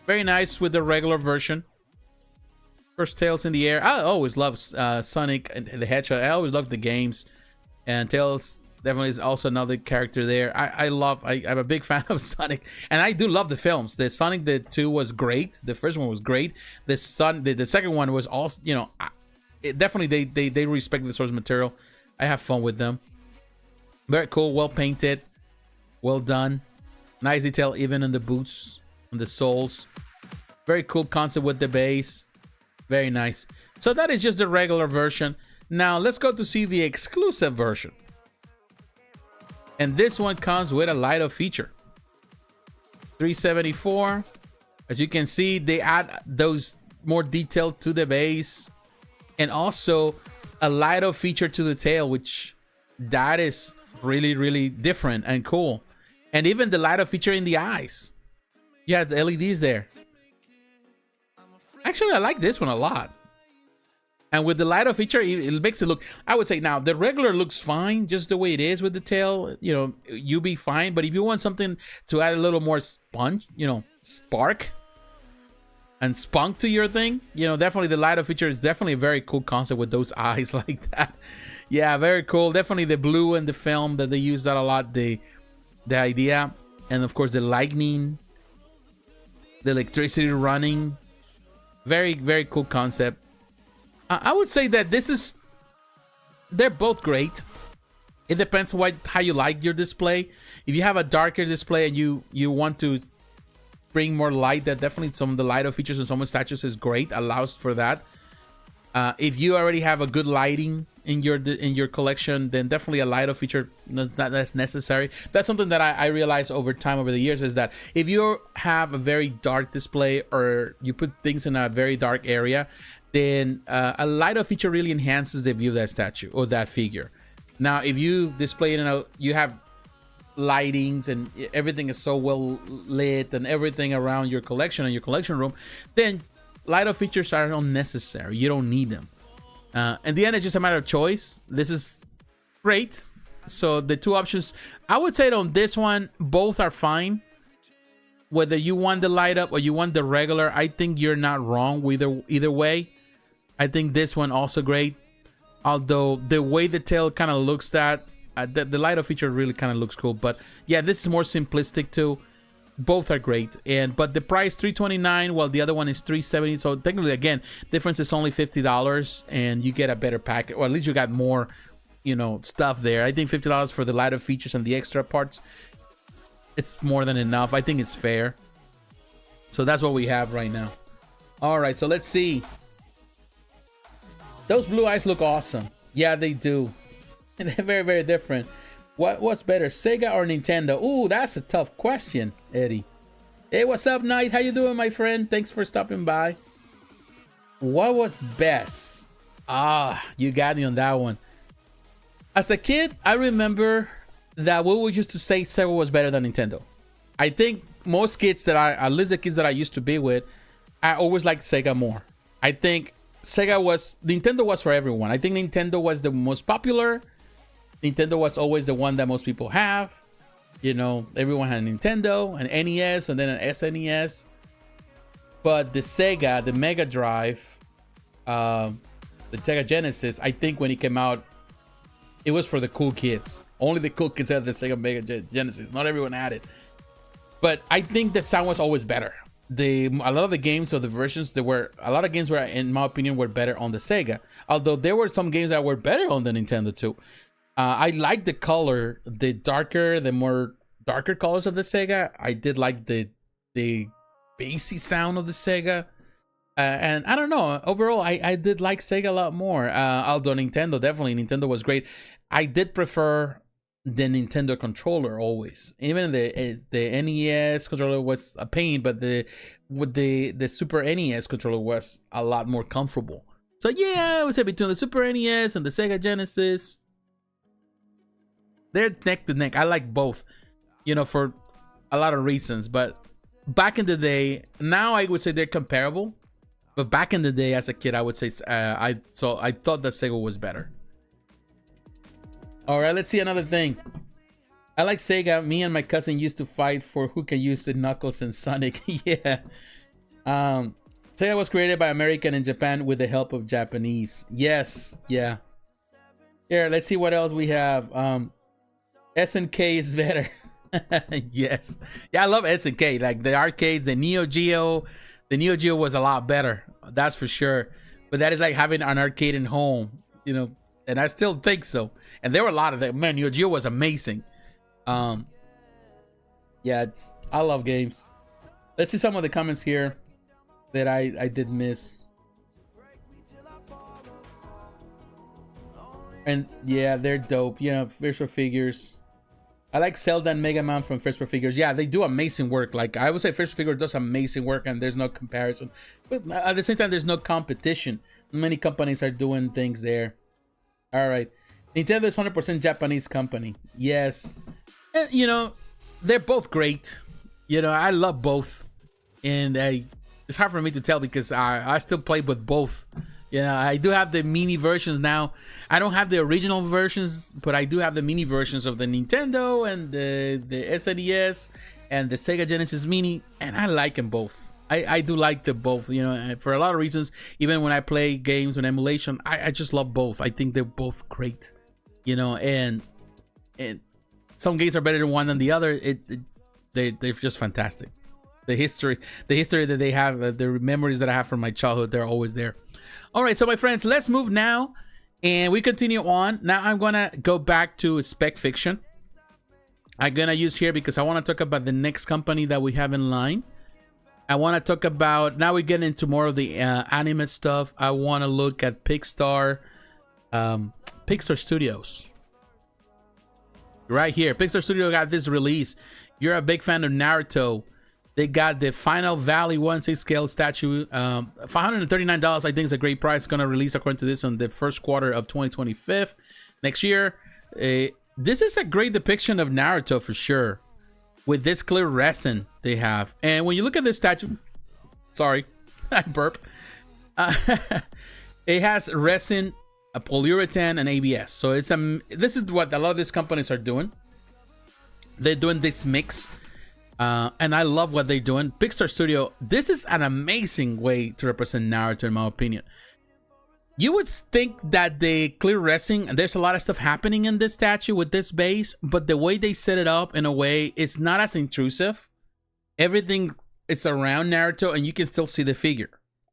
Very nice with the regular version. First Tails in the air. I always love Sonic and the Hedgehog. I always love the games. And Tails definitely is also another character there. I'm a big fan of Sonic, and I do love the films. The Sonic the 2 was great. The first one was great. The second one was also, you know, definitely they respect the source material. I have fun with them. Very cool, well painted, well done. Nice detail even in the boots, on the soles. Very cool concept with the base. Very nice. So that is just the regular version. Now let's go to see the exclusive version. And this one comes with a light up feature. $374. As you can see, they add those more detail to the base, and also a light up feature to the tail, which that is really, really different and cool. And even the light up feature in the eyes. Yeah, the LEDs there. Actually, I like this one a lot. And with the light up feature, it makes it look, I would say now, the regular looks fine, just the way it is with the tail. You know, you'll be fine. But if you want something to add a little more spark and spunk to your thing, you know, definitely the light up feature is definitely a very cool concept with those eyes like that. Yeah, very cool. Definitely the blue in the film that they use that a lot, the idea. And of course the lightning, the electricity running. Very, very cool concept. I would say that they're both great. It depends on how you like your display. If you have a darker display and you want to bring more light, that definitely some of the light up features in some statues is great, allows for that. If you already have a good lighting in your collection, then definitely a light up feature not that's necessary. That's something that I realized over time, over the years, is that if you have a very dark display or you put things in a very dark area, then a light up feature really enhances the view of that statue or that figure. Now, if you display it you have lightings and everything is so well lit and everything around your collection and your collection room, then light up features are unnecessary. You don't need them. In the end, it's just a matter of choice. This is great. So the two options, I would say on this one, both are fine. Whether you want the light up or you want the regular, I think you're not wrong either way. I think this one also great. Although the way the tail kind of looks, the light up feature really kind of looks cool. But yeah, this is more simplistic too. Both are great. But the price $329 while the other one is $370. So technically, again, difference is only $50 and you get a better package, or at least you got more, you know, stuff there. I think $50 for the light up features and the extra parts, it's more than enough. I think it's fair. So that's what we have right now. All right, so let's see. Those blue eyes look awesome. Yeah, they do. And they're very, very different. What's better, Sega or Nintendo? Ooh, that's a tough question, Eddie. Hey, what's up, Knight? How you doing, my friend? Thanks for stopping by. What was best? Ah, you got me on that one. As a kid, I remember that we would used to say Sega was better than Nintendo. I think most kids that at least the kids that I used to be with, I always liked Sega more. I think Nintendo was for everyone. I think Nintendo was the most popular. Nintendo was always the one that most people have. You know, everyone had a Nintendo, an NES, and then an SNES. But the Sega, the Mega Drive, the Sega Genesis, I think when it came out, it was for the cool kids. Only the cool kids had the Sega Mega Genesis. Not everyone had it. But I think the sound was always better. A lot of the games or the versions, a lot of games were, in my opinion, were better on the Sega. Although there were some games that were better on the Nintendo too. I like the color, the more darker colors of the Sega. I did like the bassy sound of the Sega. And I don't know, overall, I did like Sega a lot more. Although Nintendo was great. I did prefer the Nintendo controller always. Even the NES controller was a pain, but the Super NES controller was a lot more comfortable. So yeah, I would say between the Super NES and the Sega Genesis, they're neck to neck. I like both, you know, for a lot of reasons. But back in the day, now I would say they're comparable. But back in the day, as a kid, I would say I thought that Sega was better. All right, let's see another thing. I like Sega. Me and my cousin used to fight for who can use the Knuckles and Sonic. Yeah. Sega was created by American in Japan with the help of Japanese. Yes. Yeah. Here, let's see what else we have. SNK is better. Yes. Yeah, I love SNK. Like the arcades, the Neo Geo. The Neo Geo was a lot better. That's for sure. But that is like having an arcade in home, you know. And I still think so. And there were a lot of them. Man, Neo Geo was amazing. Yeah, I love games. Let's see some of the comments here that I did miss. And yeah, they're dope. You know, First Figures. I like Zelda and Mega Man from First Figures. Yeah, they do amazing work. Like I would say First Figure does amazing work and there's no comparison. But at the same time, there's no competition. Many companies are doing things there. All right. Nintendo is 100% Japanese company. Yes. And, you know, they're both great. You know, I love both. And it's hard for me to tell because I still play with both. You know, I do have the mini versions now. I don't have the original versions, but I do have the mini versions of the Nintendo and the SNES and the Sega Genesis Mini. And I like them both. I do like the both, you know, for a lot of reasons. Even when I play games on emulation, I just love both. I think they're both great, you know, and some games are better than one than the other. They're just fantastic. The history that they have, the memories that I have from my childhood, they're always there. All right, so my friends, let's move now, and we continue on. Now I'm gonna go back to Spec Fiction. I'm gonna use here because I want to talk about the next company that we have in line. I want to talk about, now we get into more of the anime stuff. I want to look at Pickstar Studios. Right here, Pickstar Studio got this release. You're a big fan of Naruto. They got the Final Valley 1/6 scale statue. $539, I think is a great price. Going to release, according to this, on the first quarter of 2025 next year. This is a great depiction of Naruto for sure. With this clear resin they have. And when you look at this statue, sorry, I burp. It has resin, a polyurethane, and ABS. So this is what a lot of these companies are doing. They're doing this mix. And I love what they're doing. Pickstar Studio, this is an amazing way to represent Naruto, in my opinion. You would think that the clear resin, and there's a lot of stuff happening in this statue with this base, but the way they set it up in a way, it's not as intrusive. Everything is around Naruto, and you can still see the figure.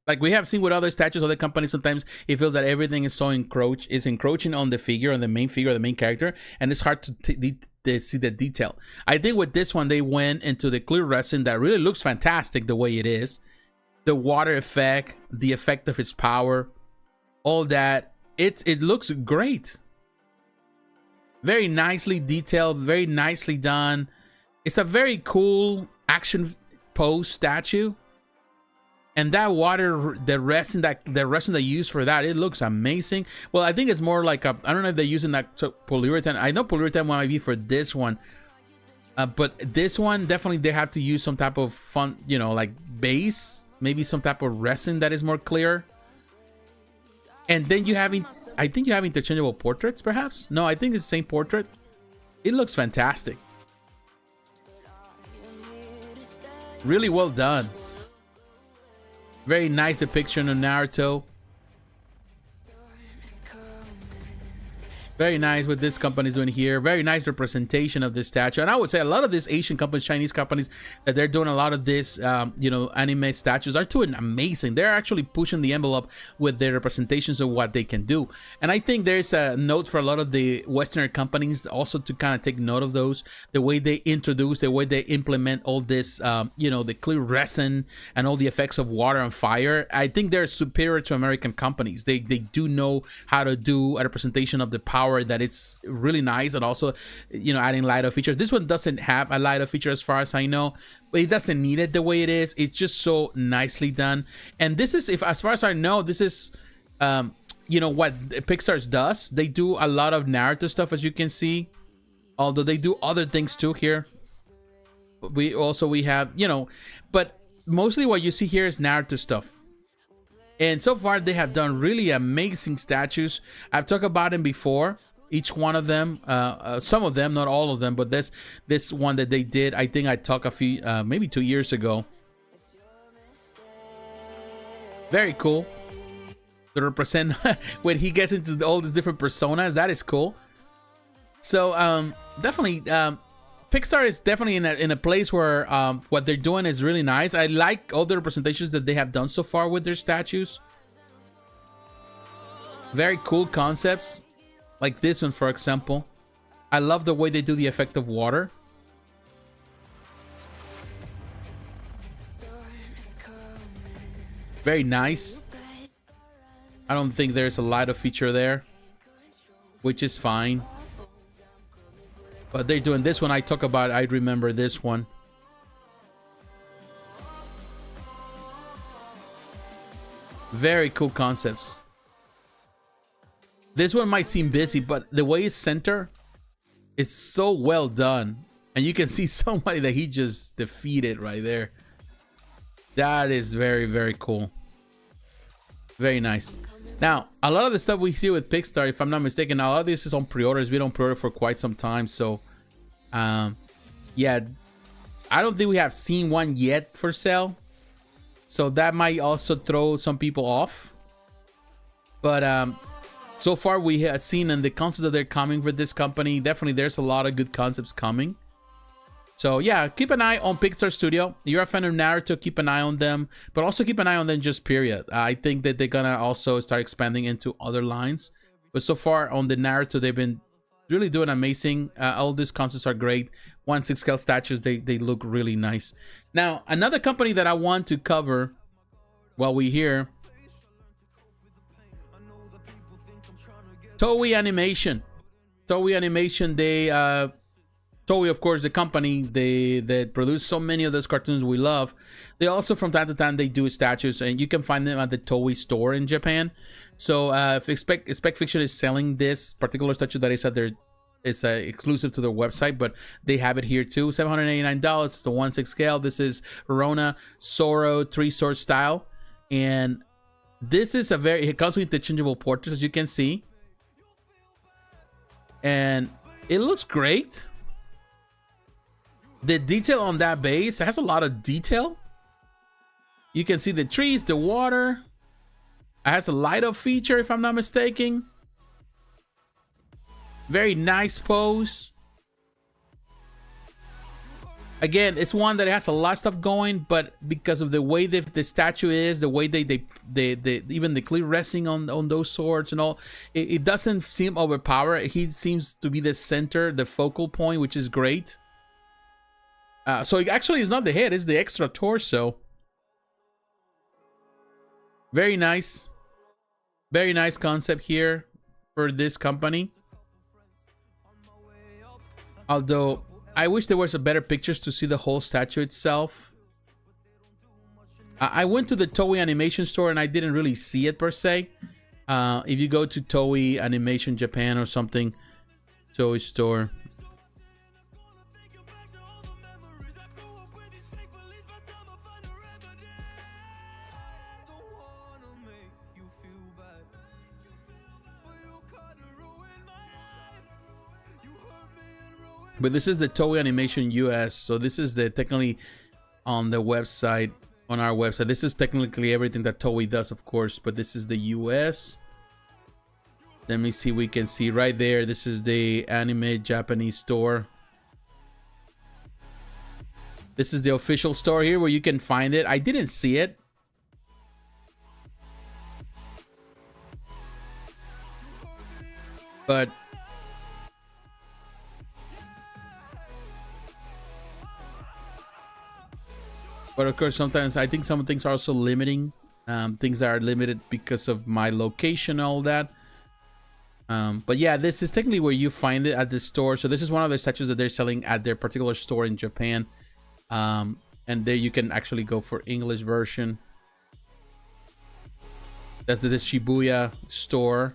Like we have seen with other statues, other companies, sometimes it feels that everything is so encroaching on the figure, on the main figure, the main character, and it's hard to see the detail. I think with this one, they went into the clear resin that really looks fantastic the way it is. The water effect, the effect of his power, all that, it looks great. Very nicely detailed, very nicely done. It's a very cool action pose statue. And that water, the resin that they use for that, it looks amazing. Well, I think it's more like a, I don't know if they're using that polyurethane. I know polyurethane might be for this one, but this one definitely they have to use some type of fun, you know, like base, maybe some type of resin that is more clear. And then you have, I think you have interchangeable portraits, perhaps. No, I think it's the same portrait. It looks fantastic. Really well done. Very nice depiction of Naruto. Very nice what this company is doing here. Very nice representation of this statue. And I would say a lot of these Asian companies, Chinese companies, that they're doing a lot of this, you know, anime statues are doing amazing. They're actually pushing the envelope with their representations of what they can do. And I think there's a note for a lot of the Western companies also to kind of take note of those. The way they introduce, the way they implement all this, you know, the clear resin and all the effects of water and fire. I think they're superior to American companies. They do know how to do a representation of the power that it's really nice, and also, you know, adding lighter features. This one doesn't have a lighter feature as far as I know, but it doesn't need it the way it is. It's just so nicely done. And this is, if as far as I know, this is you know what Pickstar does. They do a lot of narrative stuff, as you can see, although they do other things too here. We have, you know, but mostly what you see here is narrative stuff. And so far, they have done really amazing statues. I've talked about them before. Each one of them, some of them, not all of them, but this one that they did, I think I talked a few, maybe 2 years ago. Very cool. To represent when he gets into all these different personas, that is cool. So definitely, Pickstar is definitely in a place where what they're doing is really nice. I like all the representations that they have done so far with their statues. Very cool concepts, like this one, for example. I love the way they do the effect of water. Very nice. I don't think there's a lighter feature there, which is fine. But they're doing this one I talk about. I remember this one. Very cool concepts. This one might seem busy, but the way it's centered is so well done. And you can see somebody that he just defeated right there. That is very, very cool. Very nice. Now, a lot of the stuff we see with Pickstar, if I'm not mistaken, a lot of this is on pre-orders. We don't pre-order for quite some time. So, yeah, I don't think we have seen one yet for sale. So that might also throw some people off. But so far we have seen in the concepts that they're coming for this company, definitely there's a lot of good concepts coming. So yeah, keep an eye on Pickstar Studio. You're a fan of Naruto, keep an eye on them, but also keep an eye on them just period. I think that they're gonna also start expanding into other lines. But so far on the Naruto, they've been really doing amazing. All these concepts are great. 1/6 scale statues, they look really nice. Now, another company that I want to cover while we're here, Toei Animation. Toei Animation, they Toei, of course, the company that produce so many of those cartoons we love. They also, from time to time, they do statues, and you can find them at the Toei store in Japan. So if Spec Fiction is selling this particular statue that is at their, it's exclusive to their website, but they have it here too. $789. It's a 1/6 scale. This is Roronoa Zoro 3-sword style, and this is a very, it comes with interchangeable portraits, as you can see, and it looks great. The detail on that base, it has a lot of detail. You can see the trees, the water. It has a light up feature, if I'm not mistaken. Very nice pose. Again, it's one that has a lot of stuff going, but because of the way the statue is, the way they even the clear resting on those swords and all, it doesn't seem overpowered. He seems to be the center, the focal point, which is great. So it actually is not the head, it's the extra torso. Very nice. Very nice concept here for this company. Although, I wish there was a better pictures to see the whole statue itself. I went to the Toei animation store and I didn't really see it per se. If you go to Toei Animation Japan or something, Toei store. But this is the Toei Animation US, so this is the technically on the website, on our website. This is technically everything that Toei does, of course, but this is the US. Let me see, we can see right there. This is the anime Japanese store. This is the official store here where you can find it. I didn't see it. But of course, sometimes I think some things are also limiting. Things are limited because of my location, all that. But yeah, this is technically where you find it at the store. So this is one of the statues that they're selling at their particular store in Japan. And there you can actually go for English version. That's the Shibuya store.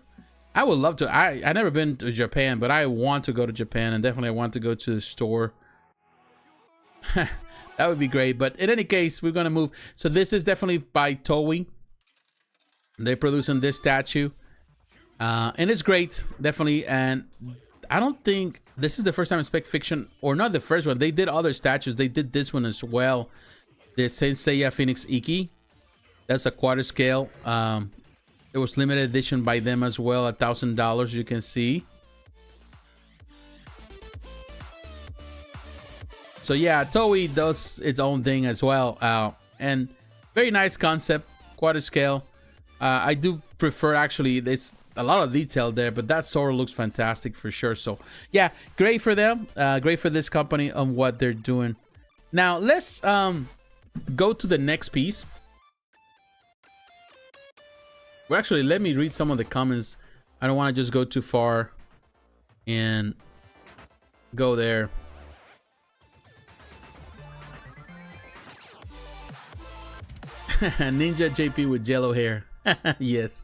I would love to. I never been to Japan, but I want to go to Japan, and definitely I want to go to the store. That would be great. But in any case, we're gonna move. So this is definitely by Toei. They're producing this statue, and it's great, definitely. And I don't think this is the first time in Spec Fiction, or not the first one. They did other statues. They did this one as well. The Seiya Phoenix Iki. That's a quarter scale. It was limited edition by them as well, $1,000. You can see. So yeah, Toei does its own thing as well, and very nice concept, quarter scale. I do prefer, actually, there's a lot of detail there, but that Zoro looks fantastic for sure. So yeah, great for them, great for this company on what they're doing. Now let's go to the next piece. Well, actually, let me read some of the comments. I don't want to just go too far and go there. Ninja JP with yellow hair. Yes.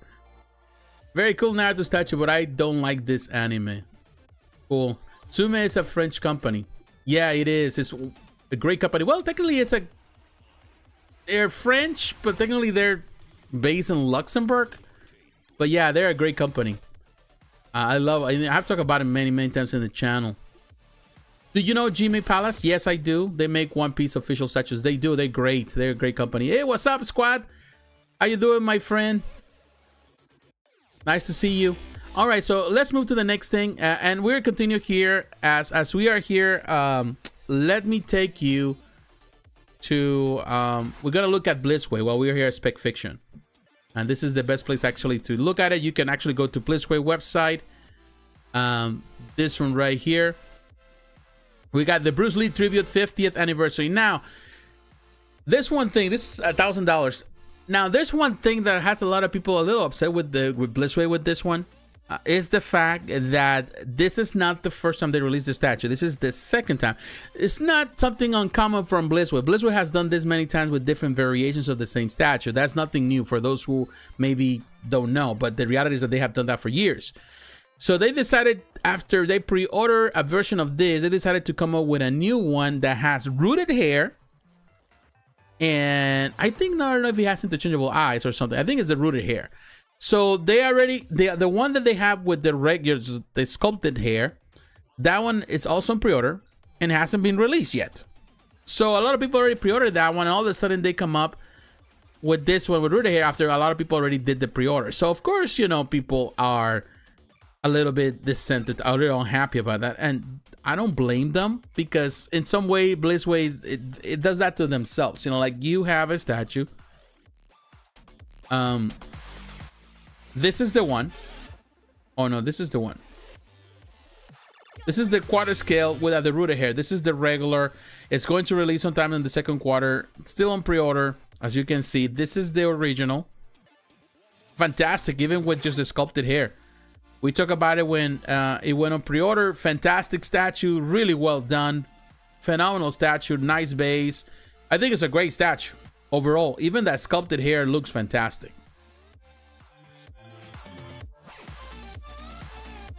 Very cool Naruto statue, but I don't like this anime. Cool. Sume is a French company. Yeah, it is. It's a great company. Well, technically they're French, but technically they're based in Luxembourg. But yeah, they're a great company. I've talked about it many times in the channel. Do you know Jimmy Palace? Yes, I do. They make One Piece official statues. They do. They're great. They're a great company. Hey, what's up, squad? How you doing, my friend? Nice to see you. All right, so let's move to the next thing, and we'll continue here as we are here. Let me take you to. We're gonna look at Blitzway while we're here at Spec Fiction, and this is the best place actually to look at it. You can actually go to Blitzway website. This one right here. We got the Bruce Lee tribute 50th anniversary. Now, this one thing, this is $1,000. Now, there's one thing that has a lot of people a little upset with Blitzway with this one. Is the fact that this is not the first time they released the statue. This is the second time. It's not something uncommon from Blitzway. Blitzway has done this many times with different variations of the same statue. That's nothing new for those who maybe don't know. But the reality is that they have done that for years. So they decided, after they pre-order a version of this, they decided to come up with a new one that has rooted hair. And I think, I don't know if he has interchangeable eyes or something. I think it's the rooted hair. So they already, the one that they have with the regular, the sculpted hair, that one is also in pre-order and hasn't been released yet. So a lot of people already pre-ordered that one, and all of a sudden they come up with this one with rooted hair after a lot of people already did the pre-order. So of course, you know, people are a little bit dissented, a little unhappy about that, and I don't blame them, because in some way Blitzway it does that to themselves. You know, like, you have a statue. This is the one. Oh no, this is the one. This is the quarter scale without the rooted hair. This is the regular. It's going to release sometime in the second quarter. Still on pre-order, as you can see. This is the original. Fantastic, even with just the sculpted hair. We talked about it when it went on pre-order. Fantastic statue, really well done. Phenomenal statue, nice base. I think it's a great statue. overall. Even that sculpted hair looks fantastic.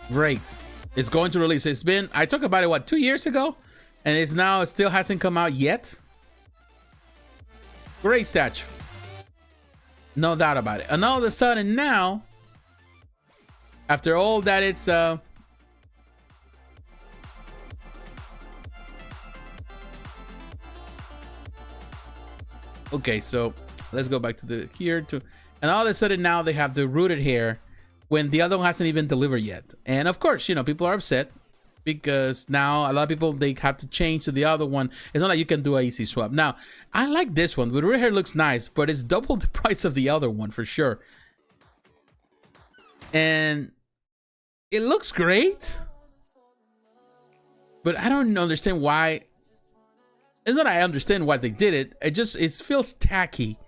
Great. It's going to release. It's been, I talked about it, what, 2 years ago? And it's now, it still hasn't come out yet. Great statue. No doubt about it. And all of a sudden now, after all that, it's okay, so let's go back to the here to, and all of a sudden now they have the rooted hair when the other one hasn't even delivered yet. And of course, you know, people are upset because now a lot of people, they have to change to the other one. It's not like you can do an easy swap. Now, I like this one. The rooted hair looks nice, but it's double the price of the other one for sure. And it looks great, but I don't understand why. It's not I understand why they did it. It feels tacky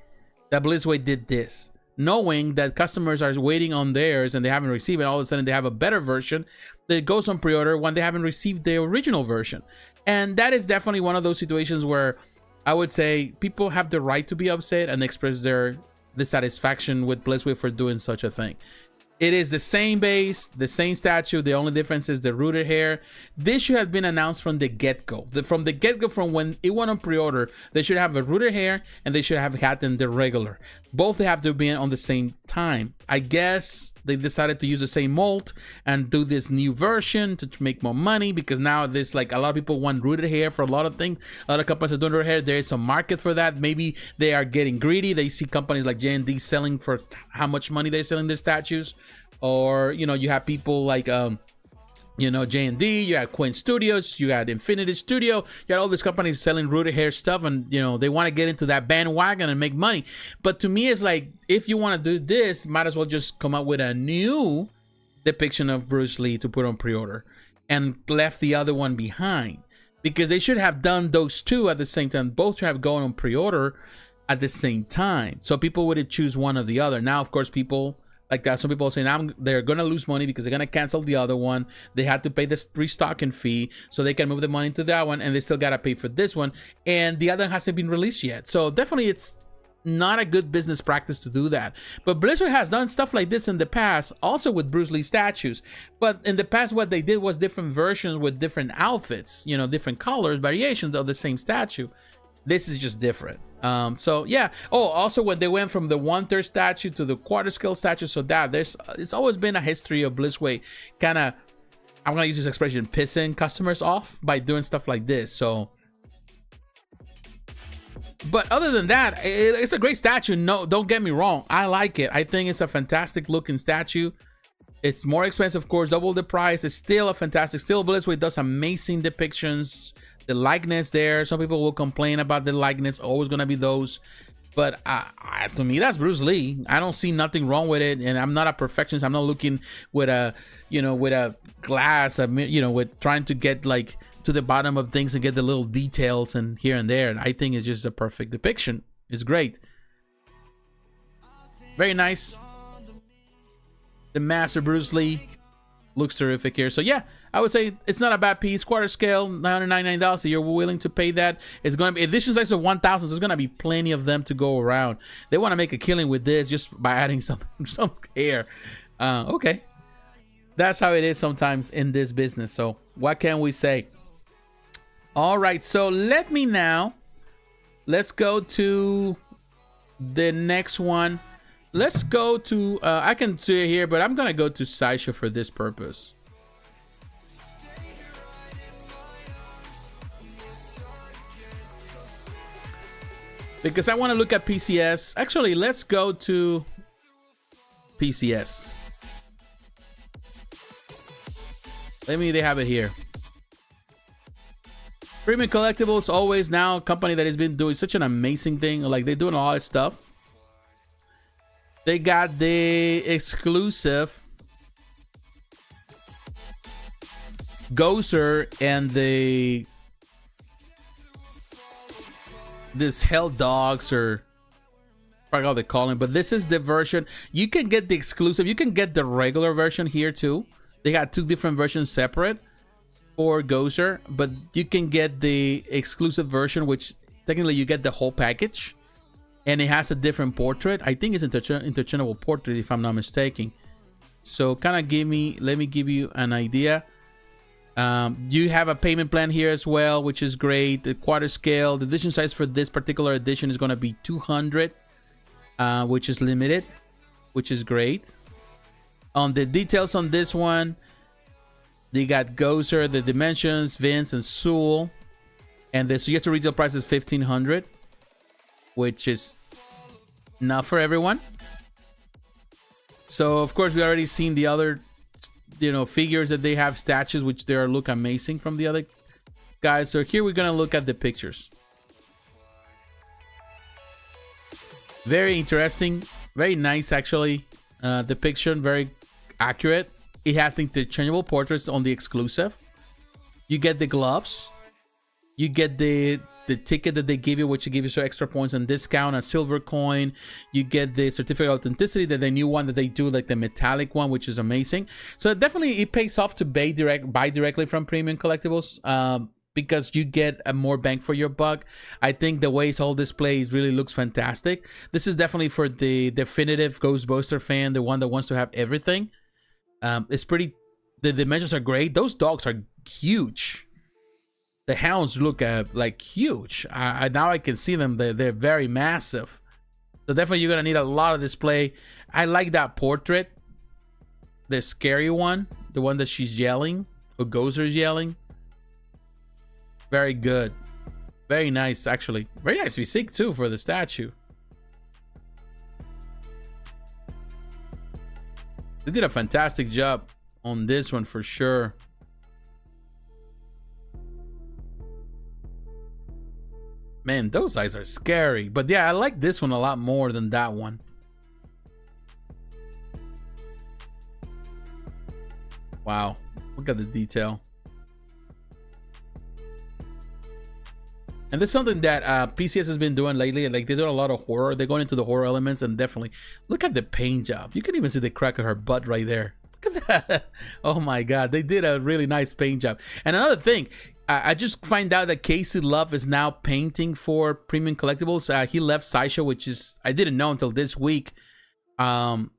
that Blitzway did this, knowing that customers are waiting on theirs and they haven't received it. All of a sudden they have a better version that goes on pre-order when they haven't received the original version. And that is definitely one of those situations where I would say people have the right to be upset and express their dissatisfaction with Blitzway for doing such a thing. It is the same base, the same statue. The only difference is the rooted hair. This should have been announced from the get-go. From the get-go, from when it went on pre-order, they should have a rooted hair and they should have had them the regular. Both have to be on the same time. I guess they decided to use the same mold and do this new version to make more money, because now there's like a lot of people want rooted hair for a lot of things. A lot of companies are doing rooted hair. There is a market for that. Maybe they are getting greedy. They see companies like J&D selling for how much money they're selling their statues. Or, you know, you have people like, you know, J&D, you had Quinn Studios, you had Infinity Studio, you had all these companies selling rooted hair stuff, and, you know, they want to get into that bandwagon and make money. But to me, it's like, if you want to do this, might as well just come up with a new depiction of Bruce Lee to put on pre-order and left the other one behind. Because they should have done those two at the same time. Both should have gone on pre-order at the same time. So people would choose one or the other. Now, of course, people... like that, some people are saying they're gonna lose money because they're gonna cancel the other one. They had to pay this restocking fee so they can move the money to that one, and they still gotta pay for this one. And the other hasn't been released yet, so definitely it's not a good business practice to do that. But Blizzard has done stuff like this in the past, also with Bruce Lee statues. But in the past, what they did was different versions with different outfits, you know, different colors, variations of the same statue. This is just different. So yeah. Oh, also when they went from the 1/3 statue to the quarter scale statue, so that it's always been a history of Blitzway kind of, I'm gonna use this expression, pissing customers off by doing stuff like this. So, but other than that, it's a great statue. No, don't get me wrong, I like it. I think it's a fantastic looking statue. It's more expensive, of course, double the price. It's still a fantastic. Still, Blitzway does amazing depictions. The likeness there, some people will complain about the likeness, always gonna be those, but to me, that's Bruce Lee. I don't see nothing wrong with it, and I'm not a perfectionist. I'm not looking with a, you know, with a glass, you know, with trying to get like to the bottom of things and get the little details and here and there. And I think it's just a perfect depiction. It's great, very nice. The Master Bruce Lee looks terrific here. So yeah, I would say it's not a bad piece. Quarter scale, $999. So you're willing to pay that. It's going to be edition size of 1,000. There's going to be plenty of them to go around. They want to make a killing with this just by adding some hair. Okay, that's how it is sometimes in this business. So what can we say? All right, so let's go to the next one. Let's go to I can see it here, but I'm gonna go to Sideshow for this purpose. Because I want to look at PCS. Actually, let's go to PCS. They have it here. Premium Collectibles, always now a company that has been doing such an amazing thing. Like, they're doing all this stuff. They got the exclusive Gozer and this Hell Dogs, or probably how they call them, but this is the version. You can get the exclusive. You can get the regular version here too. They got two different versions separate for Gozer, but you can get the exclusive version, which technically you get the whole package. and it has a different portrait. I think it's interchangeable portrait if I'm not mistaken. So kind of let me give you an idea. You have a payment plan here as well, which is great. The quarter scale, the edition size for this particular edition is going to be 200, which is limited, which is great. On the details on this one, they got Gozer, the dimensions, Vince, and Sewell. And the Suggested retail price is $1,500, which is not for everyone. So, of course, we already seen the other, figures that they have, statues, which they look amazing from the other guys. So here we're going to look at the pictures. Very interesting. Very nice, actually. Depiction, very accurate. It has the interchangeable portraits on the exclusive. You get the gloves. You get the ticket that they give you, which gives you some extra points and discount, a silver coin. You get the certificate of authenticity, that the new one that they do, like the metallic one, which is amazing. So definitely it pays off to buy directly from Premium Collectibles, because you get a more bang for your buck. I think the way it's all displayed really looks fantastic. This is definitely for the definitive Ghostbuster fan, the one that wants to have everything. It's pretty, the dimensions are great. Those dogs are huge. The hounds look like huge. Now I can see them. They're very massive. So definitely you're gonna need a lot of display. I like that portrait, the scary one, the one that she's yelling, or Gozer's yelling. Very good, very nice, actually. Very nice physique too for the statue. They did a fantastic job on this one for sure. Man, those eyes are scary. But yeah, I like this one a lot more than that one. Wow, look at the detail. And there's something that PCS has been doing lately. Like, they're doing a lot of horror. They're going into the horror elements, and definitely look at the paint job. You can even see the crack of her butt right there. Look at that. Oh my God, they did a really nice paint job. And another thing, I just find out that Casey Love is now painting for Premium Collectibles. He left Sideshow, which is, I didn't know until this week. And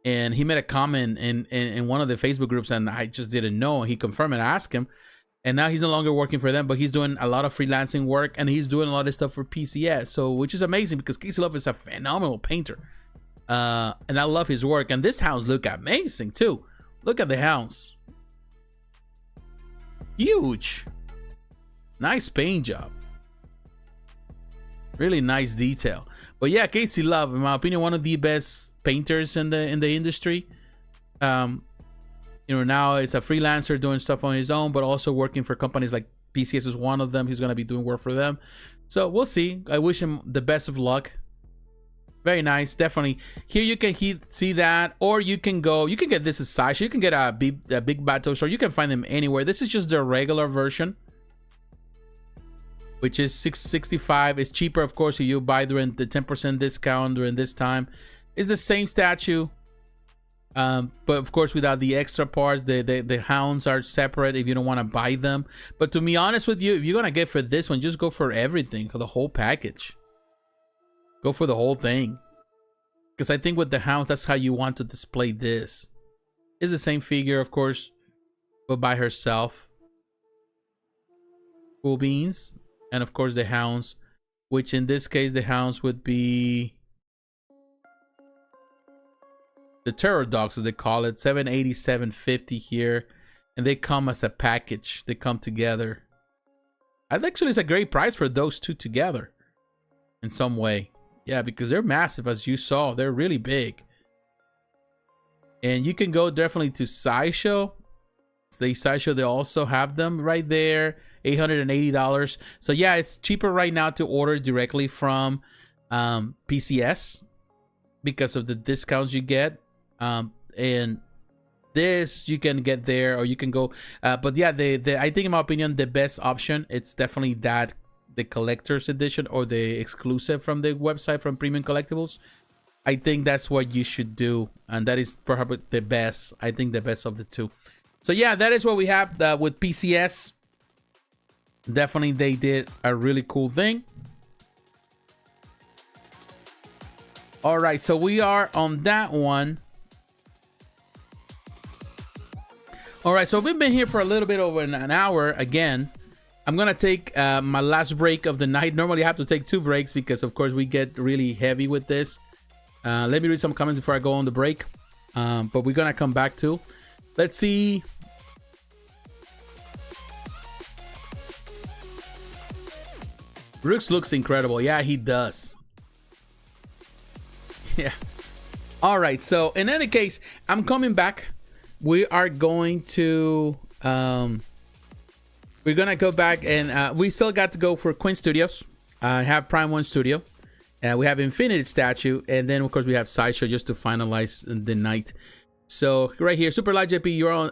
he made a comment in one of the Facebook groups, and I just didn't know. He confirmed and I asked him. And now he's no longer working for them, but he's doing a lot of freelancing work, and he's doing a lot of stuff for PCS. So, which is amazing, because Casey Love is a phenomenal painter. And I love his work. And this house look amazing too. Look at the house. Huge. Nice paint job. Really nice detail. But yeah, Casey Love, in my opinion, one of the best painters in the industry. Now it's a freelancer doing stuff on his own, but also working for companies like PCS is one of them. He's going to be doing work for them. So we'll see. I wish him the best of luck. Very nice. Definitely. Here you can see that, or you can get this as Sideshow. You can get a big battle store. You can find them anywhere. This is just their regular version, which is $665. It's cheaper, of course, if you buy during the 10% discount during this time. It's the same statue. But of course, without the extra parts, the hounds are separate if you don't want to buy them. But to be honest with you, if you're gonna get for this one, just go for everything, for the whole package. Go for the whole thing, because I think with the hounds, that's how you want to display this. It's the same figure, of course, but by herself. Cool beans, and of course the hounds, which in this case the hounds would be the terror dogs, as they call it. $787.50 here, and they come as a package. They come together. I think actually it's a great price for those two together in some way. Yeah, because they're massive, as you saw. They're really big. And you can go definitely to Sideshow. Sideshow, they also have them right there. $880. So yeah, it's cheaper right now to order directly from PCS because of the discounts you get. And this you can get there, or you can go. But yeah, I think in my opinion, the best option, it's definitely that. The collector's edition or the exclusive from the website from Premium Collectibles. I think that's what you should do, and that is probably the best. I think the best of the two. So yeah, that is what we have with PCS. Definitely they did a really cool thing. All right, so we are on that one. All right, so we've been here for a little bit over an hour again. I'm gonna take my last break of the night. Normally I have to take 2 breaks because of course we get really heavy with this. Let me read some comments before I go on the break. But we're gonna come back to. Let's see. Brooks looks incredible. Yeah, he does. Yeah. All right, so in any case, I'm coming back. We are going to we're gonna go back, and we still got to go for Quinn Studios. I have Prime 1 Studio, we have Infinity Statue, and then of course we have Sideshow just to finalize the night. So right here, Super Light JP, you're on.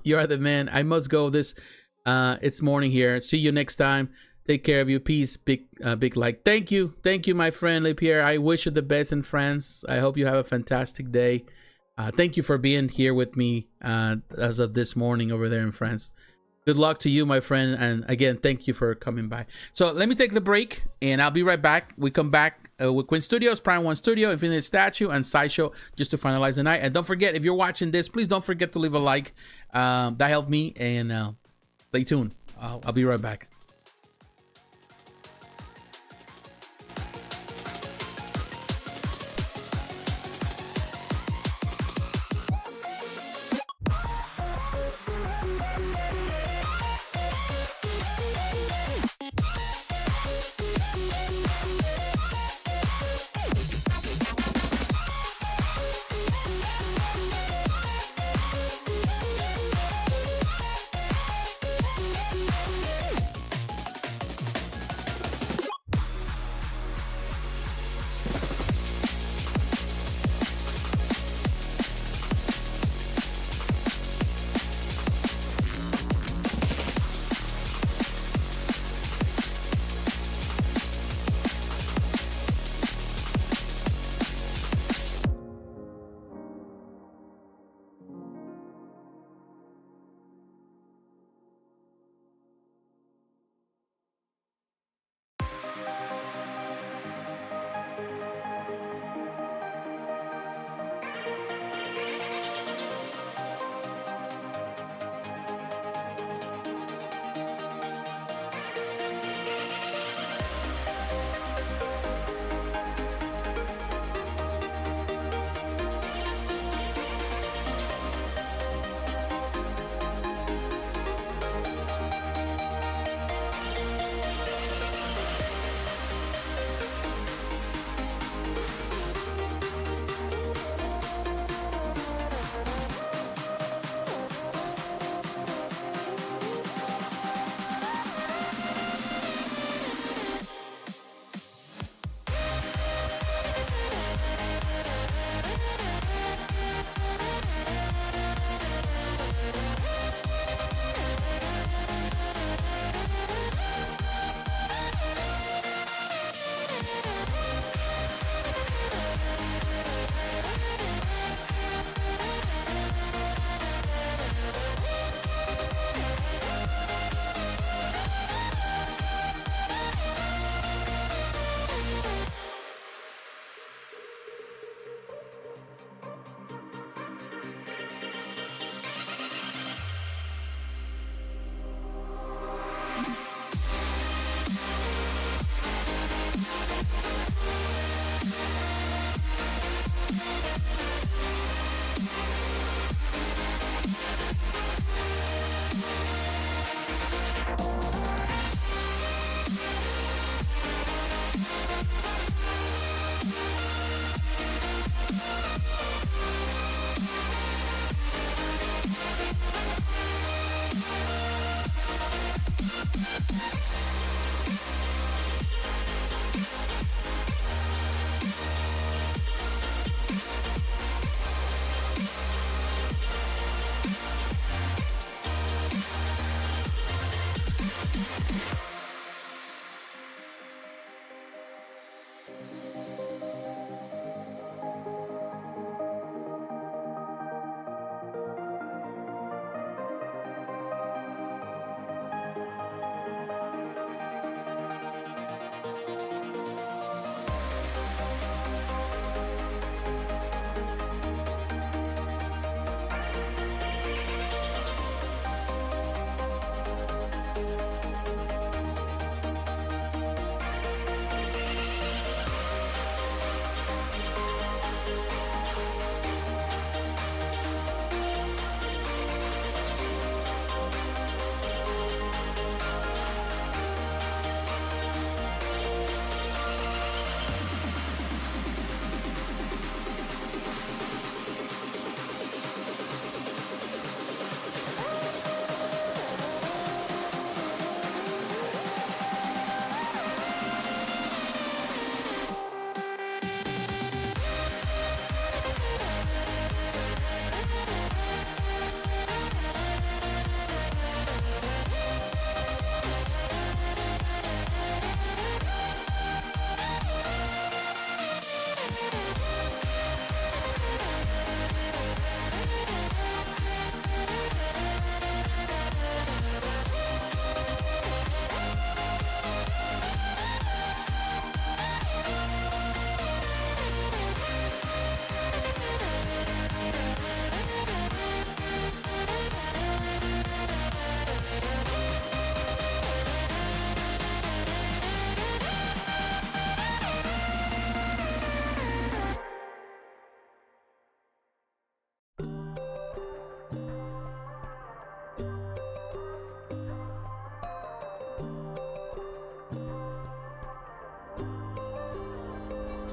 You are the man. I must go. It's morning here. See you next time. Take care of you. Peace. Big like. Thank you, my friend LePierre. I wish you the best in France. I hope you have a fantastic day. Thank you for being here with me as of this morning over there in France. Good luck to you, my friend. And again, thank you for coming by. So let me take the break and I'll be right back. We come back with Quinn Studios, Prime 1 Studio, Infinite Statue, and Sideshow just to finalize the night. And don't forget, if you're watching this, please don't forget to leave a like. That helped me. And stay tuned. I'll be right back.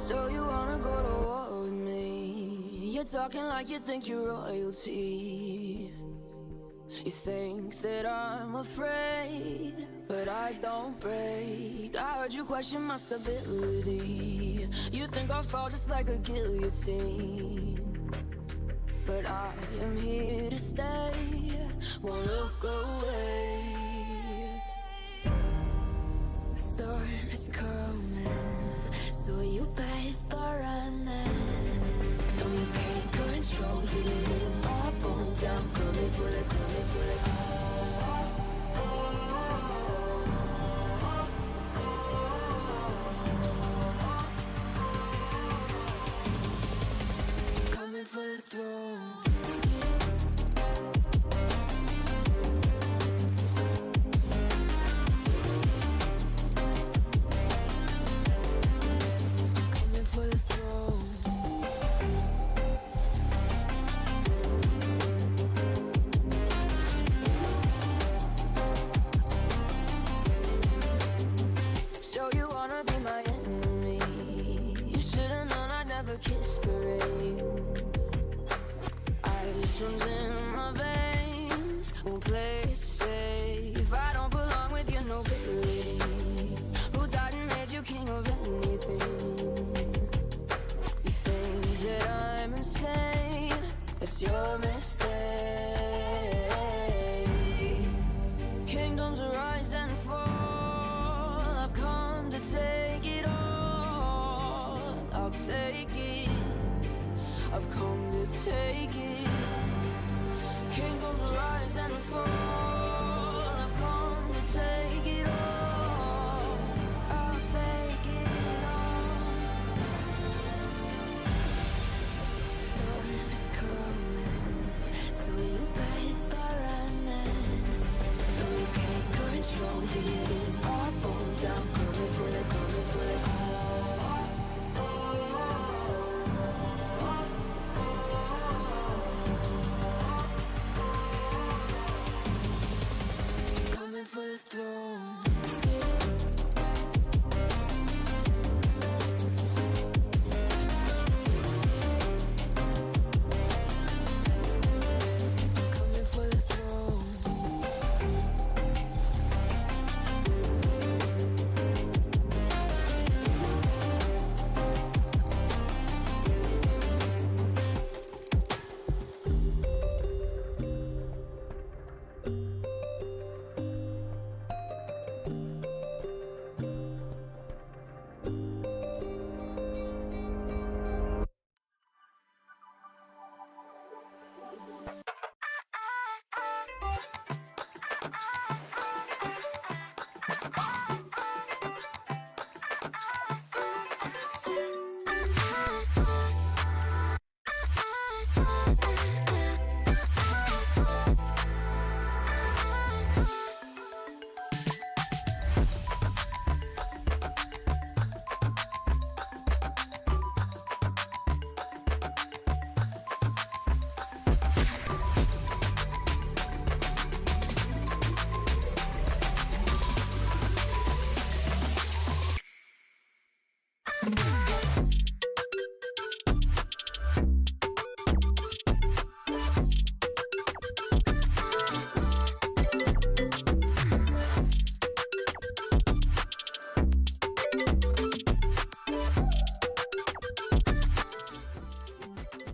So you wanna go to war with me? You're talking like you think you're royalty. You think that I'm afraid, but I don't break. I heard you question my stability. You think I'll fall just like a guillotine, but I am here to stay, won't look away. The storm is coming, so you better start running. No, you can't control, feel it in my bones. I'm coming for the, coming for the. Coming for the throne. Kiss the rain. Ice runs in my veins. Won't play it safe. I don't belong with your nobility. Who died and made you king of anything? You think that I'm insane? It's your mistake. Kingdoms rise and fall. I've come to take it all. I'll take it. I've come to take it. Kingdoms rise and fall. I've come to take it all. I'll take it all. The storm is coming, so you better start running. No, you can't control, feel it in my bones. I'm coming for the, coming for the. For the throne. Coming for the throne.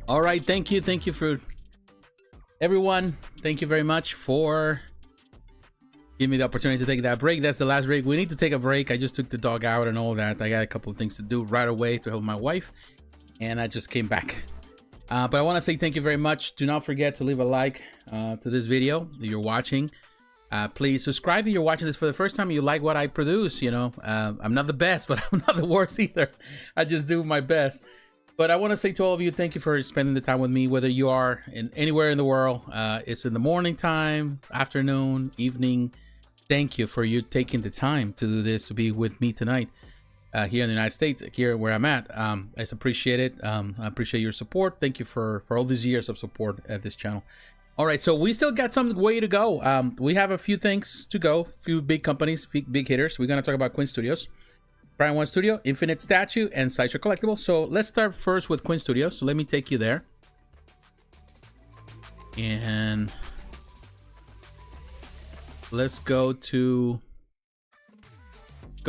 All right, thank you for everyone. Thank you very much for giving me the opportunity to take that break. That's the last break. We need to take a break. I just took the dog out and all that. I got a couple of things to do right away to help my wife, and I just came back. But I want to say thank you very much. Do not forget to leave a like to this video that you're watching. Please subscribe if you're watching this for the first time and you like what I produce. You know, I'm not the best, but I'm not the worst either. I just do my best. But I want to say to all of you, thank you for spending the time with me, whether you are anywhere in the world. It's in the morning time, afternoon, evening. Thank you for you taking the time to do this, to be with me tonight here in the United States, here where I'm at. I appreciate it. I appreciate your support. Thank you for all these years of support at this channel. All right, so we still got some way to go. We have a few things to go, few big companies, big hitters. We're going to talk about Quinn Studios. Prime 1 Studio, Infinite Statue, and Sideshow Collectible. So let's start first with Quinn Studios. So let me take you there. And let's go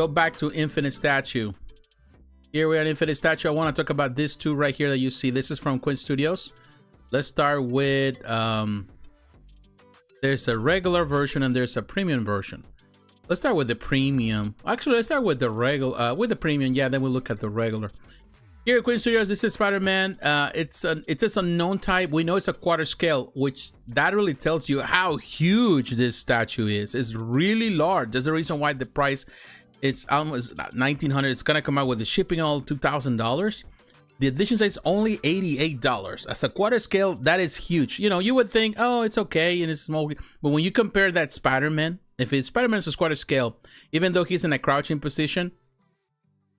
back to Infinite Statue. Here we are at Infinite Statue. I want to talk about this two right here that you see. This is from Quinn Studios. Let's start with there's a regular version and there's a premium version. Let's start with the premium. Actually, let's start with the regular, with the premium. Yeah, then we'll look at the regular. Here at Quinn Studios, this is Spider-Man. It's this unknown type. We know it's a quarter scale, which that really tells you how huge this statue is. It's really large. There's a reason why the price, it's almost $1,900. It's gonna come out with the shipping all $2,000. The edition size only $88. As a quarter scale, that is huge. You know, you would think, oh, it's okay and it's small, but when you compare that Spider-Man, if it's Spider-Man is a quarter scale, even though he's in a crouching position,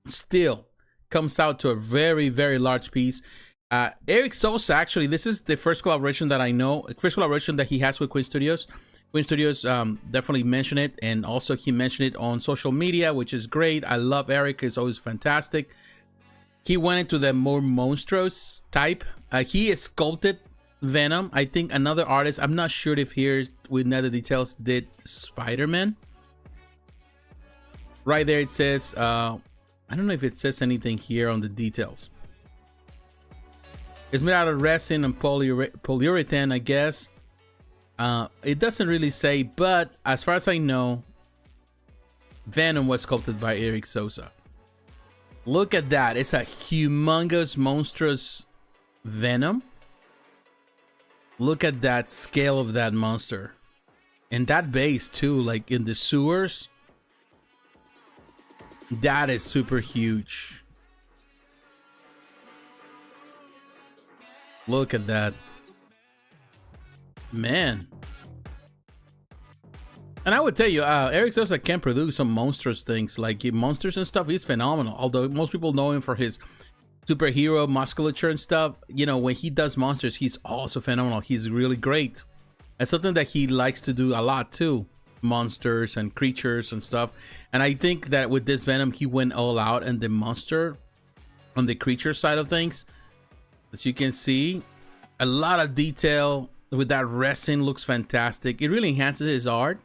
still comes out to a very, very large piece. Eric Sosa, actually, this is the first collaboration that I know, first collaboration that he has with Quinn Studios. Quinn Studios definitely mentioned it, and also he mentioned it on social media, which is great. I love Eric, it's always fantastic. He went into the more monstrous type. He is sculpted Venom. I think another artist, I'm not sure if here with nether details, did Spider-Man. Right there it says, I don't know if it says anything here on the details. It's made out of resin and polyurethane, I guess. It doesn't really say, but as far as I know, Venom was sculpted by Eric Sosa. Look at that. It's a humongous, monstrous Venom. Look at that scale of that monster. And that base too, like in the sewers. That is super huge. Look at that. Man. And I would tell you, Eric Sosa can produce some monstrous things. Like monsters and stuff, he's phenomenal. Although most people know him for his superhero musculature and stuff, you know, when he does monsters, he's also phenomenal. He's really great. That's something that he likes to do a lot too. Monsters and creatures and stuff. And I think that with this Venom, he went all out in the monster, on the creature side of things. As you can see, a lot of detail with that resin, looks fantastic. It really enhances his art.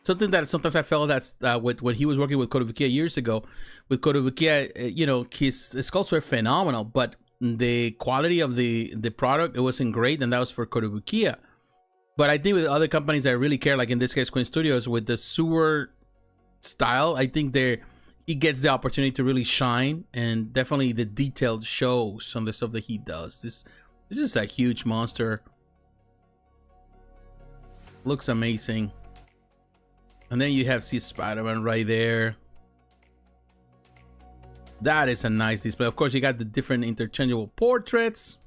Something that sometimes I felt that's when he was working with Kotobukiya years ago. With Kotobukiya, you know, his sculpts were phenomenal, but the quality of the product, it wasn't great, and that was for Kotobukiya. But I think with other companies that really care, like in this case Quinn Studios, with the sewer style, I think he gets the opportunity to really shine, and definitely the detail shows on the stuff that he does. This is a huge monster. Looks amazing. And then you have Spider-Man right there. That is a nice display. Of course, you got the different interchangeable portraits.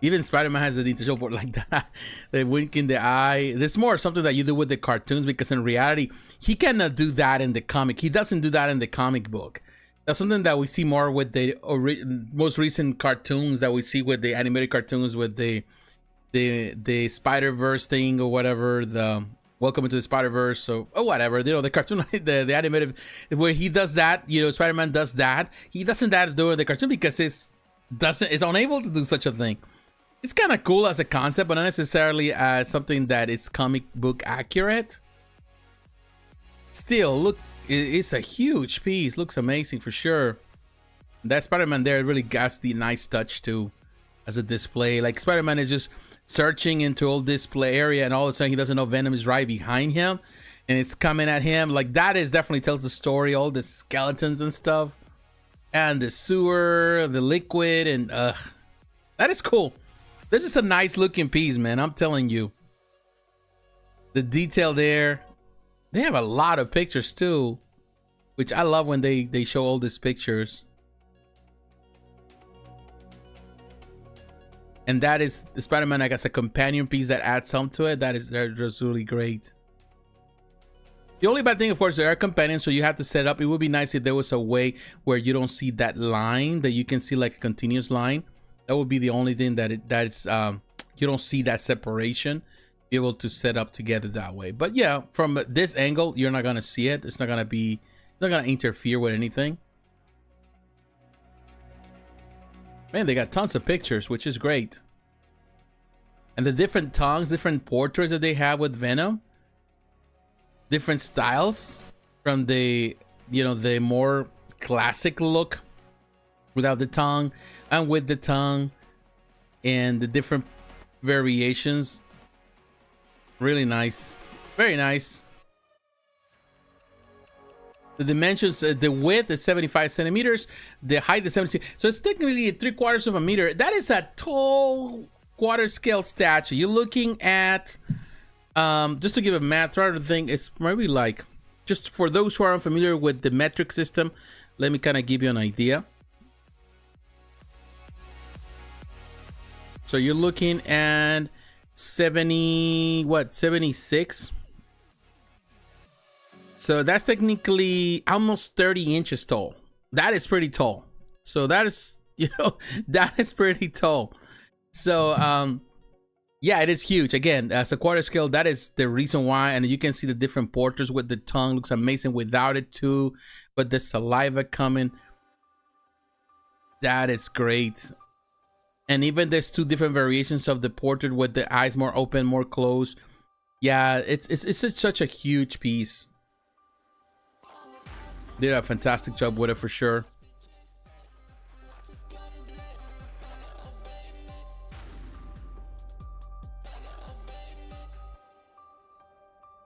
Even Spider-Man has the interchangeable portrait like that. The wink in the eye. There's more something that you do with the cartoons, because in reality, he cannot do that in the comic. He doesn't do that in the comic book. That's something that we see more with the most recent cartoons that we see with the animated cartoons with the Spider-Verse thing or whatever, the Welcome to the Spider-Verse, or whatever, you know, the cartoon, the animated, where he does that, you know, Spider-Man does that. He doesn't do it in the cartoon because it's unable to do such a thing. It's kind of cool as a concept, but not necessarily as something that is comic book accurate. Still, look, it's a huge piece. Looks amazing for sure. That Spider-Man there really got the nice touch too, as a display. Like Spider-Man is just searching into all display area, and all of a sudden he doesn't know Venom is right behind him and it's coming at him. Like that is definitely tells the story, all the skeletons and stuff, and the sewer, the liquid, and that is cool. This is a nice looking piece, man. I'm telling you, the detail there. They have a lot of pictures too, which I love when they show all these pictures. And that is the Spider-Man, I guess, a companion piece that adds some to it. That's really great. The only bad thing, of course, there are companions, so you have to set up. It would be nice if there was a way where you don't see that line, that you can see like a continuous line. That would be the only thing that you don't see that separation. Be able to set up together that way. But yeah, from this angle, you're not gonna see it. It's not not gonna interfere with anything. Man, they got tons of pictures, which is great. And the different tongues, different portraits that they have with Venom, different styles from the, you know, the more classic look without the tongue and with the tongue, and the different variations. Really nice, very nice. The dimensions, the width is 75 centimeters, the height is 70, so it's technically 3/4 of a meter. That is a tall quarter scale statue. You're looking at, just to give a math rather thing, it's maybe like, just for those who are unfamiliar with the metric system, let me kind of give you an idea. So you're looking at 76. So that's technically almost 30 inches tall. That is pretty tall. So that is, you know, that is pretty tall. So yeah, it is huge. Again, as a quarter scale, that is the reason why. And you can see the different portraits with the tongue. Looks amazing without it too, but the saliva coming, that is great. And even there's two different variations of the portrait with the eyes more open, more closed. Yeah, it's such a huge piece. They did a fantastic job with it for sure.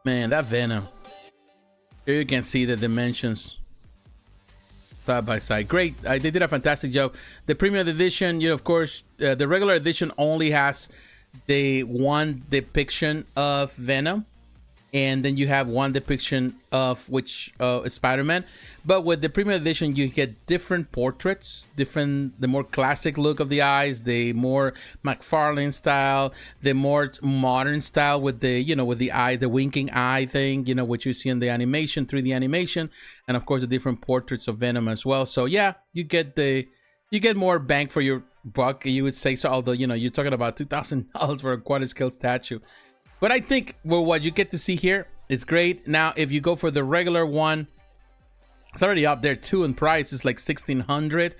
Man, that Venom. Here you can see the dimensions side by side. Great. They did a fantastic job. The premium edition, you know, of course, the regular edition only has the one depiction of Venom, and then you have one depiction of which Spider-Man. But with the premium edition, you get different portraits, the more classic look of the eyes, the more McFarlane style, the more modern style with the, you know, with the eye, the winking eye thing, you know, which you see in the animation, 3D animation, and of course the different portraits of Venom as well. So yeah, you get more bang for your buck, you would say. So although, you know, you're talking about $2,000 for a quarter scale statue. But I think, well, what you get to see here is great. Now, if you go for the regular one, it's already up there too in price. It's like $1,600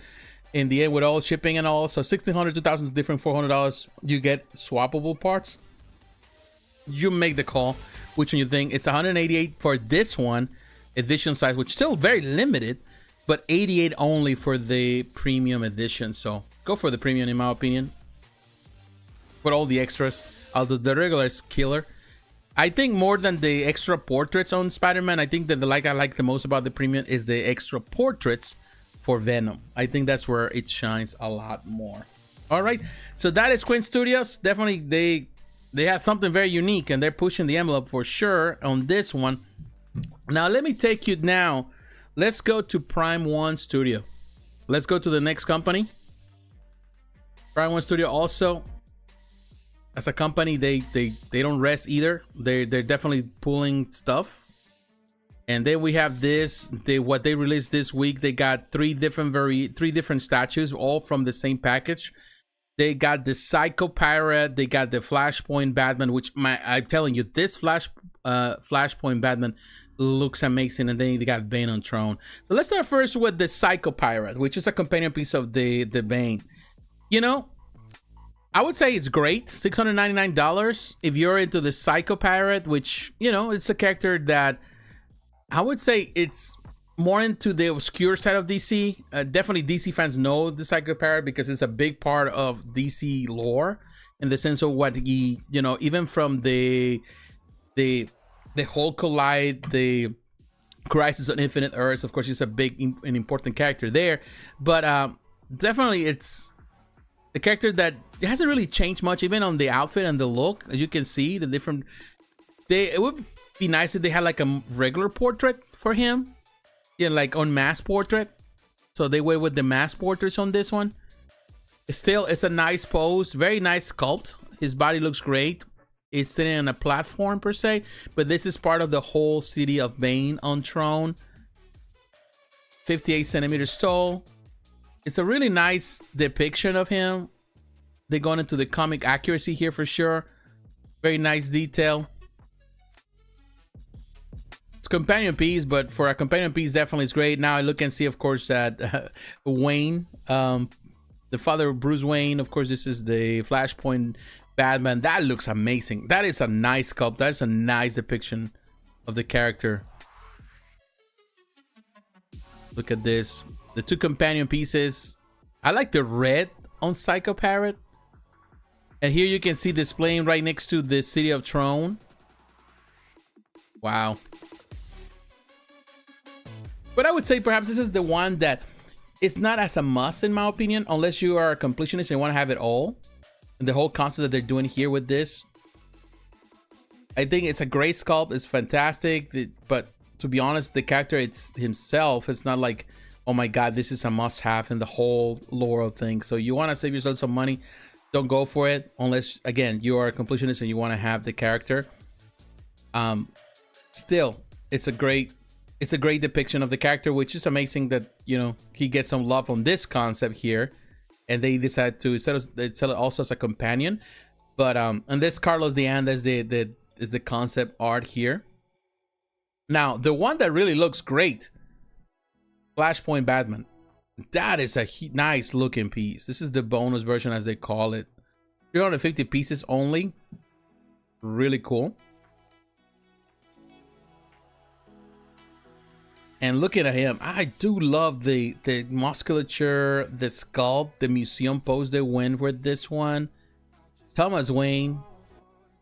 in the end with all shipping and all. So $1,600, $2,000 is different, $400. You get swappable parts. You make the call. Which one you think? It's $188 for this one, edition size, which is still very limited, but $88 only for the premium edition. So go for the premium, in my opinion, for all the extras. Although the regular is killer. I think more than the extra portraits on Spider-Man, I think that I like the most about the premium is the extra portraits for Venom. I think that's where it shines a lot more. All right, so that is Quinn Studios. Definitely, they had something very unique, and they're pushing the envelope for sure on this one. Now, let me take you now. Let's go to Prime One Studio. Let's go to the next company. Prime One Studio also, as a company, they don't rest either. They're definitely pulling stuff. And then we have this. What they released this week. They got three different statues, all from the same package. They got the Psycho Pirate. They got the Flashpoint Batman, which I'm telling you, this Flashpoint Batman looks amazing. And then they got Bane on Thrawn. So let's start first with the Psycho Pirate, which is a companion piece of the Bane. You know, I would say it's great. $699 if you're into the Psycho Pirate, which, you know, it's a character that I would say it's more into the obscure side of DC. Definitely DC fans know the Psycho Pirate because it's a big part of DC lore in the sense of what he, you know, even from the whole Collide, the Crisis on Infinite Earths. Of course, he's a big and important character there, but definitely it's a character that hasn't really changed much, even on the outfit and the look. As you can see, the different. It would be nice if they had like a regular portrait for him, yeah, like on mass portrait. So they went with the mass portraits on this one. It's a nice pose, very nice sculpt. His body looks great. It's sitting on a platform per se, but this is part of the whole city of Bane on Thrawn. 58 centimeters tall. It's a really nice depiction of him. They're going into the comic accuracy here for sure. Very nice detail. It's a companion piece, but for a companion piece, definitely is great. Now I look and see, of course, that Wayne, the father of Bruce Wayne. Of course, this is the Flashpoint Batman. That looks amazing. That is a nice sculpt. That's a nice depiction of the character. Look at this. The two companion pieces. I like the red on Psycho Parrot. And here you can see displaying right next to the City of Thrawn. Wow. But I would say perhaps this is the one that it's not as a must in my opinion, unless you are a completionist and you want to have it all. And the whole concept that they're doing here with this. I think it's a great sculpt. It's fantastic. But to be honest, the character himself, it's not like, oh my God, this is a must have in the whole lore of things. So you want to save yourself some money. Don't go for it unless, again, you are a completionist and you want to have the character. Still, it's a great depiction of the character, which is amazing that, you know, he gets some love on this concept here, and they decide to sell it also as a companion. But and this Carlos de Anda is the concept art here. Now, the one that really looks great, Flashpoint Batman. That is a nice looking piece. This is the bonus version, as they call it. 350 pieces only. Really cool. And looking at him, I do love the musculature, the sculpt, the museum pose they went with this one. Thomas Wayne.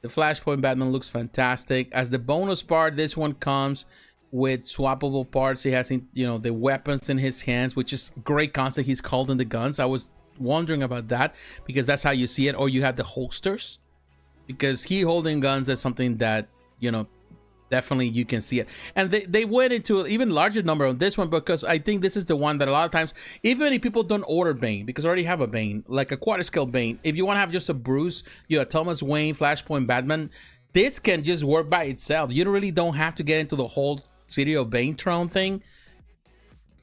The Flashpoint Batman looks fantastic. As the bonus part, this one comes with swappable parts. He has, you know, the weapons in his hands, which is great concept. He's called in the guns. I was wondering about that because that's how you see it. Or you have the holsters, because he holding guns is something that, you know, definitely you can see it. And they went into an even larger number on this one, because I think this is the one that a lot of times, even if people don't order Bane, because I already have a Bane, like a quarter scale Bane, if you want to have just a Bruce, you know, Thomas Wayne, Flashpoint Batman, this can just work by itself. You really don't have to get into the whole City of Bane Throne thing,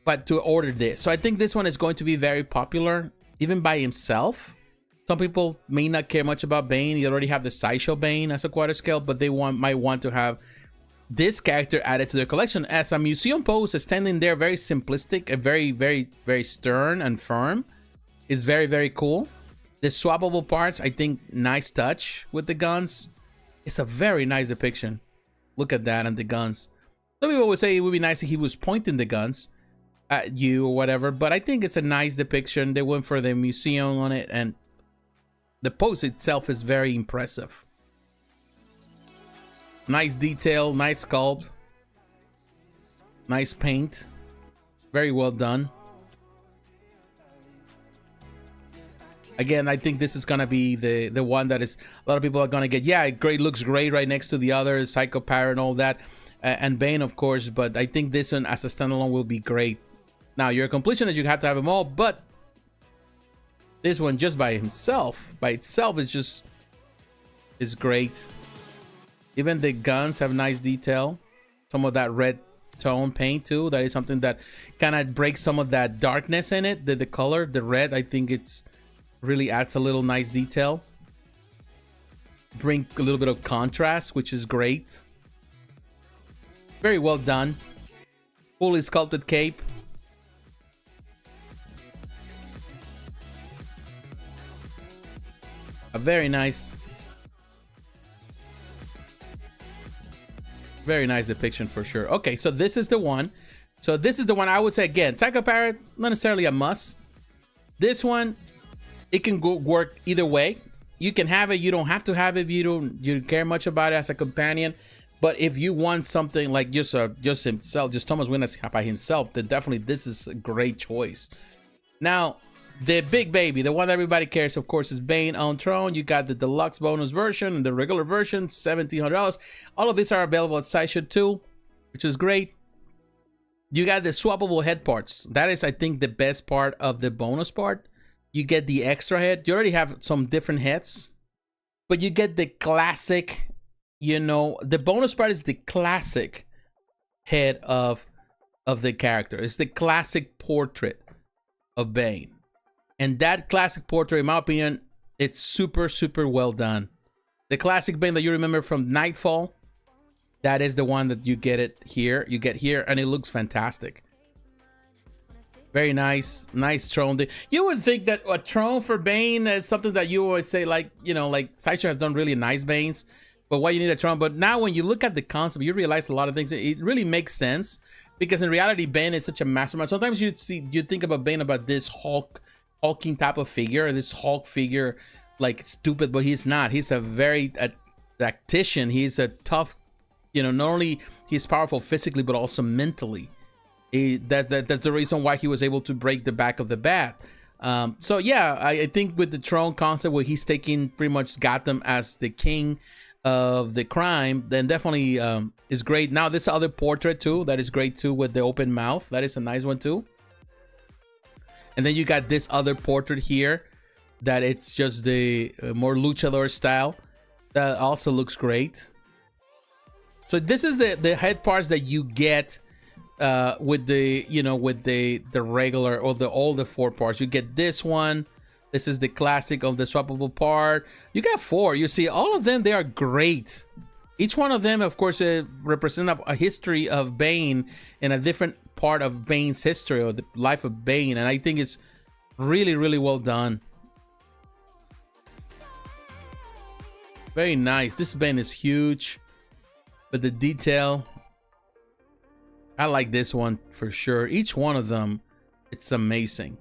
but to order this. So I think this one is going to be very popular, even by himself. Some people may not care much about Bane. You already have the Sideshow Bane as a quarter scale, but they might want to have this character added to their collection as a museum pose, standing there, very simplistic, a very, very, very stern and firm. Is very, very cool. The swappable parts, I think, nice touch with the guns. It's a very nice depiction. Look at that and the guns. Some people would say it would be nice if he was pointing the guns at you or whatever, but I think it's a nice depiction. They went for the museum on it, and the pose itself is very impressive. Nice detail, nice sculpt, nice paint, very well done. Again, I think this is gonna be the one that is a lot of people are gonna get. Yeah, great, looks great right next to the other Psycho Parrot and all that, and Bane, of course. But I think this one as a standalone will be great. Now, you're a completionist, you have to have them all, but this one just by itself is great. Even the guns have nice detail. Some of that red tone paint too. That is something that kind of breaks some of that darkness in it. The color, the red, I think it's really adds a little nice detail. Bring a little bit of contrast, which is great. Very well done. Fully sculpted cape. A very nice depiction for sure. Okay, so this is the one. So this is the one I would say, again, Psycho Parrot, not necessarily a must. This one, it can work either way. You can have it, you don't have to have it if you care much about it as a companion. But if you want something like just himself, just Thomas Wayne by himself, then definitely this is a great choice. Now, the big baby, the one that everybody cares, of course, is Bane on Throne. You got the deluxe bonus version and the regular version, $1,700. All of these are available at Sideshow too, which is great. You got the swappable head parts. That is, I think, the best part of the bonus part. You get the extra head. You already have some different heads, but you get the classic, you know, the bonus part is the classic head of the character. It's the classic portrait of Bane. And that classic portrait, in my opinion, it's super, super well done. The classic Bane that you remember from Nightfall, that is the one that you get it here. You get here, and it looks fantastic. Very nice, nice Throne. You would think that a Throne for Bane is something that you always say, like, you know, like Sideshow has done really nice Banes, but why you need a Throne? But now when you look at the concept, you realize a lot of things. It really makes sense, because in reality, Bane is such a mastermind. Sometimes you think about Bane about this hulking type of figure, this Hulk figure, like stupid, but he's not. He's a very tactician. He's a tough, you know, not only he's powerful physically, but also mentally. That's the reason why he was able to break the back of the bat. So yeah, I think with the Throne concept, where he's taking pretty much Gotham as the king of the crime, then definitely is great. Now this other portrait too, that is great too, with the open mouth. That is a nice one too. And then you got this other portrait here, that it's just the more luchador style. That also looks great. So this is the head parts that you get with the, you know, with the regular, or all the 4 parts. You get this one. This is the classic of the swappable part. You got 4. You see all of them, they are great. Each one of them, of course, represent a history of Bane in a different part of Bane's history, or the life of Bane, and I think it's really, really well done. Very nice. This Bane is huge, but the detail, I like this one for sure. Each one of them, it's amazing.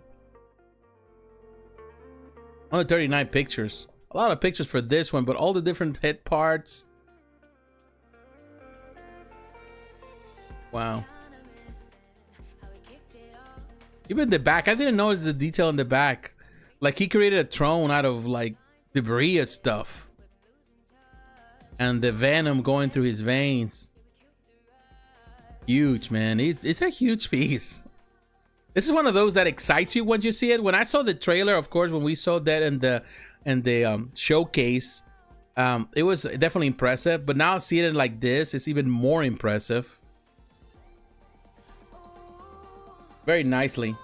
Only 39 pictures. A lot of pictures for this one, but all the different head parts. Wow. Even the back, I didn't notice the detail in the back. Like, he created a throne out of like debris and stuff. And the venom going through his veins. Huge, man. It's a huge piece. This is one of those that excites you when you see it. When I saw the trailer, of course, when we saw that in the showcase, it was definitely impressive. But now seeing it like this, it's even more impressive. Very nicely.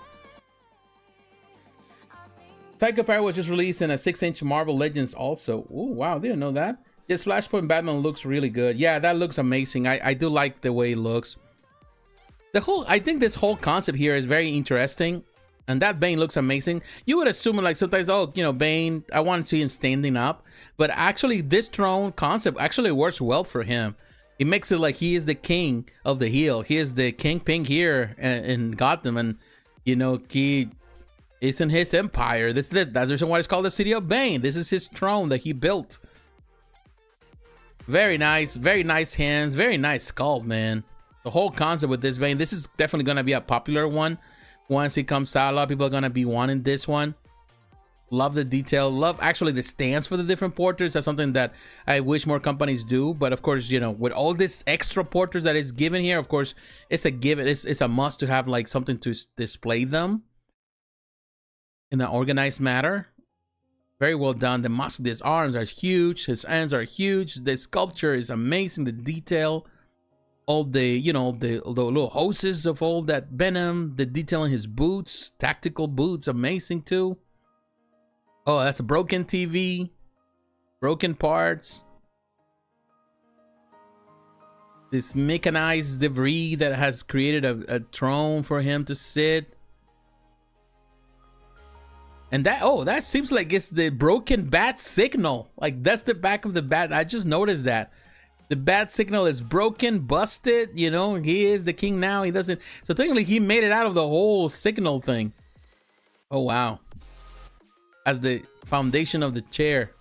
Psycho Pirate was just released in a 6-inch Marvel Legends also. Oh wow, didn't know that. This Flashpoint Batman looks really good. Yeah, that looks amazing. I do like the way it looks. I think this whole concept here is very interesting, and that Bane looks amazing. You would assume, like, sometimes, oh, you know, Bane, I want to see him standing up, but actually this Throne concept actually works well for him. It makes it like he is the king of the hill. He is the kingpin here in Gotham, and you know, he is in his empire. That's the reason why it's called the City of Bane. This is his throne that he built. Very nice hands, very nice sculpt, man. The whole concept with this Bane, this is definitely gonna be a popular one once it comes out. A lot of people are gonna be wanting this one. Love the detail, love actually the stance for the different portraits. That's something that I wish more companies do, but of course, you know, with all this extra portraits that is given here, of course, it's a given. It's a must to have like something to display them in an organized manner. Very well done. The muscle, his arms are huge, his hands are huge, the sculpture is amazing, the detail, all the, you know, the little hoses of all that venom, the detail in his boots, tactical boots, amazing too. Oh, that's a broken TV, broken parts. This mechanized debris that has created a throne for him to sit. And that, oh, that seems like it's the broken bat signal. Like, that's the back of the bat. I just noticed that. The bat signal is broken, busted, you know, he is the king now. He doesn't, so technically he made it out of the whole signal thing. Oh, wow. As the foundation of the chair.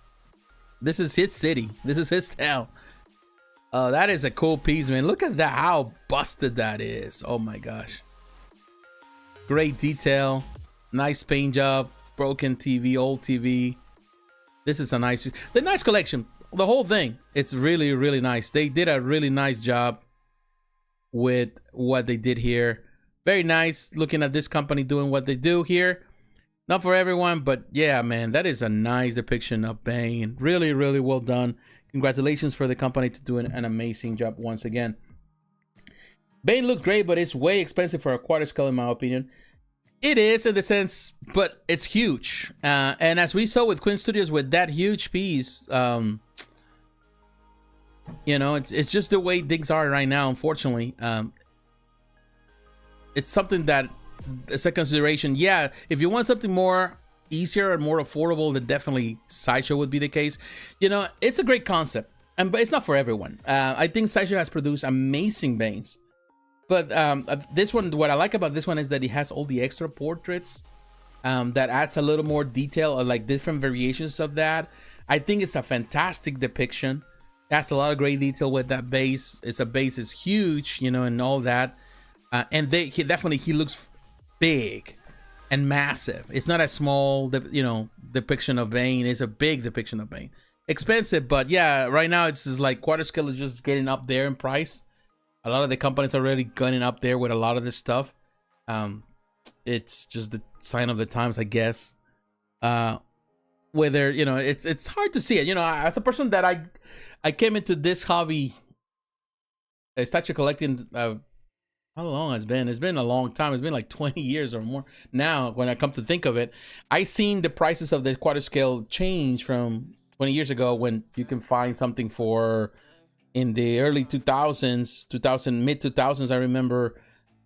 This is his city. This is his town. That is a cool piece, man. Look at that, how busted that is. Oh my gosh. Great detail. Nice paint job. Broken TV, old TV. This is a nice piece. The nice collection. The whole thing. It's really, really nice. They did a really nice job with what they did here. Very nice looking at this company doing what they do here. Not for everyone, but yeah, man, that is a nice depiction of Bane. Really, really well done. Congratulations for the company to do an amazing job once again. Bane looked great, but it's way expensive for a quarter scale in my opinion. It is in the sense, but it's huge. And as we saw with Quinn Studios with that huge piece, You know, it's just the way things are right now, unfortunately. It's something that it's a consideration. Yeah, if you want something more easier and more affordable, then definitely Sideshow would be the case. You know, it's a great concept, but it's not for everyone. I think Sideshow has produced amazing Banes, but this one, what I like about this one is that it has all the extra portraits that adds a little more detail, or like different variations of that. I think it's a fantastic depiction. It has a lot of great detail with that base. It's a base is huge, you know, and all that. And he looks big and massive. It's not a small, you know, depiction of Bane. It's a big depiction of Bane. Expensive, but yeah, right now it's just like quarter scale is just getting up there in price. A lot of the companies are already getting up there with a lot of this stuff. It's just the sign of the times, I guess. Whether, you know, it's hard to see it. You know, as a person that I came into this hobby, statue collecting. How long has been? It's been a long time. It's been like 20 years or more now. When I come to think of it, I seen the prices of the quarter scale change from 20 years ago, when you can find something for in the early 2000s, mid 2000s. I remember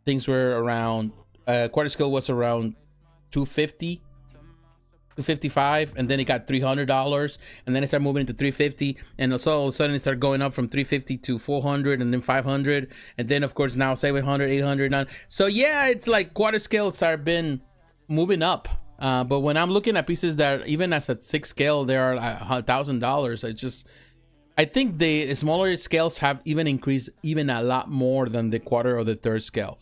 things were around quarter scale was around 250. 255, and then it got $300, and then it started moving into 350, and so all of a sudden it started going up from 350 to 400, and then 500, and then of course now 700, 800, 900. So yeah, it's like quarter scales have been moving up, but when I'm looking at pieces that even as a 6 scale they are $1,000, I think the smaller scales have even increased even a lot more than the quarter or the third scale.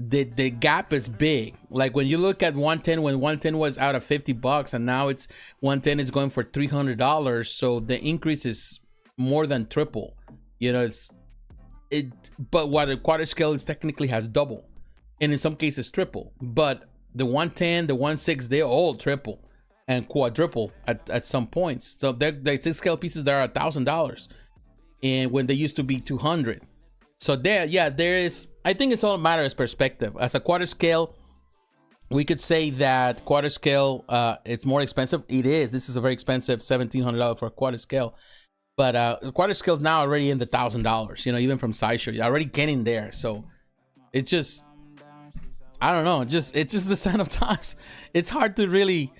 The gap is big. Like when you look at 110, when 110 was out of $50, and now it's 110 is going for $300. So the increase is more than triple. You know, but what a quarter scale is technically has double, and in some cases triple. But the 110, the 16, they're all triple and quadruple at some points. So they're 6 scale pieces that are $1,000, and when they used to be 200. So there is, I think it's all a matter of perspective. As a quarter scale, we could say that quarter scale, it's more expensive. It is. This is a very expensive $1,700 for a quarter scale. But quarter scale is now already in the $1,000, you know, even from Sideshow. You're already getting there. So it's just, I don't know. It's just the sign of times. It's hard to really,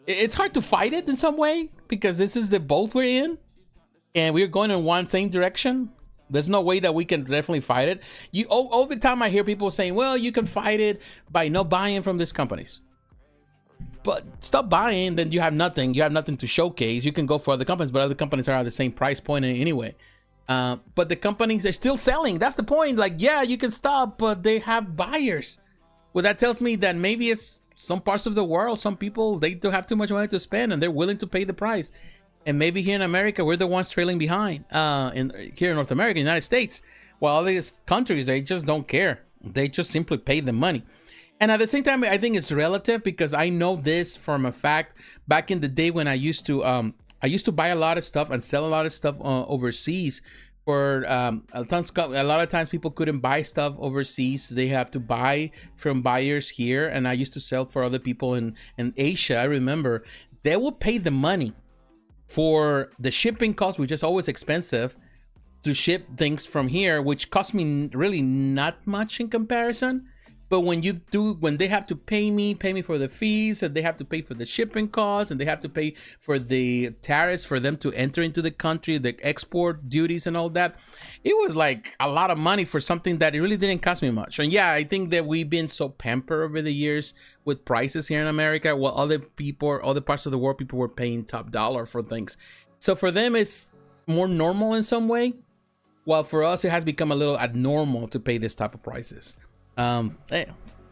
it's hard to fight it in some way, because this is the boat we're in, and we're going in one same direction. There's no way that we can definitely fight it. All the time I hear people saying, well, you can fight it by not buying from these companies. But stop buying, then you have nothing. You have nothing to showcase. You can go for other companies, but other companies are at the same price point anyway. But the companies are still selling. That's the point. Like, yeah, you can stop, but they have buyers. Well, that tells me that maybe it's some parts of the world, some people, they don't have too much money to spend, and they're willing to pay the price. And maybe here in America, we're the ones trailing behind. Here in North America, United States, while other countries, they just don't care. They just simply pay the money. And at the same time, I think it's relative, because I know this from a fact. Back in the day when I used to buy a lot of stuff and sell a lot of stuff overseas. For a lot of times people couldn't buy stuff overseas. So they have to buy from buyers here. And I used to sell for other people in Asia. I remember they would pay the money for the shipping cost, which is always expensive to ship things from here, which cost me really not much in comparison. But when they have to pay me for the fees, and they have to pay for the shipping costs, and they have to pay for the tariffs for them to enter into the country, the export duties and all that, it was like a lot of money for something that it really didn't cost me much. And yeah, I think that we've been so pampered over the years with prices here in America, while other parts of the world, people were paying top dollar for things. So for them, it's more normal in some way, while for us, it has become a little abnormal to pay this type of prices. Hey,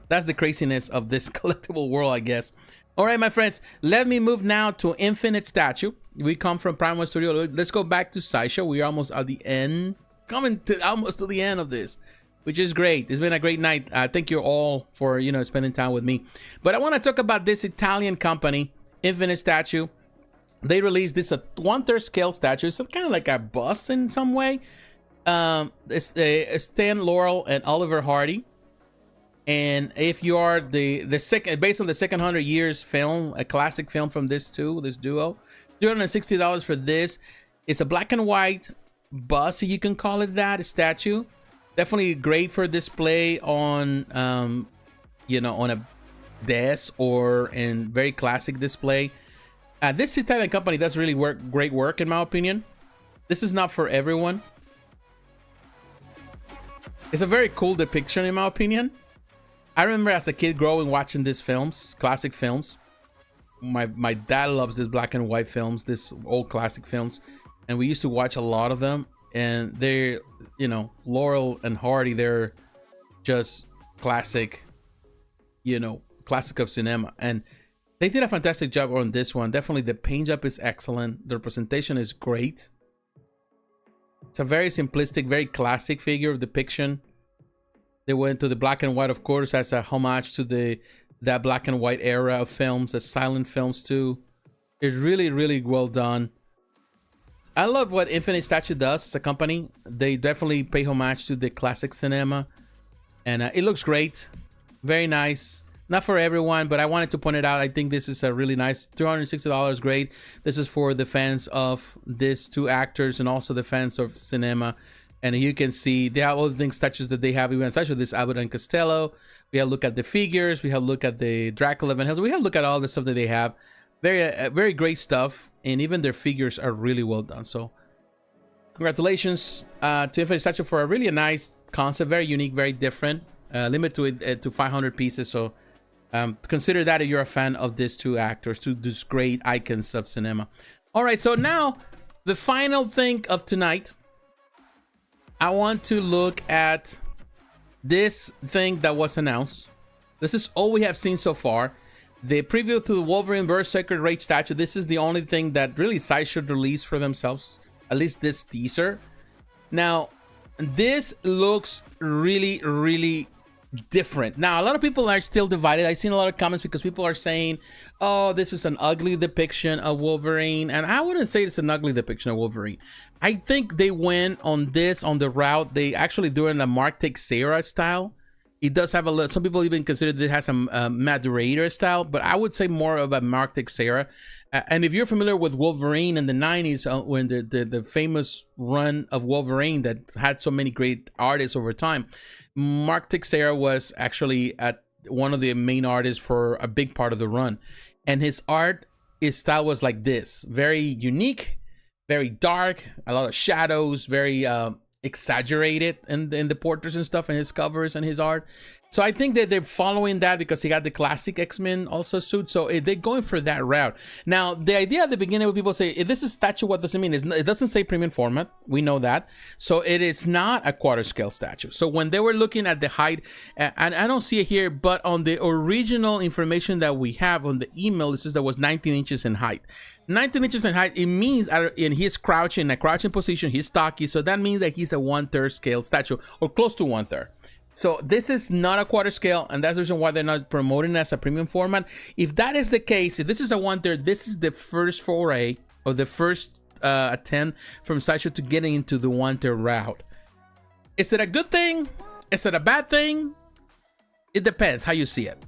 that's the craziness of this collectible world, I guess. All right, my friends, let me move now to Infinite Statue. We come from Prime One Studio. Let's go back to Sideshow. We're almost at the end, almost to the end of this, which is great. It's been a great night. Thank you all for, you know, spending time with me. But I want to talk about this Italian company, Infinite Statue. They released this 1/3 scale statue. It's kind of like a bust in some way. It's Stan Laurel and Oliver Hardy. And if you are the second, based on the second 100 years film, a classic film from this duo, $360 for this. It's a black and white bust, you can call it that, a statue. Definitely great for display on, you know, on a desk or in very classic display. This Italian company does really great work, in my opinion. This is not for everyone. It's a very cool depiction, in my opinion. I remember as a kid growing watching these films, classic films. My dad loves these black and white films, this old classic films, and we used to watch a lot of them. And they're, you know, Laurel and Hardy, they're just classic, you know, classic of cinema. And they did a fantastic job on this one. Definitely the paint job is excellent. The representation is great. It's a very simplistic, very classic figure of depiction. They went to the black and white, of course, as a homage to that black and white era of films, the silent films too. It's really, really well done. I love what Infinite Statue does as a company. They definitely pay homage to the classic cinema, and it looks great. Very nice. Not for everyone, but I wanted to point it out. I think this is a really nice $360 great. This is for the fans of these two actors and also the fans of cinema. And you can see they have all the things, statues that they have, even such as this Abbott and Costello. We have a look at the figures. We have a look at the Dracula Van Helsing. We have a look at all the stuff that they have. Very great stuff, and even their figures are really well done. So congratulations to Infinite Statue for a really nice concept, very unique, very different. Limit to it to 500 pieces. So consider that if you're a fan of these two actors, these great icons of cinema. All right, so now the final thing of tonight, I want to look at this thing that was announced. This is all we have seen so far. The preview to the Wolverine Berserker Rage statue. This is the only thing that really S.H.I.E.L.D should release for themselves. At least this teaser. Now, this looks really, really different. Now, a lot of people are still divided. I've seen a lot of comments because people are saying, oh, this is an ugly depiction of Wolverine. And I wouldn't say it's an ugly depiction of Wolverine. I think they went on this, on the route. They actually do it in the Mark Teixeira style. It does have a little, some people even consider that it has some Madurator style, but I would say more of a Mark Teixeira. And if you're familiar with Wolverine in the 90s, when the famous run of Wolverine that had so many great artists over time, Mark Teixeira was actually one of the main artists for a big part of the run. And his style was like this, very unique, very dark, a lot of shadows, very exaggerated in the portraits and stuff, and his covers and his art. So I think that they're following that because he got the classic X-Men also suit. So they're going for that route. Now, the idea at the beginning when people say, if this is statue, what does it mean? It doesn't say premium format. We know that. So it is not a quarter scale statue. So when they were looking at the height, and I don't see it here, but on the original information that we have on the email, it says that was 19 inches in height. 19 inches in height, it means in his crouching, in a crouching position, he's stocky. So that means that he's a 1/3 scale statue, or close to 1/3. So this is not a quarter scale, and that's the reason why they're not promoting it as a premium format. If that is the case, if this is a 1/3, this is the first foray, or the first attempt from S.H.I.E.L.D to getting into the 1/3 route. Is it a good thing? Is it a bad thing? It depends how you see it.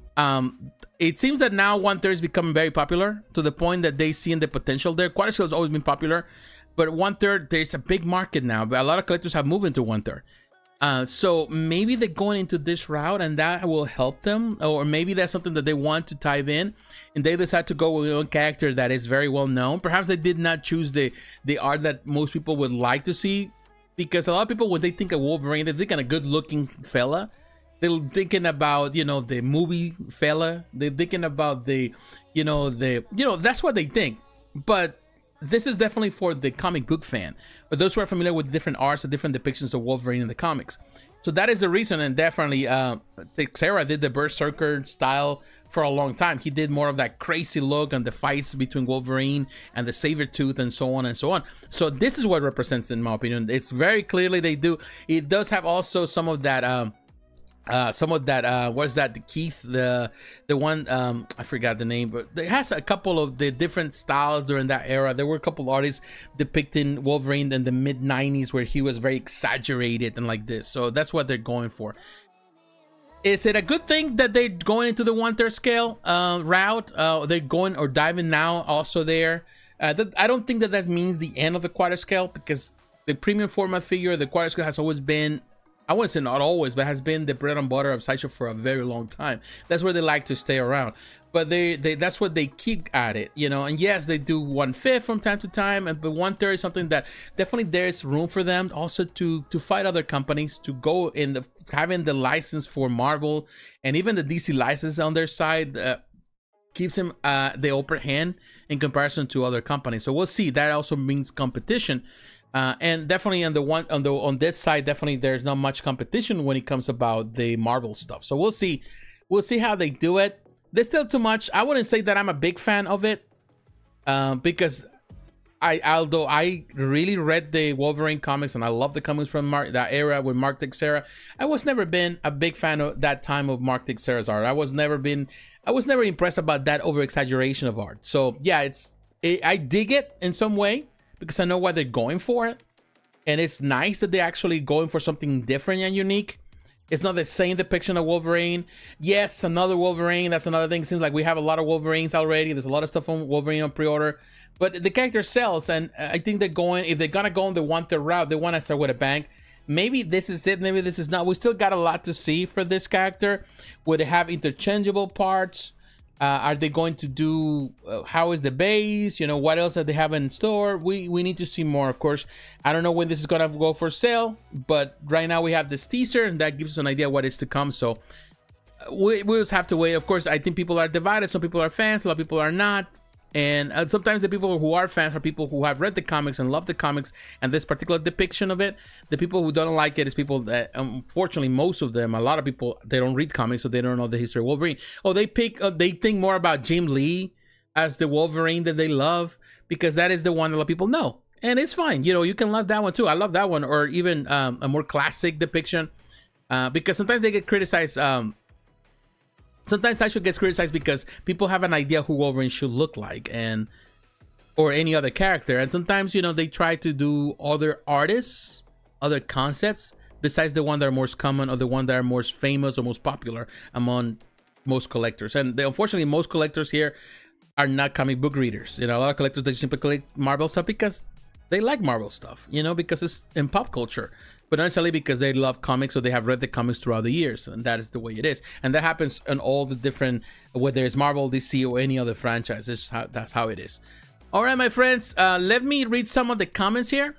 It seems that now 1/3 is becoming very popular to the point that they see in the potential there. Quarter scale has always been popular, but 1/3, there's a big market now. But a lot of collectors have moved into 1/3. So maybe they're going into this route and that will help them, or maybe that's something that they want to dive in and they decide to go with a character that is very well known. Perhaps they did not choose the art that most people would like to see, because a lot of people, when they think of Wolverine, they think of a good looking fella. They're thinking about, the movie fella. They're thinking about that's what they think. But this is definitely for the comic book fan, but those who are familiar with different arts and different depictions of Wolverine in the comics. So that is the reason, and definitely Teixeira did the Berserker style for a long time. He did more of that crazy look and the fights between Wolverine and the saber tooth and so on and so on. So this is what represents, in my opinion. It's very clearly they do. It does have also some of that what is that, the Keith, the one, I forgot the name, but it has a couple of the different styles during that era. There were a couple artists depicting Wolverine in the mid 90s where he was very exaggerated and like this. So that's what they're going for. Is it a good thing that they're going into the 1/3 scale route? They're going or diving now also there. I don't think that that means the end of the quarter scale, because the premium format figure, the quarter scale has always been, I wouldn't say not always, but has been the bread and butter of Sideshow for a very long time. That's where they like to stay around. But that's what they keep at it, you know. And yes, they do 1/5 from time to time, but 1/3 is something that definitely there's room for them also to fight other companies, to go in the having the license for Marvel and even the DC license on their side gives him the upper hand in comparison to other companies. So we'll see. That also means competition. And definitely on this side, definitely there's not much competition when it comes about the Marvel stuff. So we'll see how they do it. There's still too much. I wouldn't say that I'm a big fan of it, because although I really read the Wolverine comics and I love the comics from that era with Mark Texeira, I was never been a big fan of that time of Mark Texeira's art. I was never impressed about that over exaggeration of art. So yeah, I dig it in some way, because I know what they're going for, and it's nice that they're actually going for something different and unique. It's not the same depiction of Wolverine. Yes, another Wolverine, that's another thing. It seems like we have a lot of Wolverines already. There's a lot of stuff on Wolverine on pre-order, but the character sells, and I think if they're gonna go on the 1/3 route, they want to start with a bang. Maybe this is it, maybe this is not. We still got a lot to see for this character. Would it have interchangeable parts? Are they going to do, how is the base? You know, what else that they have in store? We need to see more, of course. I don't know when this is going to go for sale, but right now we have this teaser, and that gives us an idea what is to come. So we'll just have to wait. Of course, I think people are divided. Some people are fans, a lot of people are not. And sometimes the people who are fans are people who have read the comics and love the comics and this particular depiction of it. The people who don't like it is people that, unfortunately, most of them, a lot of people, they don't read comics, so they don't know the history of Wolverine. Oh, they think more about Jim Lee as the Wolverine that they love, because that is the one a lot of people know. And it's fine. You know, you can love that one too. I love that one. Or even a more classic depiction, because sometimes they get criticized. Sometimes Sideshow gets criticized because people have an idea who Wolverine should look like, or any other character. And sometimes, you know, they try to do other artists, other concepts, besides the one that are most common or the one that are most famous or most popular among most collectors. And unfortunately, most collectors here are not comic book readers. You know, a lot of collectors, they simply collect Marvel stuff because they like Marvel stuff, you know, because it's in pop culture. But not necessarily because they love comics or they have read the comics throughout the years. And that is the way it is. And that happens in all the different, whether it's Marvel, DC, or any other franchise. That's how it is. All right, my friends, let me read some of the comments here.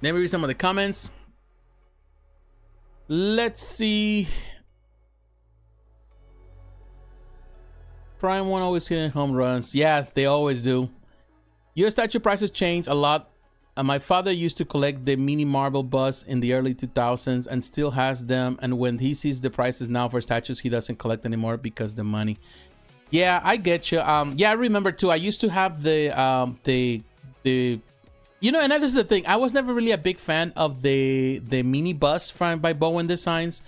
Let me read some of the comments. Let's see. Prime One always hitting home runs. Yeah, they always do. US statue prices change a lot. My father used to collect the mini Marvel bus in the early 2000s and still has them. And when he sees the prices now for statues, he doesn't collect anymore because the money. Yeah, I get you. Yeah, I remember too. I used to have the you know, and this is the thing. I was never really a big fan of the mini bus by Bowen Designs.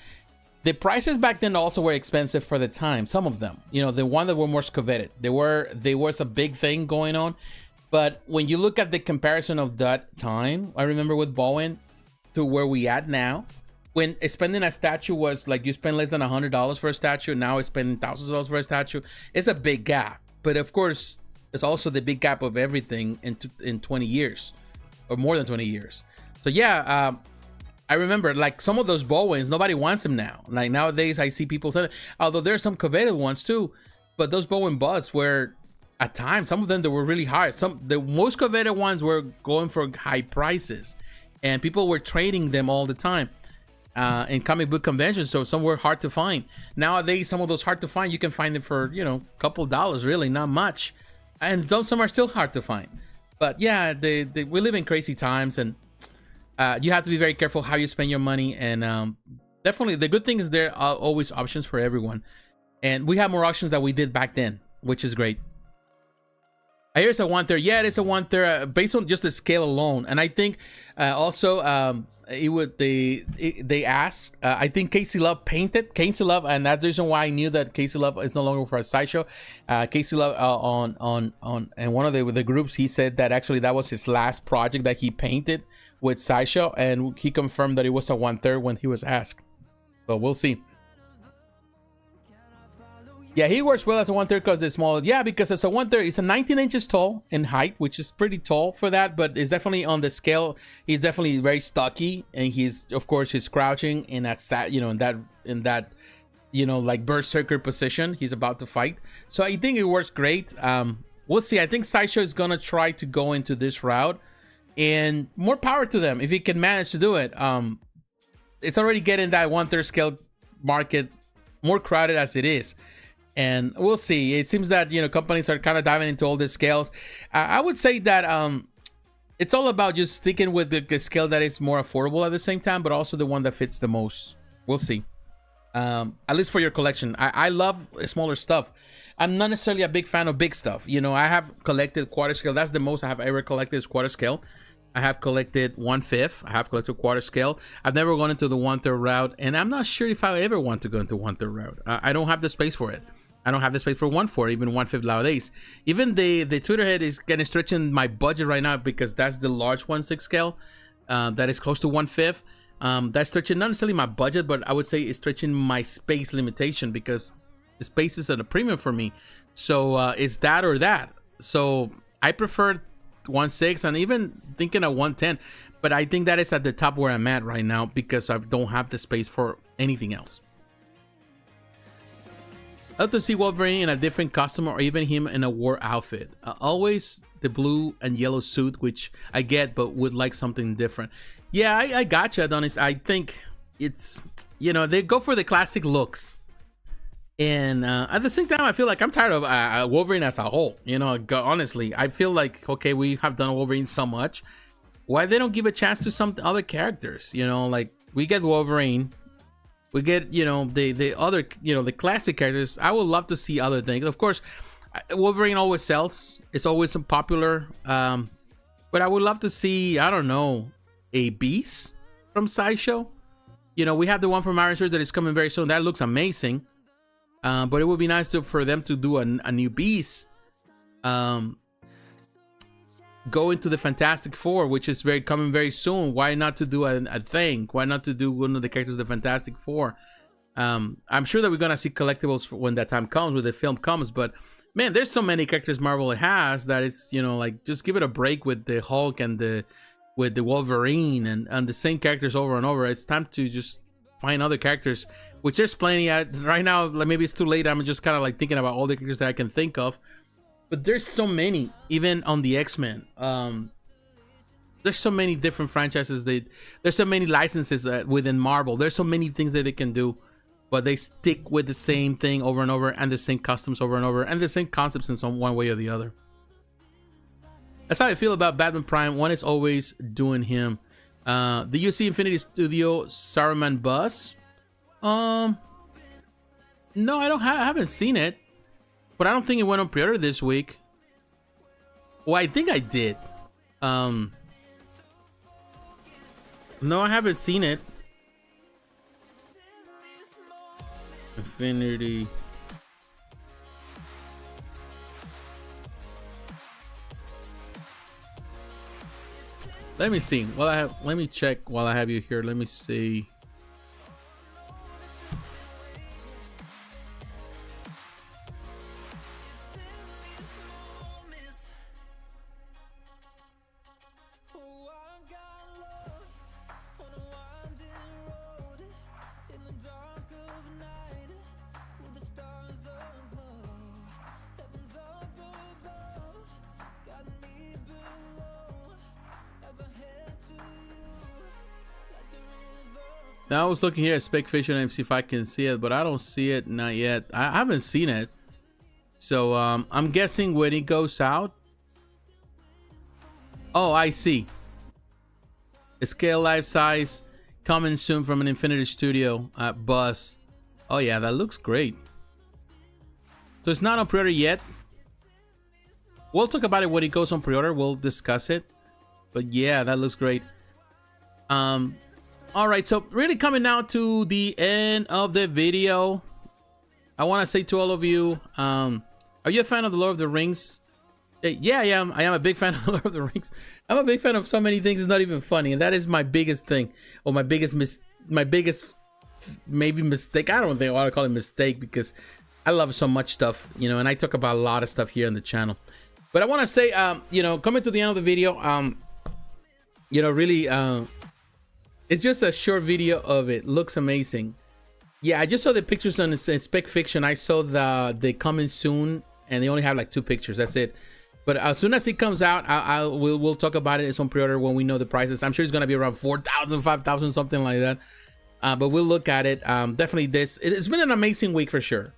The prices back then also were expensive for the time. Some of them, you know, the one that were most coveted. There was a big thing going on. But when you look at the comparison of that time, I remember with Bowen to where we at now, when spending a statue was like you spend less than $100 for a statue, now it's spending thousands of dollars for a statue. It's a big gap. But of course, it's also the big gap of everything in 20 years or more than 20 years. So yeah, I remember like some of those Bowens, nobody wants them now. Like nowadays, I see people selling, although there's some coveted ones too, but those Bowen busts were, at times, some of them, they were really hard. The most coveted ones were going for high prices, and people were trading them all the time in comic book conventions. So some were hard to find. Nowadays, some of those hard to find, you can find them for, you know, a couple dollars, really, not much. And some are still hard to find. But yeah, we live in crazy times, and you have to be very careful how you spend your money. And definitely, the good thing is there are always options for everyone, and we have more options than we did back then, which is great. I hear it's a 1/3. Yeah, it is a 1/3 based on just the scale alone. And I think also they asked. I think Casey Love painted Casey Love, and that's the reason why I knew that Casey Love is no longer for a Sideshow. Casey Love on and one of the groups, he said that actually that was his last project that he painted with Sideshow, and he confirmed that it was a 1/3 when he was asked. So we'll see. Yeah, he works well as a 1/3 because it's small. Yeah, because as a 1/3, it's a 19 inches tall in height, which is pretty tall for that, but it's definitely on the scale. He's definitely very stocky, and he's, of course, he's crouching in that like berserker position. He's about to fight. So I think it works great. We'll see. I think Sideshow is gonna try to go into this route, and more power to them if he can manage to do it. It's already getting that 1/3 scale market more crowded as it is. And we'll see. It seems that, companies are kind of diving into all these scales. I would say that it's all about just sticking with the scale that is more affordable at the same time, but also the one that fits the most. We'll see. At least for your collection. I love smaller stuff. I'm not necessarily a big fan of big stuff. I have collected quarter scale. That's the most I have ever collected is quarter scale. I have collected 1/5. I have collected quarter scale. I've never gone into the 1/3 route, and I'm not sure if I ever want to go into 1/3 route. I don't have the space for it. I don't have the space for 1/4, even 1/5 nowadays. Even the Twitter head is getting stretching my budget right now because that's the large 1/6 scale that is close to 1/5. That's stretching not necessarily my budget, but I would say it's stretching my space limitation because the space is at a premium for me. So it's that or that. So I prefer 1/6 and even thinking of 1/10, but I think that is at the top where I'm at right now because I don't have the space for anything else. I'd love to see Wolverine in a different costume or even him in a war outfit. Always the blue and yellow suit, which I get, but would like something different. Yeah, I gotcha, Adonis. I think it's, they go for the classic looks. And at the same time, I feel like I'm tired of Wolverine as a whole. Honestly, I feel like, okay, we have done Wolverine so much. Why they don't give a chance to some other characters? Like we get Wolverine. We get, the other, the classic characters. I would love to see other things. Of course, Wolverine always sells. It's always popular. But I would love to see, I don't know, a Beast from Sideshow. We have the one from Iron Sword that is coming very soon. That looks amazing. But it would be nice for them to do a new Beast. Go into the Fantastic Four, which is coming very soon. Why not to do a thing? Why not to do one of the characters of the Fantastic Four? I'm sure that we're gonna see collectibles when that time comes, when the film comes. But man, there's so many characters Marvel has that it's like just give it a break with the Hulk and with the Wolverine and the same characters over and over. It's time to just find other characters, which there's plenty right now. Like maybe it's too late. I'm just kind of like thinking about all the characters that I can think of. But there's so many, even on the X-Men. There's so many different franchises. There's so many licenses within Marvel. There's so many things that they can do, but they stick with the same thing over and over, and the same customs over and over, and the same concepts in some one way or the other. That's how I feel about Batman Prime. One is always doing him. Do you see Infinity Studio Saruman Bus? No, I don't. I haven't seen it. But I don't think it went on pre-order this week. Well, I think I did. No, I haven't seen it. Infinity. Let me see. Let me check while I have you here. Let me see. Now I was looking here at Spec Fiction and see if I can see it, but I don't see it, not yet. I haven't seen it. So I'm guessing when it goes out. Oh, I see. A scale life size coming soon from an Infinity Studio Buzz. Oh yeah, that looks great. So it's not on pre-order yet. We'll talk about it when it goes on pre-order. We'll discuss it. But yeah, that looks great. All right, so really coming now to the end of the video. I want to say to all of you, are you a fan of the Lord of the Rings? Yeah, I am. I am a big fan of the Lord of the Rings. I'm a big fan of so many things. It's not even funny, and that is my biggest thing, or my biggest maybe mistake. I don't think I want to call it mistake because I love so much stuff, you know, and I talk about a lot of stuff here on the channel. But I want to say, you know, coming to the end of the video, you know, really, it's just a short video of it. Looks amazing. Yeah, I just saw the pictures on Spec Fiction. I saw they coming soon, and they only have like 2 pictures. That's it. But as soon as it comes out, we'll talk about it. It's on pre-order when we know the prices. I'm sure it's gonna be around 4,000, 5,000, something like that. But we'll look at it. Definitely, it's been an amazing week for sure.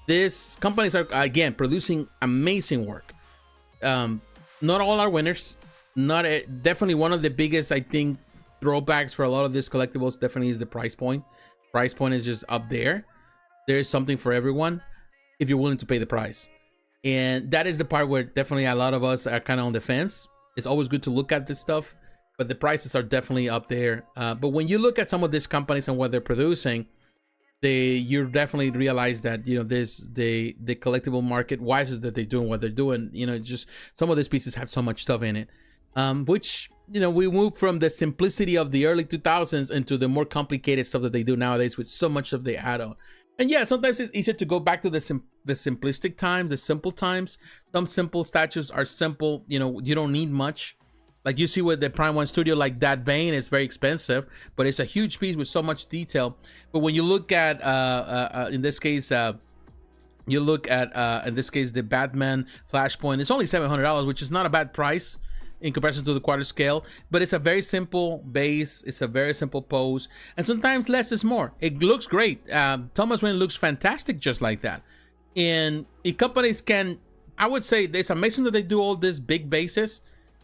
These companies are again producing amazing work. Not all are winners. Definitely one of the biggest, I think, throwbacks for a lot of these collectibles definitely is the price point. Price point is just up there. There's something for everyone if you're willing to pay the price. And that is the part where definitely a lot of us are kind of on the fence. It's always good to look at this stuff, but the prices are definitely up there. But when you look at some of these companies and what they're producing, you definitely realize that, you know, the collectible market, why is it that they're doing what they're doing? You know, just some of these pieces have so much stuff in it, which, you know, we moved from the simplicity of the early 2000s into the more complicated stuff that they do nowadays with so much of the add-on. And yeah, sometimes it's easier to go back to the simplistic times, the simple times. Some simple statues are simple, you know, you don't need much. Like you see with the Prime 1 Studio, like that Bane is very expensive, but it's a huge piece with so much detail. But when you look at, in this case, the Batman Flashpoint, it's only $700, which is not a bad price in comparison to the quarter scale, but it's a very simple base. It's a very simple pose, and sometimes less is more. It looks great. Thomas Wayne looks fantastic just like that. And if companies can, I would say it's amazing that they do all these big bases,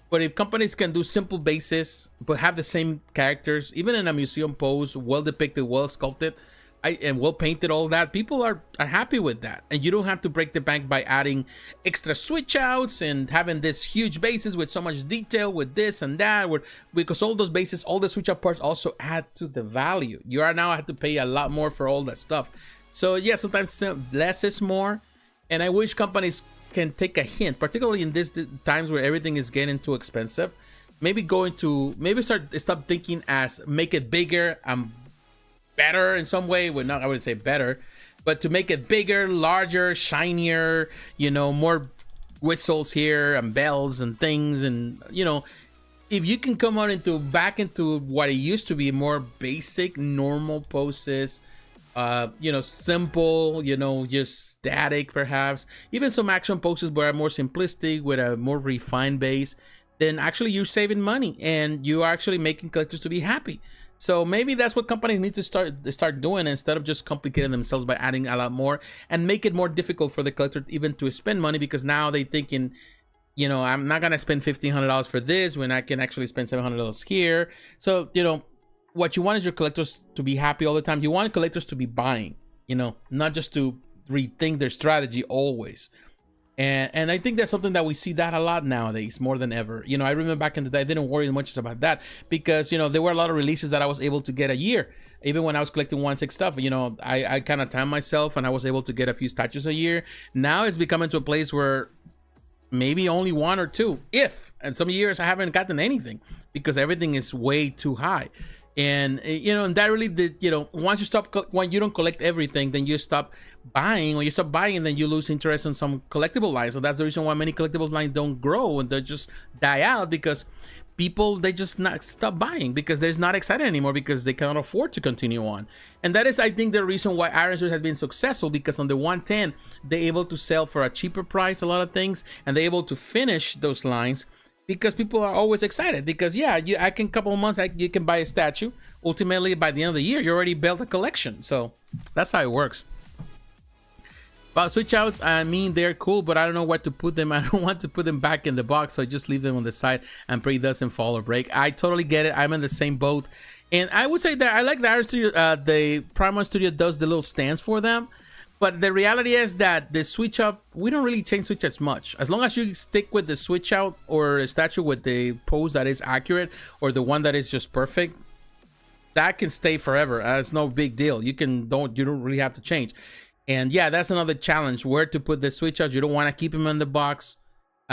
but if companies can do simple bases but have the same characters, even in a museum pose, well depicted, well sculpted, and well painted, all that, people are happy with that. And you don't have to break the bank by adding extra switch outs and having this huge bases with so much detail with this and that, because all those bases, all the switch out parts also add to the value. You are now have to pay a lot more for all that stuff. So yeah, sometimes less is more, and I wish companies can take a hint, particularly in these times where everything is getting too expensive. Maybe stop thinking as make it bigger and better in some way. Well, not, I wouldn't say better, but to make it bigger, larger, shinier, you know, more whistles here and bells and things. And, you know, if you can come on back into what it used to be, more basic, normal poses, you know, simple, you know, just static, perhaps even some action poses but are more simplistic with a more refined base, then actually you're saving money and you are actually making collectors to be happy. So maybe that's what companies need to start doing, instead of just complicating themselves by adding a lot more and make it more difficult for the collector even to spend money, because now they thinking, you know, I'm not gonna spend $1,500 for this when I can actually spend $700 here. So, you know, what you want is your collectors to be happy all the time. You want collectors to be buying, you know, not just to rethink their strategy always. And I think that's something that we see that a lot nowadays, more than ever. You know, I remember back in the day, I didn't worry much about that because, you know, there were a lot of releases that I was able to get a year. Even when I was collecting 1/6 stuff, you know, I kind of timed myself and I was able to get a few statues a year. Now it's becoming to a place where maybe only 1 or 2, and some years I haven't gotten anything because everything is way too high. And, you know, and that really did, you know, once you don't collect everything, then you stop buying, or you stop buying and then you lose interest in some collectible lines. So that's the reason why many collectibles lines don't grow and they just die out, because people, they just not stop buying because they're not excited anymore because they cannot afford to continue on. And that is, I think, the reason why Iron Sword has been successful, because on the 110, they're able to sell for a cheaper price a lot of things, and they're able to finish those lines because people are always excited. Because yeah, I can couple of months, you can buy a statue. Ultimately, by the end of the year, you already built a collection. So that's how it works. About switch outs, I mean, they're cool, but I don't know where to put them. I don't want to put them back in the box, so I just leave them on the side and pray it doesn't fall or break. I totally get it. I'm in the same boat. And I would say that I like the Iron Studio, the Prime 1 Studio does the little stands for them. But the reality is that the switch out, we don't really change switch outs much. As long as you stick with the switch out or a statue with the pose that is accurate, or the one that is just perfect, that can stay forever. It's no big deal. You don't really have to change. And yeah, that's another challenge, where to put the switch outs. You don't want to keep them in the box.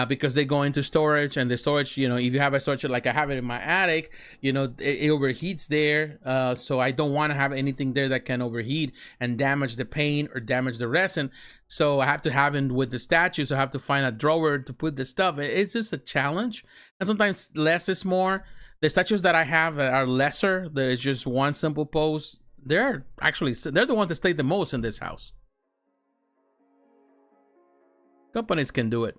because they go into storage, and the storage, you know, if you have a storage like I have it in my attic, you know, it overheats there. So I don't want to have anything there that can overheat and damage the paint or damage the resin. So I have to have it with the statues. I have to find a drawer to put the stuff. It's just a challenge. And sometimes less is more. The statues that I have that are lesser, there is just one simple pose. They're the ones that stay the most in this house. Companies can do it.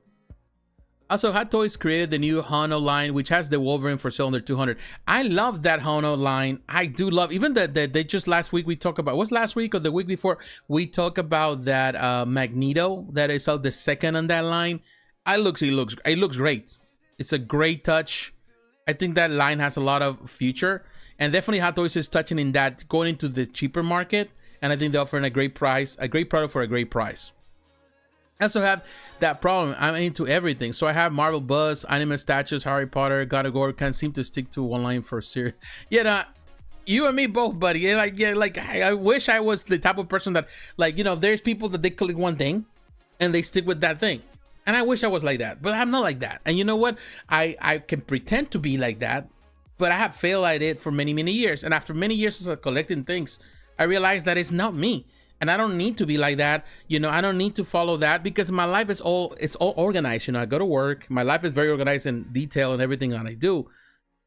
Also, Hot Toys created the new Hono line, which has the Wolverine for sale under 200. I love that Hono line. I do love, even that they just last week we talked about, was last week or the week before, we talked about that Magneto that is the second on that line. It looks great. It's a great touch. I think that line has a lot of future, and definitely Hot Toys is touching in that, going into the cheaper market, and I think they're offering a great price, a great product for a great price. I also have that problem. I'm into everything. So I have Marvel Buzz, anime statues, Harry Potter, God of War. Can't seem to stick to one line for a series. Yeah, nah, you and me both, buddy. Like I wish I was the type of person that, like, you know, there's people that they click one thing and they stick with that thing. And I wish I was like that, but I'm not like that. And you know what? I can pretend to be like that, but I have failed at it for many, many years. And after many years of collecting things, I realized that it's not me. And I don't need to be like that. You know, I don't need to follow that, because my life is all organized. You know, I go to work. My life is very organized and detailed and everything that I do.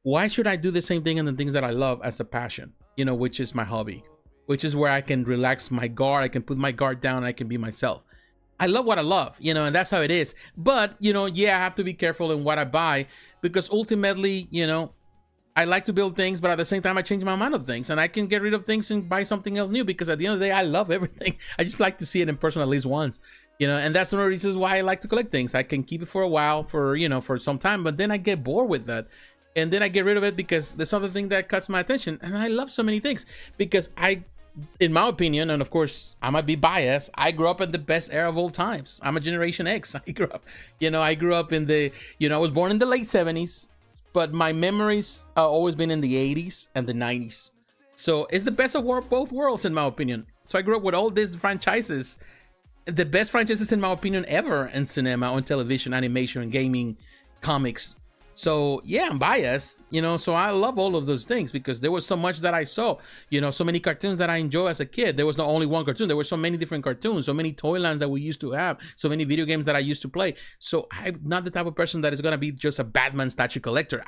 Why should I do the same thing in the things that I love as a passion, you know, which is my hobby, which is where I can relax my guard. I can put my guard down and I can be myself. I love what I love, you know, and that's how it is. But, you know, yeah, I have to be careful in what I buy, because ultimately, you know, I like to build things, but at the same time, I change my mind of things, and I can get rid of things and buy something else new, because at the end of the day, I love everything. I just like to see it in person at least once, you know, and that's one of the reasons why I like to collect things. I can keep it for a while, for, you know, for some time, but then I get bored with that. And then I get rid of it because there's other thing that cuts my attention. And I love so many things because in my opinion, and of course I might be biased, I grew up in the best era of all times. I'm a Generation X. I grew up in the, I was born in the late 70s, but my memories have always been in the 80s and the 90s. So it's the best of both worlds, in my opinion. So I grew up with all these franchises, the best franchises, in my opinion, ever in cinema, on television, animation, gaming, comics. So yeah, I'm biased, so I love all of those things because there was so much that I saw, so many cartoons that I enjoyed as a kid. There was not only one cartoon, there were so many different cartoons, so many toy lines that we used to have, so many video games that I used to play. So I'm not the type of person that is going to be just a Batman statue collector.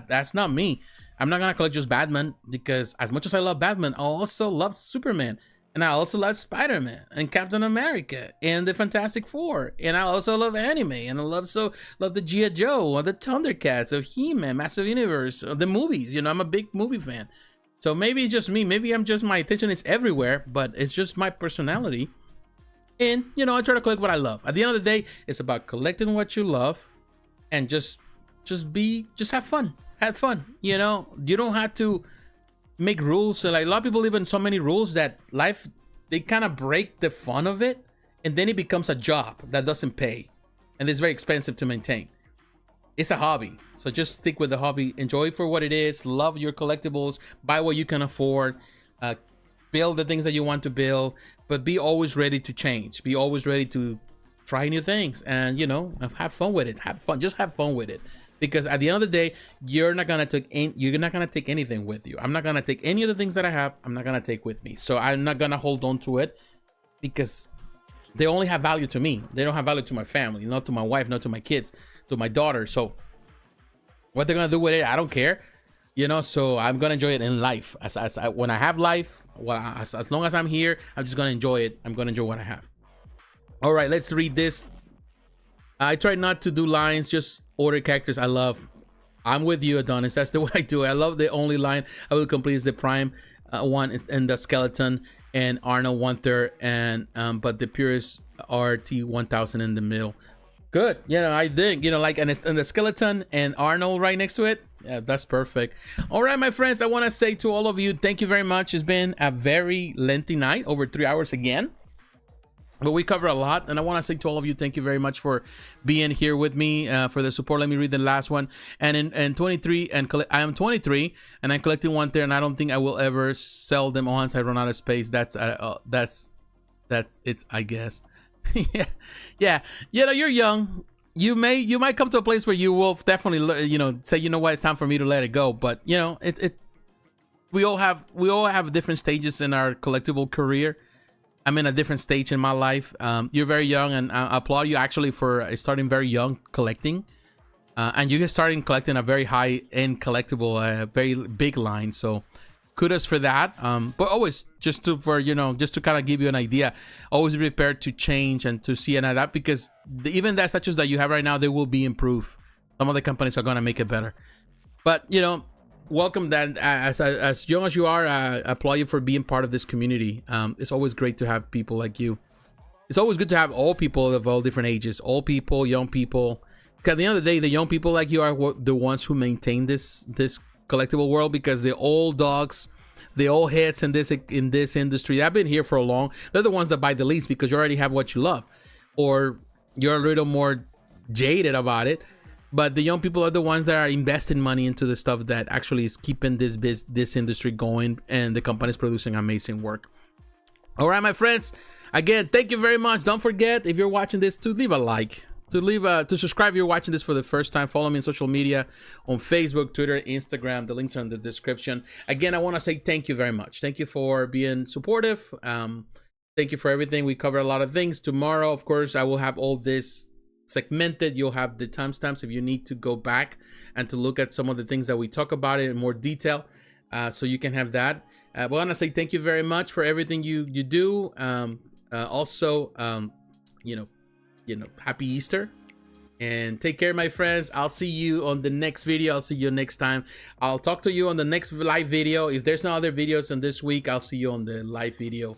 That's not me. I'm not going to collect just Batman because as much as I love Batman, I also love Superman. And I also love Spider-Man and Captain America and the Fantastic Four. And I also love anime. And I love the G.I. Joe or the Thundercats of He-Man, Massive Universe, the movies. I'm a big movie fan. So maybe it's just me. Maybe my attention is everywhere, but it's just my personality. And, I try to collect what I love. At the end of the day, it's about collecting what you love and just have fun. Have fun. You don't have to make rules. So like a lot of people live in so many rules that life, they kind of break the fun of it, and then it becomes a job that doesn't pay and it's very expensive to maintain. It's a hobby, so just stick with the hobby, enjoy it for what it is, love your collectibles, buy what you can afford, build the things that you want to build, but be always ready to change, be always ready to try new things, and have fun with it. Just have fun with it. Because at the end of the day, you're not gonna take anything with you. I'm not gonna take any of the things that I have. I'm not gonna take with me. So I'm not gonna hold on to it because they only have value to me. They don't have value to my family, not to my wife, not to my kids, to my daughter. So what they're gonna do with it, I don't care. So I'm gonna enjoy it in life. When I have life, as long as I'm here, I'm just gonna enjoy it. I'm gonna enjoy what I have. All right, let's read this. I try not to do lines, just order characters I love. I'm with you, Adonis. That's the way I do it. I love the only line I will complete is the Prime one and the Skeleton and Arnold 1/3 and but the purest RT 1000 in the middle. Good. I think and the Skeleton and Arnold right next to it. Yeah, that's perfect. All right, my friends, I want to say to all of you, thank you very much. It's been a very lengthy night, over 3 hours again. But we cover a lot, and I want to say to all of you, thank you very much for being here with me, for the support. Let me read the last one. And in 23, I am 23, and I'm collecting 1/3, and I don't think I will ever sell them once I run out of space. That's it's, I guess. Yeah. You're young. you might come to a place where you will definitely, you know, say, you know what, it's time for me to let it go. But you know, we all have different stages in our collectible career. I'm in a different stage in my life. You're very young, and I applaud you actually for starting very young collecting. And you get starting collecting a very high-end collectible, very big line. So kudos for that. But always just to kind of give you an idea, always be prepared to change and to see and adapt, because even the statues that you have right now, they will be improved. Some of the companies are going to make it better. But, you know, welcome that as young as you are. I applaud you for being part of this community. It's always great to have people like you. It's always good to have all people of all different ages, old people, young people. Because at the end of the day, the young people like you are the ones who maintain this collectible world, because the old dogs, the old heads in this industry, I've been here for a long, they're the ones that buy the least, because you already have what you love, or you're a little more jaded about it. But the young people are the ones that are investing money into the stuff that actually is keeping this industry going, and the company is producing amazing work. All right, my friends, again, thank you very much. Don't forget, if you're watching this, to leave a like, to subscribe if you're watching this for the first time. Follow me on social media on Facebook, Twitter, Instagram. The links are in the description. Again, I want to say thank you very much. Thank you for being supportive. Thank you for everything. We covered a lot of things. Tomorrow, of course, I will have all this segmented. You'll have the timestamps if you need to go back and to look at some of the things that we talk about in more detail, so you can have that. I want to say thank you very much for everything you do. Also, you know, happy Easter, and take care, my friends. I'll see you on the next video. I'll see you next time. I'll talk to you on the next live video. If there's no other videos in this week, I'll see you on the live video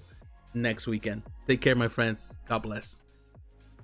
next weekend. Take care, my friends. God bless.